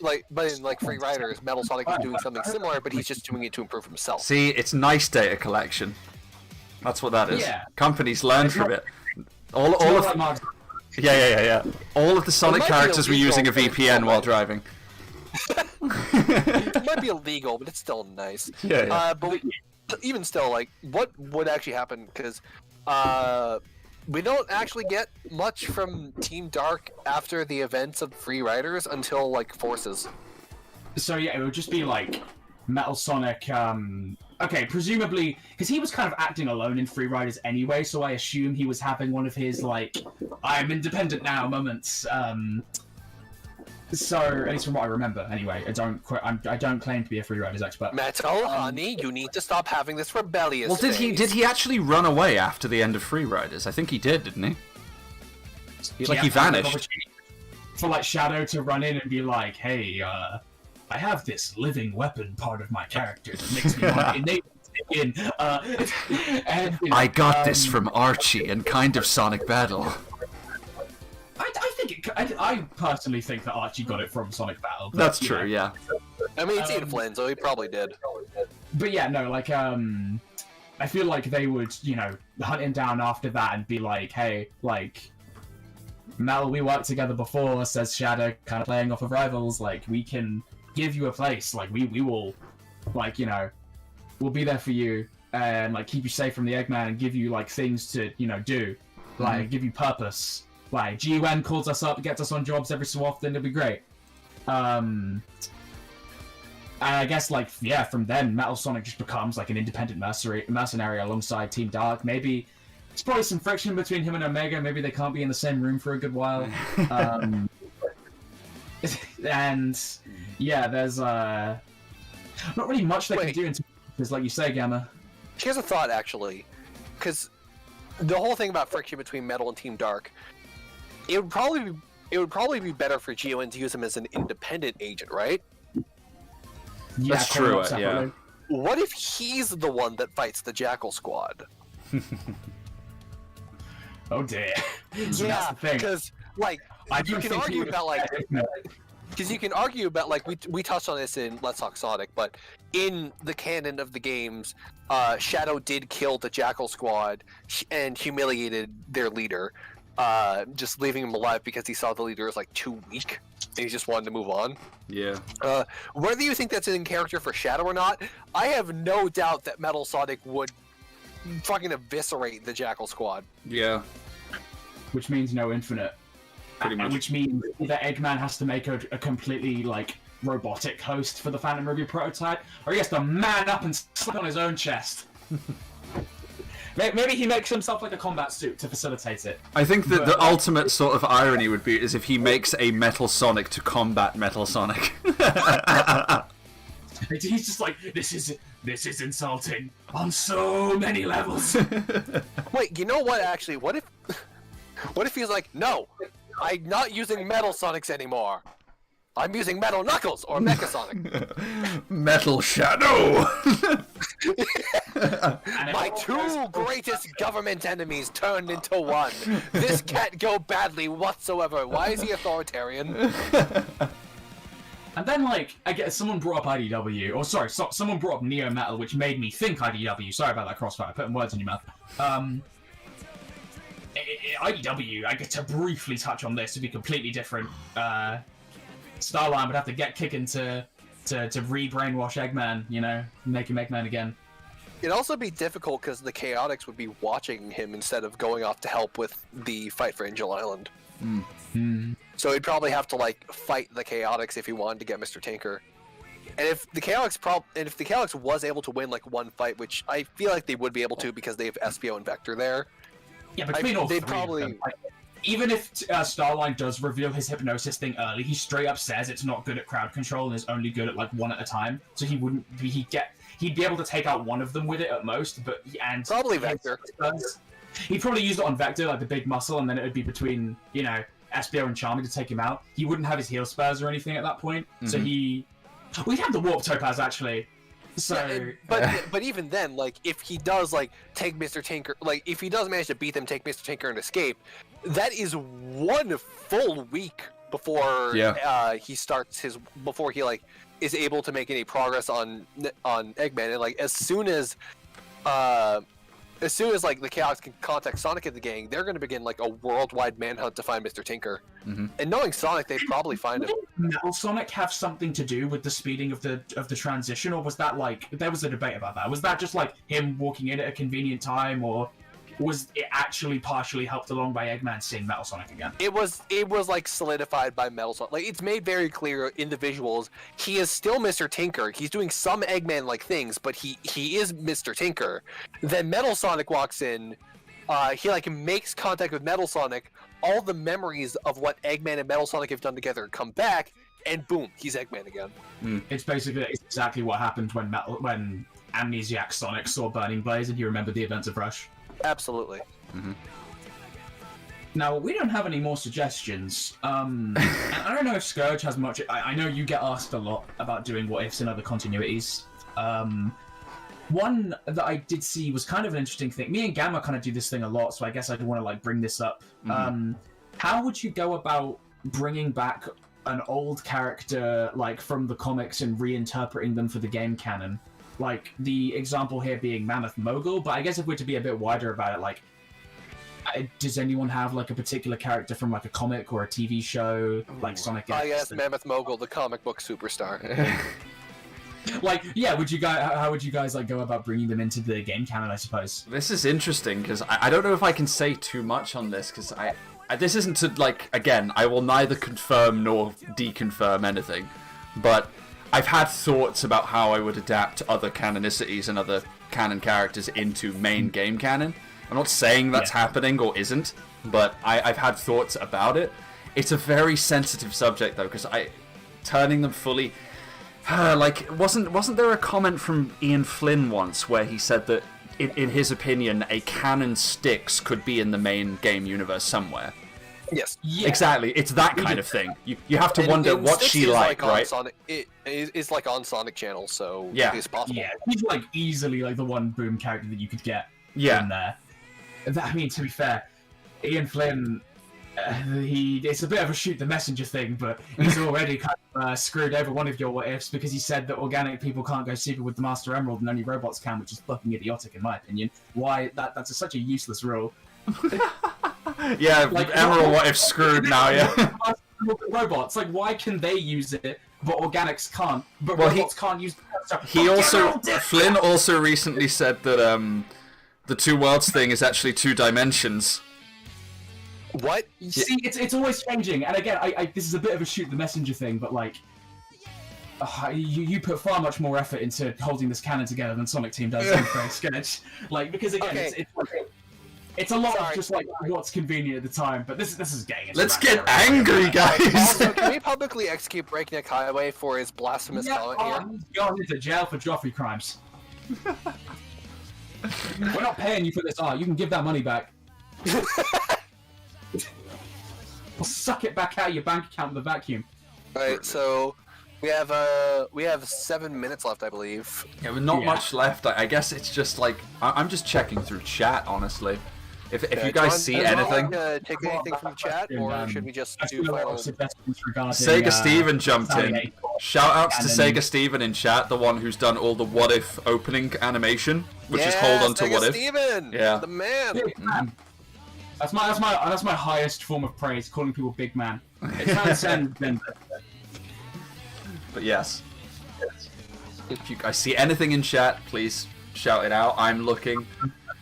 Free Riders, Metal Sonic is doing something similar, but he's just doing it to improve himself. See, it's nice data collection. That's what that is. Yeah. Companies learn from it. All It's of not like Mark's- yeah. All of the Sonic might be characters were illegal, using a but it's VPN still while nice. driving. It might be illegal, but it's still nice. Yeah. But even still, like, what would actually happen? Because we don't actually get much from Team Dark after the events of Free Riders until like Forces. So yeah, it would just be like Metal Sonic. Okay, presumably because he was kind of acting alone in Free Riders anyway, so I assume he was having one of his like "I'm independent now" moments. So at least from what I remember, anyway, I don't claim to be a Free Riders expert. Metal, honey, you need to stop having this rebellious. Well, did he actually run away after the end of Free Riders? I think he did, didn't he? He vanished. For like Shadow to run in and be like, "Hey, I have this living weapon part of my character that makes me want to enable it in." And, you know, I got this from Archie and kind of Sonic Battle. I personally think that Archie got it from Sonic Battle. But, That's you true, know. yeah. I mean, it's Ian Flynn, so he probably did. But yeah, no, like, I feel like they would, you know, hunt him down after that and be like, "Hey, like, Mel, we worked together before," says Shadow, kind of playing off of Rivals, like, "we can give you a place, like, we will, like, you know, we'll be there for you, and, like, keep you safe from the Eggman and give you, like, things to, you know, do, like, give you purpose. Like, GUN calls us up, gets us on jobs every so often, it'll be great." And I guess, like, yeah, from then, Metal Sonic just becomes, like, an independent mercenary alongside Team Dark. Maybe there's probably some friction between him and Omega. Maybe they can't be in the same room for a good while. And, yeah, there's, not really much they can do because, like you say, Gamma. Here's a thought, actually, because the whole thing about friction between Metal and Team Dark, it would probably be better for GON to use him as an independent agent, right? Yeah, That's true, separately. What if he's the one that fights the Jackal Squad? Oh dear. So Yeah, that's the thing. because like I you don't can think he argue would- about like because you can argue about like we touched on this in Let's Talk Sonic, but in the canon of the games, Shadow did kill the Jackal Squad and humiliated their leader, just leaving him alive because he saw the leader was like too weak and he just wanted to move on. Yeah. Whether you think that's in character for Shadow or not, I have no doubt that Metal Sonic would fucking eviscerate the Jackal Squad. Yeah. Which means no infinite. Pretty much. Which means either Eggman has to make a completely, like, robotic host for the Phantom Review prototype, or he has to man up and slap on his own chest. Maybe he makes himself like a combat suit to facilitate it. I think that the ultimate sort of irony would be is if he makes a Metal Sonic to combat Metal Sonic. He's just like, this is insulting on so many levels. Wait, you know what? Actually, what if he's like, no, I'm not using Metal Sonics anymore. I'm using Metal Knuckles or Mecha Sonic. Metal Shadow! My two greatest government enemies turned into one. This can't go badly whatsoever. Why is he authoritarian? And then, like, I guess someone brought up IDW, or sorry, someone brought up Neo Metal, which made me think IDW. Sorry about that crossfire, putting words in your mouth. IDW, I get to briefly touch on this to be completely different. Starline would have to get kicking to re-brainwash Eggman, you know, make him Eggman again. It'd also be difficult because the Chaotix would be watching him instead of going off to help with the fight for Angel Island. So he'd probably have to like fight the Chaotix if he wanted to get Mr. Tinker. And if the Chaotix was able to win like one fight, which I feel like they would be able to because they have Espio and Vector there. Yeah, between all they'd three probably- of them, like, even if Starline does reveal his hypnosis thing early, he straight up says it's not good at crowd control and is only good at like one at a time. So he wouldn't he'd be able to take out one of them with it at most, but Probably Vector. He'd probably use it on Vector, like the big muscle, and then it would be between, you know, Espio and Charming to take him out. He wouldn't have his heal spares or anything at that point, so we'd have the Warp Topaz actually. So, but even then, like, if he does like take Mr. Tinker, like if he does manage to beat them, take Mr. Tinker and escape, that is 1 full week before he starts before he like is able to make any progress on Eggman, and like as soon as like the Chaos can contact Sonic and the gang, they're going to begin like a worldwide manhunt to find Mr. Tinker. And knowing Sonic, they'd probably find him. Will Sonic have something to do with the speeding of the transition, or was that like there was a debate about that? Was that just like him walking in at a convenient time, or was it actually partially helped along by Eggman seeing Metal Sonic again? It was like solidified by Metal Sonic. Like it's made very clear in the visuals. He is still Mr. Tinker. He's doing some Eggman-like things, but he is Mr. Tinker. Then Metal Sonic walks in. He like makes contact with Metal Sonic. All the memories of what Eggman and Metal Sonic have done together come back, and boom, he's Eggman again. It's exactly what happened when Amnesiac Sonic saw Burning Blaze and he remembered the events of Rush. Absolutely. Now, we don't have any more suggestions. And I don't know if Scourge has much. I know you get asked a lot about doing what ifs and other continuities. One that I did see was kind of an interesting thing. Me and Gamma kind of do this thing a lot, so I guess I'd want to like bring this up. How would you go about bringing back an old character like from the comics and reinterpreting them for the game canon? Like the example here being Mammoth Mogul, but I guess if we're to be a bit wider about it, like, does anyone have like a particular character from like a comic or a TV show, like Sonic X? Yes, Mammoth Mogul, the comic book superstar. Like, yeah, how would you guys like go about bringing them into the game canon, I suppose? This is interesting, because I don't know if I can say too much on this, because this isn't to, like, again, I will neither confirm nor deconfirm anything, but I've had thoughts about how I would adapt other canonicities and other canon characters into main game canon. I'm not saying that's happening or isn't, but I've had thoughts about it. It's a very sensitive subject, though, because turning them fully... like, wasn't there a comment from Ian Flynn once where he said that, in his opinion, a canon Styx could be in the main game universe somewhere? Yes. Yeah. Exactly. It's that kind of thing. You have to wonder what's she like, right? It's like on Sonic Channel, so it's possible. Yeah, he's like easily like the one boom character that you could get in there. I mean, to be fair, Ian Flynn, it's a bit of a shoot the messenger thing, but he's already kind of screwed over one of your what ifs because he said that organic people can't go super with the Master Emerald and only robots can, which is fucking idiotic in my opinion. Why that's such a useless rule. Yeah, like, Emerald what if screwed now, yeah. Robots, like, why can they use it, but organics can't? But robots can't use it. Flynn also recently said that the two worlds thing is actually 2 dimensions. What? You see, it's always changing, and again, this is a bit of a shoot the messenger thing, but like, you put far much more effort into holding this canon together than Sonic Team does in Very Sketch. Like, because again, it's a lot of just like what's convenient at the time, but this is getting into Let's get angry, guys! Also, can we publicly execute Breakneck Highway for his blasphemous comment here? He's going into jail for Joffrey crimes. We're not paying you for this art. You can give that money back. We'll suck it back out of your bank account with a vacuum. Alright, so we have 7 minutes left, I believe. Yeah, but not much left. I guess it's just like I'm just checking through chat, honestly. If you guys see anything, take anything from the chat, or should we just do final? Sega Steven jumped in. Shout outs to Sega Steven in chat, the one who's done all the What If opening animation, which is hold on to Sega What If. Steven, the man. That's my highest form of praise, calling people big man. It transcends them. But yes. If you guys see anything in chat, please shout it out. I'm looking.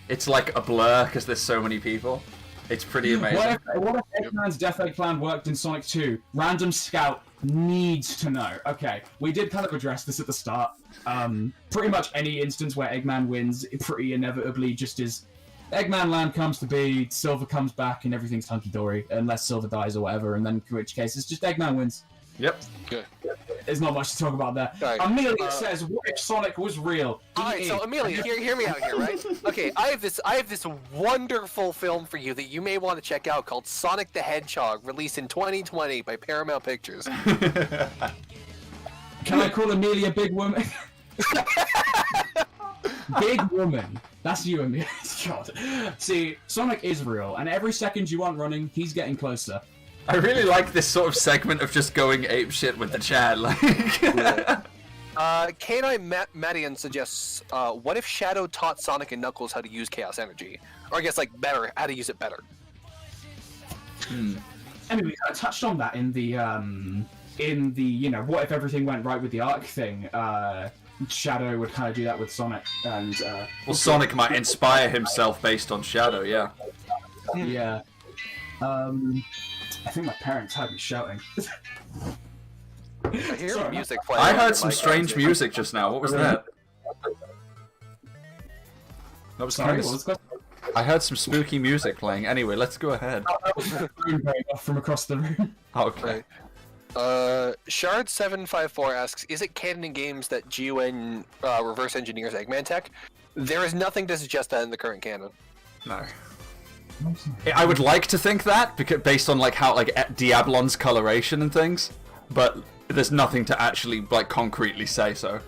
It's like a blur because there's so many people. It's pretty amazing. What if Eggman's Death Egg plan worked in Sonic 2? Random Scout needs to know. Okay, we did kind of address this at the start. Pretty much any instance where Eggman wins, it pretty inevitably just is Eggman Land comes to be, Silver comes back, and everything's hunky-dory, unless Silver dies or whatever, and then in which case it's just Eggman wins. Yep. Good. There's not much to talk about there. Right. Amelia says, "What if Sonic was real?" Alright, so Amelia, hear me out here, right? Okay, I have this wonderful film for you that you may want to check out called Sonic the Hedgehog, released in 2020 by Paramount Pictures. Can I call Amelia Big Woman? Big woman. That's you and me. God. See, Sonic is real, and every second you aren't running, he's getting closer. I really like this sort of segment of just going apeshit with the chat. Like, K9 Madian suggests, what if Shadow taught Sonic and Knuckles how to use Chaos Energy? Or I guess, like, better, how to use it better. I mean, we kind of touched on that in the, you know, what if everything went right with the Arc thing? Shadow would kind of do that with Sonic, and, well, Sonic might inspire himself based on Shadow, yeah. Yeah. I think my parents heard me shouting. I hear Sorry. music playing. I heard some strange music just now. What was that? That was Sorry, kind what was the question? I heard some spooky music playing. Anyway, let's go ahead. That was the phone going off from across the room. Okay. Shard754 asks, is it canon in games that GUN reverse engineers Eggman tech? There is nothing to suggest that in the current canon. No. I would like to think that, because based on like how like Diablon's coloration and things, but there's nothing to actually like concretely say so.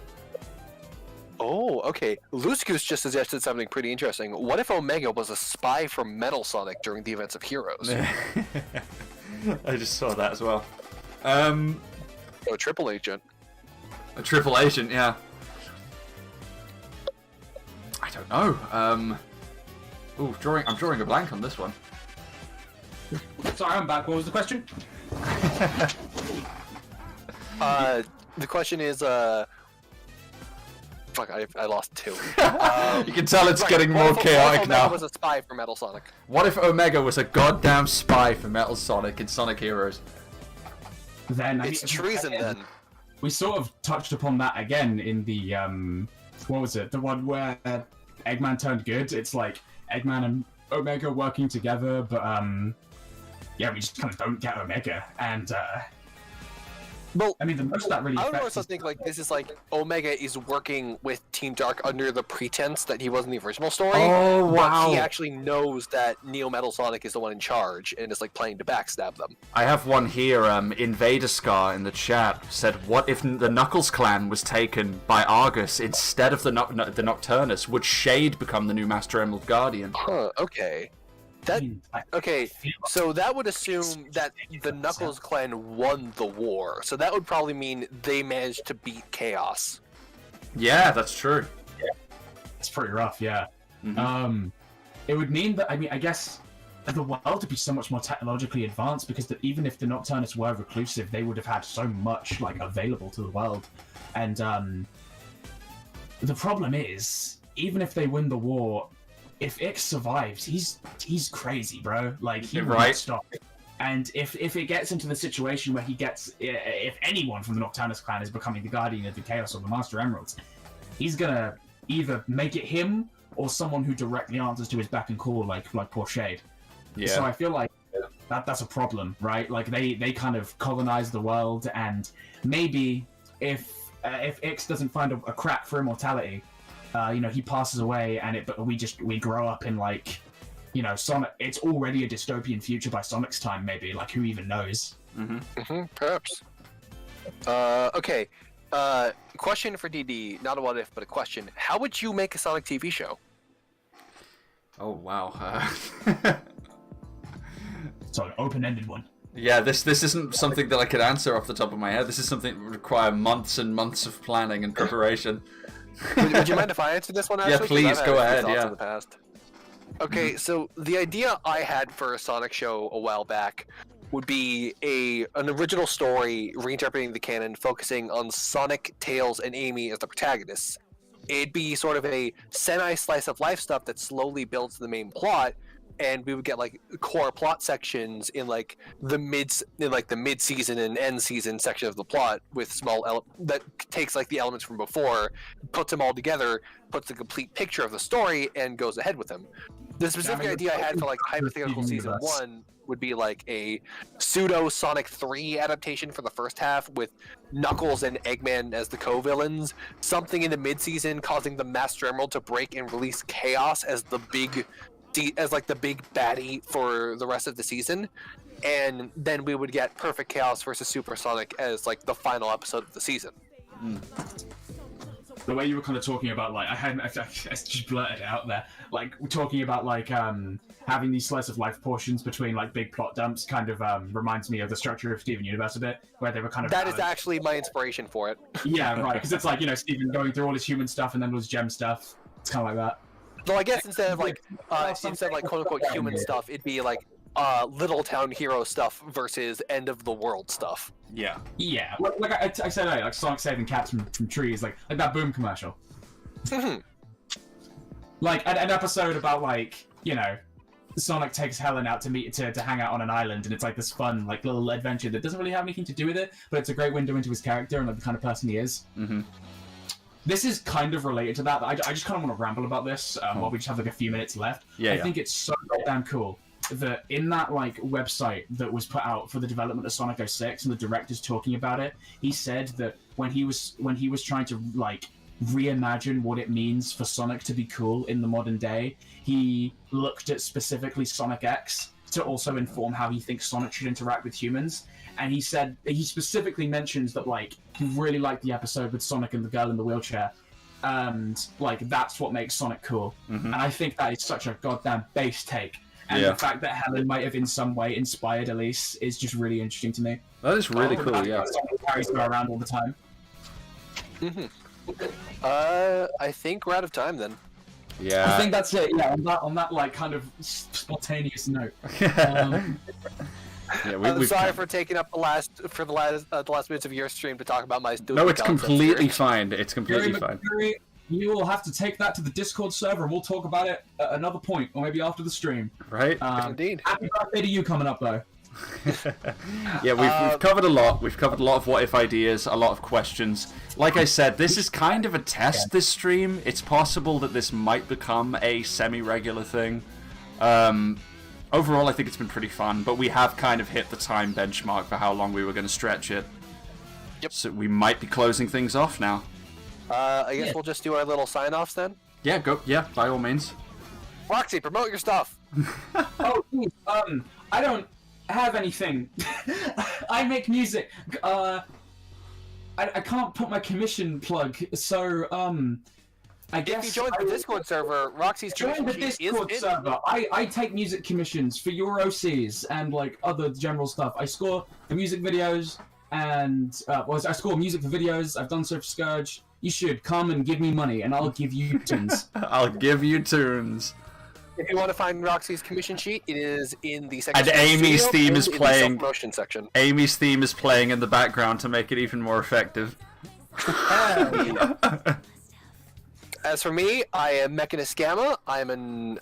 Oh, okay. Loose Goose just suggested something pretty interesting. What if Omega was a spy for Metal Sonic during the events of Heroes? I just saw that as well. A triple agent. A triple agent, yeah. I don't know. Ooh, I'm drawing a blank on this one. Sorry, I'm back. What was the question? The question is, fuck, I lost two. You can tell it's getting more what if chaotic Omega now. was a spy for Metal Sonic? What if Omega was a goddamn spy for Metal Sonic in Sonic Heroes? Then It's treason then. We sort of touched upon that again in the what was it? The one where Eggman turned good. It's like Eggman and Omega working together, but yeah, we just kind of don't get Omega, and Well, I mean, the most that really I would affects also think like this is like Omega is working with Team Dark under the pretense that he was in the original story. Oh, wow. But he actually knows that Neo Metal Sonic is the one in charge and is like planning to backstab them. I have one here. Invader Scar in the chat said, "What if the Knuckles clan was taken by Argus instead of the Nocturnus? Would Shade become the new Master Emerald Guardian?" Huh. Okay. Okay, so that would assume that the Knuckles clan won the war. So that would probably mean they managed to beat Chaos. Yeah, that's true. It's pretty rough, yeah. Mhm. It would mean that, I mean, I guess the world would be so much more technologically advanced because even if the Nocturnus were reclusive, they would have had so much like available to the world. And the problem is, even if they win the war, if Ix survives, he's crazy, bro. Like, he won't stop. And if it gets into the situation where if anyone from the Nocturnus clan is becoming the Guardian of the Chaos or the Master Emeralds, he's gonna either make it him or someone who directly answers to his beck and call, like poor Shade. Yeah. So I feel like that's a problem, right? Like they kind of colonize the world, and maybe if Ix doesn't find a crack for immortality, you know, he passes away, and we grow up in like, you know, Sonic. It's already a dystopian future by Sonic's time, maybe. Like, who even knows? Perhaps. Okay. Question for DD, not a what if, but a question. How would you make a Sonic TV show? Oh wow. So an open-ended one. Yeah, this isn't something that I could answer off the top of my head. This is something that would require months and months of planning and preparation. Would you mind if I answer this one? Actually? Yeah, please, go ahead, thoughts yeah. in the past. Okay, so the idea I had for a Sonic show a while back would be an original story reinterpreting the canon, focusing on Sonic, Tails, and Amy as the protagonists. It'd be sort of a semi-slice of life stuff that slowly builds to the main plot, and we would get like core plot sections in like the mid-season and end season section of the plot with small that takes like the elements from before, puts them all together, puts the complete picture of the story, and goes ahead with them. The specific idea I had for like hypothetical season 1 would be like a pseudo Sonic 3 adaptation for the first half with Knuckles and Eggman as the co-villains, something in the mid-season causing the Master Emerald to break and release Chaos as the big baddie for the rest of the season, and then we would get Perfect Chaos versus Super Sonic as like the final episode of the season. the way you were kind of talking about, like, I just blurted it out there, like, talking about, like, having these slice of life portions between, like, big plot dumps kind of reminds me of the structure of Steven Universe a bit, where they were kind of... That is actually my inspiration for it. Yeah, right, because it's like, you know, Steven going through all his human stuff and then all his gem stuff. It's kind of like that. Well, I guess instead of, like, quote-unquote human stuff, it'd be, like, Little Town Hero stuff versus End of the World stuff. Yeah. Yeah, like I said earlier, like Sonic saving cats from trees, like that Boom commercial. Like an episode about, like, you know, Sonic takes Helen out to hang out on an island, and it's like this fun, like, little adventure that doesn't really have anything to do with it, but it's a great window into his character and like the kind of person he is. This is kind of related to that, but I just kind of want to ramble about this while we just have like a few minutes left. I think it's so damn cool that in that, like, website that was put out for the development of Sonic 06 and the director's talking about it, he said that when he was trying to, like, reimagine what it means for Sonic to be cool in the modern day, he looked at specifically Sonic X to also inform how he thinks Sonic should interact with humans. And he said, he specifically mentions that, like, he really liked the episode with Sonic and the girl in the wheelchair, and, like, that's what makes Sonic cool. And I think that is such a goddamn base take. And the fact that Helen might have in some way inspired Elise is just really interesting to me. That is really cool, yeah. Sonic carries her around all the time. I think we're out of time then. Yeah. I think that's it. Yeah, on that like kind of spontaneous note. I'm sorry for taking up the last minutes of your stream to talk about my student. No, it's completely fine. It's completely fine. You will have to take that to the Discord server, and we'll talk about it at another point, or maybe after the stream. Right? Indeed. Happy birthday to you coming up, though. Yeah, we've covered a lot. We've covered a lot of what-if ideas, a lot of questions. Like I said, this is kind of a test, this stream. It's possible that this might become a semi-regular thing. Overall, I think it's been pretty fun, but we have kind of hit the time benchmark for how long we were going to stretch it. Yep. So we might be closing things off now. I guess we'll just do our little sign-offs then. Yeah, go. Yeah, by all means. Roxy, promote your stuff. Oh, I don't have anything. I make music. I can't put my commission plug, so I guess if you join the Discord server, Roxy's join the Discord server. I take music commissions for your OCs and like other general stuff. I score the music videos and I score music for videos. I've done so for Scourge. You should come and give me money, and I'll give you tunes. I'll give you tunes. If you want to find Roxy's commission sheet, it is in the section. And Amy's theme is playing. Promotion section. Amy's theme is playing in the background to make it even more effective. As for me, I am Mechanist Gamma. I'm an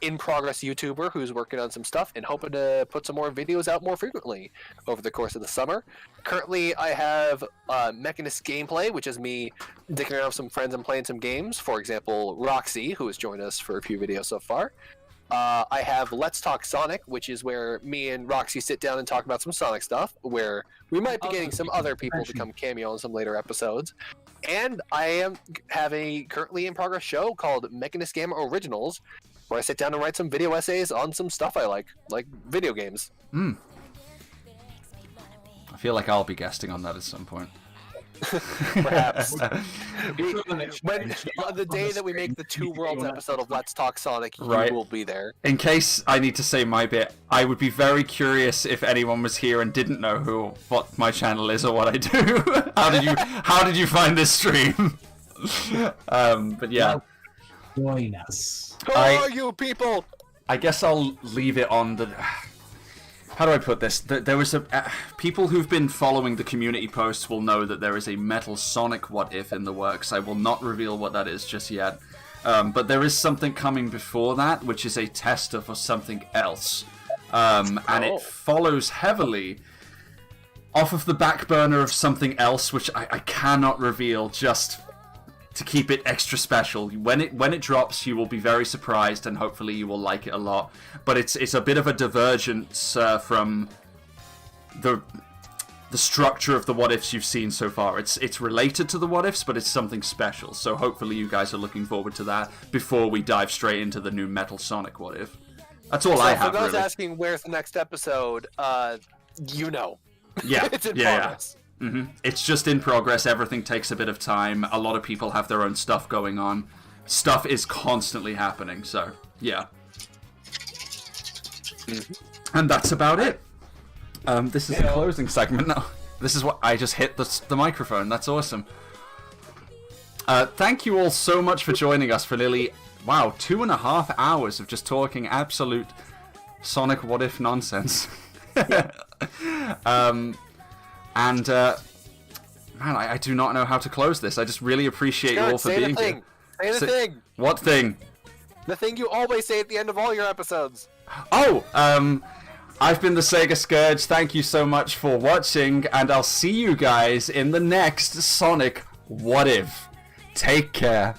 in-progress YouTuber who's working on some stuff and hoping to put some more videos out more frequently over the course of the summer. Currently, I have Mechanist Gameplay, which is me dicking around with some friends and playing some games. For example, Roxy, who has joined us for a few videos so far. I have Let's Talk Sonic, which is where me and Roxy sit down and talk about some Sonic stuff, where we might be getting some other people to come cameo in some later episodes. And I have a currently in progress show called Mechanist Gamma Originals, where I sit down and write some video essays on some stuff I like video games. I feel like I'll be guesting on that at some point. Perhaps. On the day that we make the Two Worlds episode of Let's Talk Sonic, you will be there. In case I need to say my bit, I would be very curious if anyone was here and didn't know what my channel is or what I do. How did you find this stream? But yeah. Join us. Who are you people? I guess I'll leave it on the... How do I put this? There was people who've been following the community posts will know that there is a Metal Sonic what if in the works. I will not reveal what that is just yet. But there is something coming before that, which is a tester for something else. And it follows heavily off of the back burner of something else, which I cannot reveal just to keep it extra special. When it drops, you will be very surprised, and hopefully you will like it a lot. But it's a bit of a divergence from the structure of the what ifs you've seen so far. It's related to the what ifs, but it's something special. So hopefully you guys are looking forward to that before we dive straight into the new Metal Sonic what if. That's all I have. For those really asking where's the next episode, you know. Yeah, it's in yeah, progress. It's just in progress. Everything takes a bit of time. A lot of people have their own stuff going on. Stuff is constantly happening, so yeah. And that's about it. This is the closing segment now. This is what I just hit the microphone. That's awesome. Thank you all so much for joining us for nearly, wow, 2.5 hours of just talking absolute Sonic what if nonsense. Man, I do not know how to close this. I just really appreciate you all for being here. Say the thing. What thing? The thing you always say at the end of all your episodes. Oh, I've been the Sega Scourge. Thank you so much for watching, and I'll see you guys in the next Sonic What If. Take care.